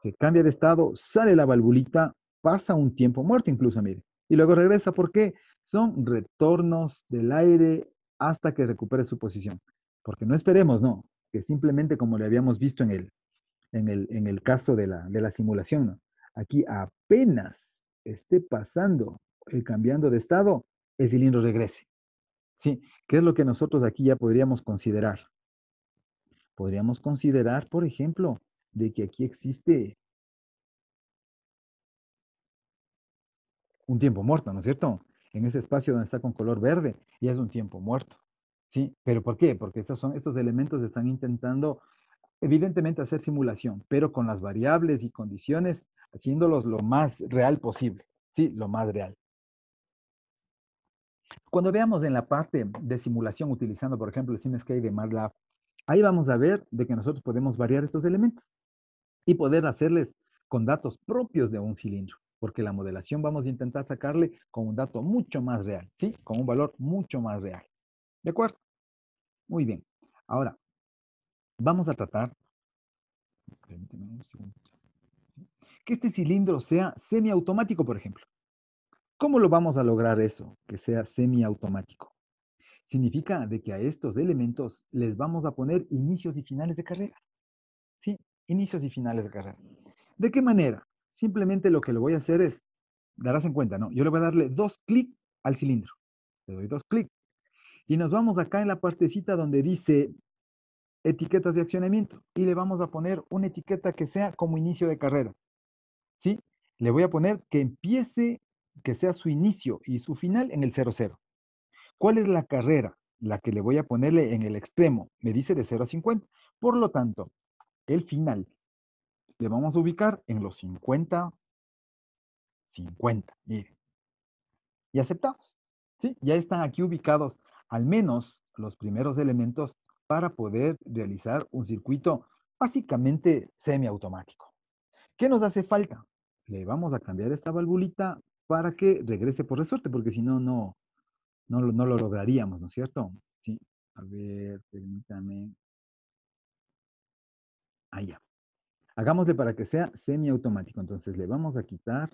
Se cambia de estado, sale la valvulita, pasa un tiempo muerto incluso, mire. Y luego regresa, ¿por qué? Son retornos del aire hasta que recupere su posición. Porque no esperemos, no, que simplemente como le habíamos visto en el caso de la simulación, ¿no? Aquí apenas esté pasando cambiando de estado, el cilindro regrese. ¿Sí? ¿Qué es lo que nosotros aquí ya podríamos considerar? Podríamos considerar, por ejemplo, de que aquí existe un tiempo muerto, ¿no es cierto? En ese espacio donde está con color verde, ya es un tiempo muerto. ¿Sí? ¿Pero por qué? Porque estos elementos están intentando, evidentemente, hacer simulación, pero con las variables y condiciones, haciéndolos lo más real posible. Sí, lo más real. Cuando veamos en la parte de simulación utilizando, por ejemplo, el SimScape de MATLAB, ahí vamos a ver de que nosotros podemos variar estos elementos y poder hacerles con datos propios de un cilindro, porque la modelación vamos a intentar sacarle con un dato mucho más real, ¿sí? Con un valor mucho más real. ¿De acuerdo? Muy bien. Ahora, vamos a tratar, permíteme un segundo, que este cilindro sea semiautomático, por ejemplo. ¿Cómo lo vamos a lograr eso, que sea semiautomático? Significa de que a estos elementos les vamos a poner inicios y finales de carrera. ¿Sí? Inicios y finales de carrera. ¿De qué manera? Simplemente lo que le voy a hacer es, darás en cuenta, ¿no? Yo le voy a darle 2 clics al cilindro. Le doy 2 clics. Y nos vamos acá en la partecita donde dice etiquetas de accionamiento. Y le vamos a poner una etiqueta que sea como inicio de carrera. ¿Sí? Le voy a poner que empiece, que sea su inicio y su final en el 00. ¿Cuál es la carrera? La que le voy a ponerle en el extremo. Me dice de 0 a 50. Por lo tanto, el final le vamos a ubicar en los 50, 50. Mire. Y aceptamos. ¿Sí? Ya están aquí ubicados al menos los primeros elementos para poder realizar un circuito básicamente semiautomático. ¿Qué nos hace falta? Le vamos a cambiar esta valvulita para que regrese por resorte, porque si no, no lo lograríamos, ¿no es cierto? Sí. A ver, permítame. Ahí ya. Hagámosle para que sea semiautomático. Entonces le vamos a quitar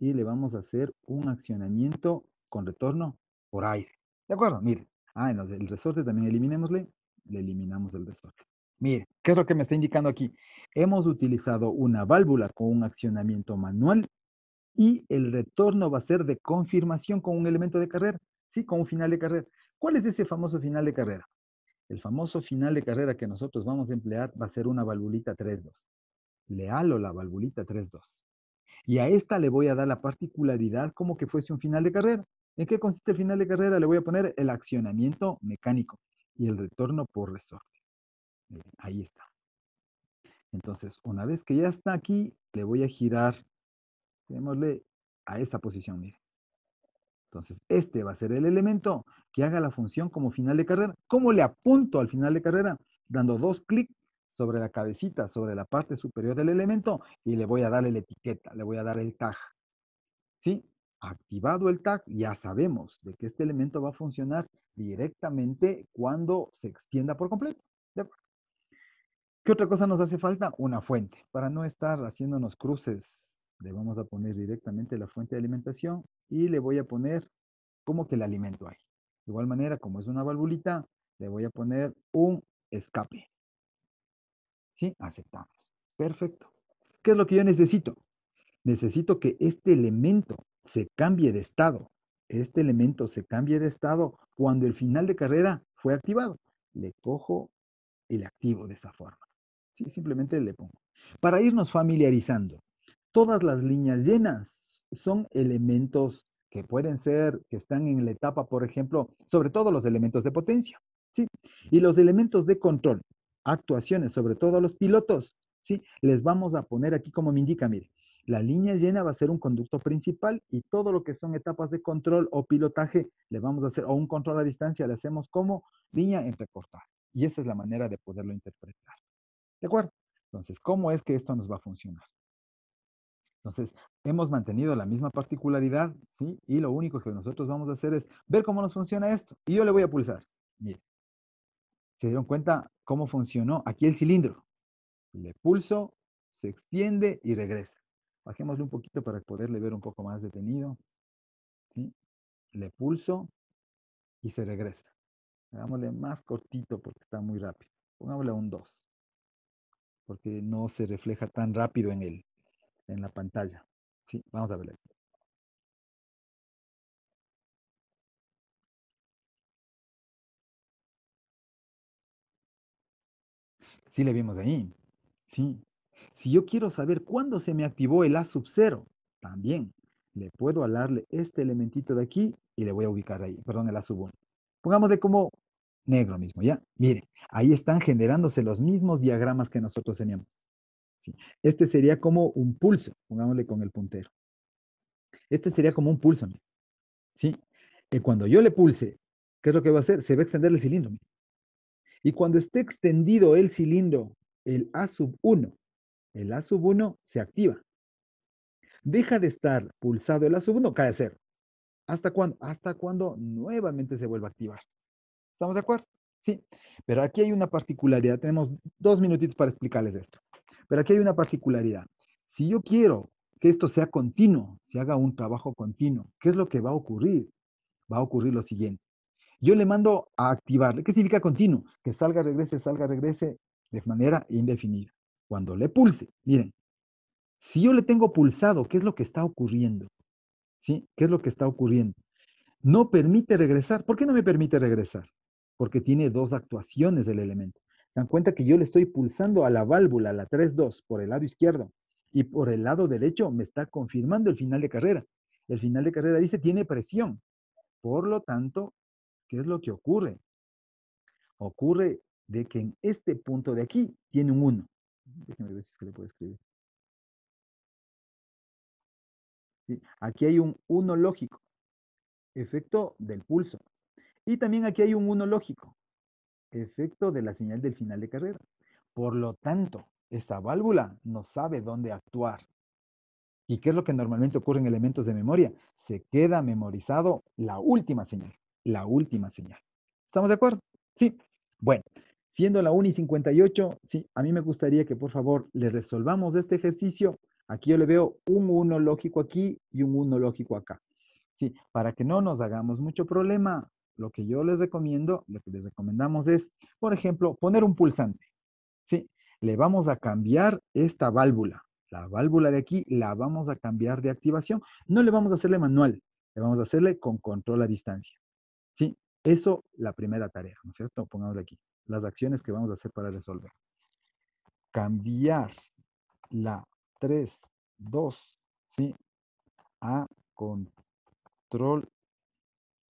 y le vamos a hacer un accionamiento con retorno por aire. ¿De acuerdo? Mire. Ah, en el resorte también eliminémosle. Le eliminamos el resorte. Mire, ¿qué es lo que me está indicando aquí? Hemos utilizado una válvula con un accionamiento manual y el retorno va a ser de confirmación con un elemento de carrera. Sí, con un final de carrera. ¿Cuál es ese famoso final de carrera? El famoso final de carrera que nosotros vamos a emplear va a ser una valvulita 3.2. Le halo la valvulita 3.2. Y a esta le voy a dar la particularidad como que fuese un final de carrera. ¿En qué consiste el final de carrera? Le voy a poner el accionamiento mecánico y el retorno por resorte. Ahí está. Entonces, una vez que ya está aquí, le voy a girar, démosle a esa posición, mire. Entonces, este va a ser el elemento que haga la función como final de carrera. ¿Cómo le apunto al final de carrera? Dando 2 clics sobre la cabecita, sobre la parte superior del elemento y le voy a darle la etiqueta, le voy a dar el tag. ¿Sí? Activado el tag, ya sabemos de que este elemento va a funcionar directamente cuando se extienda por completo. ¿De acuerdo? ¿Qué otra cosa nos hace falta? Una fuente. Para no estar haciéndonos cruces, le vamos a poner directamente la fuente de alimentación y le voy a poner como que el alimento ahí. De igual manera, como es una valvulita, le voy a poner un escape. ¿Sí? Aceptamos. Perfecto. ¿Qué es lo que yo necesito? Necesito que este elemento se cambie de estado. Este elemento se cambie de estado cuando el final de carrera fue activado. Le cojo y le activo de esa forma. Sí, simplemente le pongo. Para irnos familiarizando, todas las líneas llenas son elementos que pueden ser, que están en la etapa, por ejemplo, sobre todo los elementos de potencia, ¿sí? Y los elementos de control, actuaciones, sobre todo a los pilotos, ¿sí? Les vamos a poner aquí como me indica, mire, la línea llena va a ser un conducto principal y todo lo que son etapas de control o pilotaje le vamos a hacer, o un control a distancia, le hacemos como línea entrecortada. Y esa es la manera de poderlo interpretar. ¿De acuerdo? Entonces, ¿cómo es que esto nos va a funcionar? Entonces, hemos mantenido la misma particularidad, ¿sí? Y lo único que nosotros vamos a hacer es ver cómo nos funciona esto. Y yo le voy a pulsar. Mire, ¿se dieron cuenta cómo funcionó aquí el cilindro? Le pulso, se extiende y regresa. Bajémosle un poquito para poderle ver un poco más detenido. ¿Sí? Le pulso y se regresa. Hagámosle más cortito porque está muy rápido. Pongámosle un 2, porque no se refleja tan rápido en la pantalla. Sí, vamos a verlo. Sí le vimos ahí. Sí. Si yo quiero saber cuándo se me activó el A sub 0, también le puedo alarle este elementito de aquí y le voy a ubicar ahí, perdón, el A sub 1. Pongámosle como negro mismo, ¿ya? Miren, ahí están generándose los mismos diagramas que nosotros teníamos. Sí. Este sería como un pulso, pongámosle con el puntero. Este sería como un pulso, miren. ¿Sí? Y cuando yo le pulse, ¿qué es lo que va a hacer? Se va a extender el cilindro, miren. Y cuando esté extendido el cilindro, el A sub 1, el A sub 1 se activa. Deja de estar pulsado el A sub 1, cae a cero. ¿Hasta cuándo? Hasta cuando nuevamente se vuelva a activar. ¿Estamos de acuerdo? Sí. Pero aquí hay una particularidad. Tenemos 2 minutitos para explicarles esto. Pero aquí hay una particularidad. Si yo quiero que esto sea continuo, se haga un trabajo continuo, ¿qué es lo que va a ocurrir? Va a ocurrir lo siguiente. Yo le mando a activar. ¿Qué significa continuo? Que salga, regrese de manera indefinida. Cuando le pulse, miren, si yo le tengo pulsado, ¿qué es lo que está ocurriendo? ¿Sí? ¿Qué es lo que está ocurriendo? No permite regresar. ¿Por qué no me permite regresar? Porque tiene 2 actuaciones del elemento. ¿Se dan cuenta que yo le estoy pulsando a la válvula, la 3.2, por el lado izquierdo? Y por el lado derecho me está confirmando el final de carrera. El final de carrera dice tiene presión. Por lo tanto, ¿qué es lo que ocurre? Ocurre de que en este punto de aquí tiene un 1. Déjenme ver si es que le puedo escribir. ¿Sí? Aquí hay un 1 lógico, efecto del pulso. Y también aquí hay un 1 lógico, efecto de la señal del final de carrera. Por lo tanto, esa válvula no sabe dónde actuar. ¿Y qué es lo que normalmente ocurre en elementos de memoria? Se queda memorizado la última señal. La última señal. ¿Estamos de acuerdo? Sí. Bueno, siendo la 1:58, sí, a mí me gustaría que por favor le resolvamos este ejercicio. Aquí yo le veo un 1 lógico aquí y un 1 lógico acá. Sí, para que no nos hagamos mucho problema, lo que yo les recomiendo, lo que les recomendamos es, por ejemplo, poner un pulsante. Sí, le vamos a cambiar esta válvula. La válvula de aquí la vamos a cambiar de activación. No le vamos a hacerle manual, le vamos a hacerle con control a distancia. Sí, eso la primera tarea, ¿no es cierto? Pongámosle aquí. Las acciones que vamos a hacer para resolver. Cambiar la 3.2, ¿sí? A control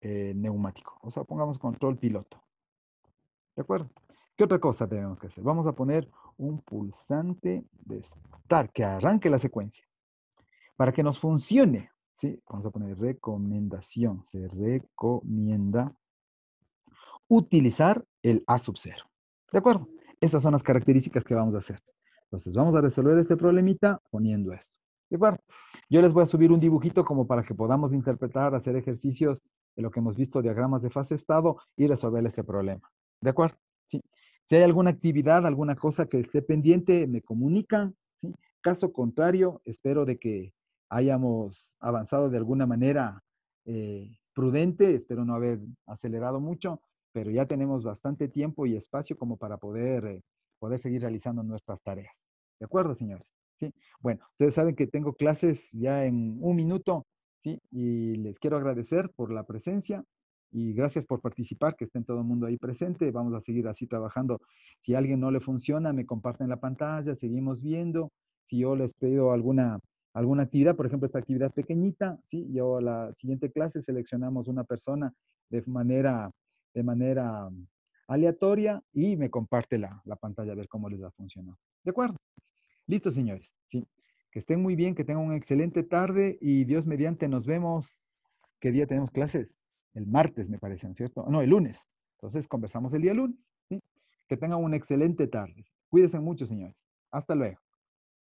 neumático. O sea, pongamos control piloto. ¿De acuerdo? ¿Qué otra cosa tenemos que hacer? Vamos a poner un pulsante de start, que arranque la secuencia. Para que nos funcione, ¿sí? Vamos a poner recomendación. Se recomienda utilizar el A sub 0. ¿De acuerdo? Estas son las características que vamos a hacer. Entonces, vamos a resolver este problemita poniendo esto. ¿De acuerdo? Yo les voy a subir un dibujito como para que podamos interpretar, hacer ejercicios de lo que hemos visto, diagramas de fase estado y resolver este problema. ¿De acuerdo? Sí. Si hay alguna actividad, alguna cosa que esté pendiente, me comunican. ¿Sí? Caso contrario, espero de que hayamos avanzado de alguna manera prudente. Espero no haber acelerado mucho, pero ya tenemos bastante tiempo y espacio como para poder seguir realizando nuestras tareas. ¿De acuerdo, señores? Sí. Bueno, ustedes saben que tengo clases ya en un minuto, ¿sí? Y les quiero agradecer por la presencia y gracias por participar, que estén todo el mundo ahí presente. Vamos a seguir así trabajando. Si a alguien no le funciona, me comparten la pantalla, seguimos viendo. Si yo les pido alguna actividad, por ejemplo, esta actividad pequeñita, ¿sí? Yo a la siguiente clase seleccionamos una persona de manera aleatoria y me comparte la pantalla a ver cómo les va a funcionar. ¿De acuerdo? Listo, señores. Sí. Que estén muy bien, que tengan una excelente tarde y Dios mediante nos vemos. ¿Qué día tenemos clases? El martes, me parece, ¿no es cierto? No, el lunes. Entonces conversamos el día lunes. ¿Sí? Que tengan una excelente tarde. Cuídense mucho, señores. Hasta luego.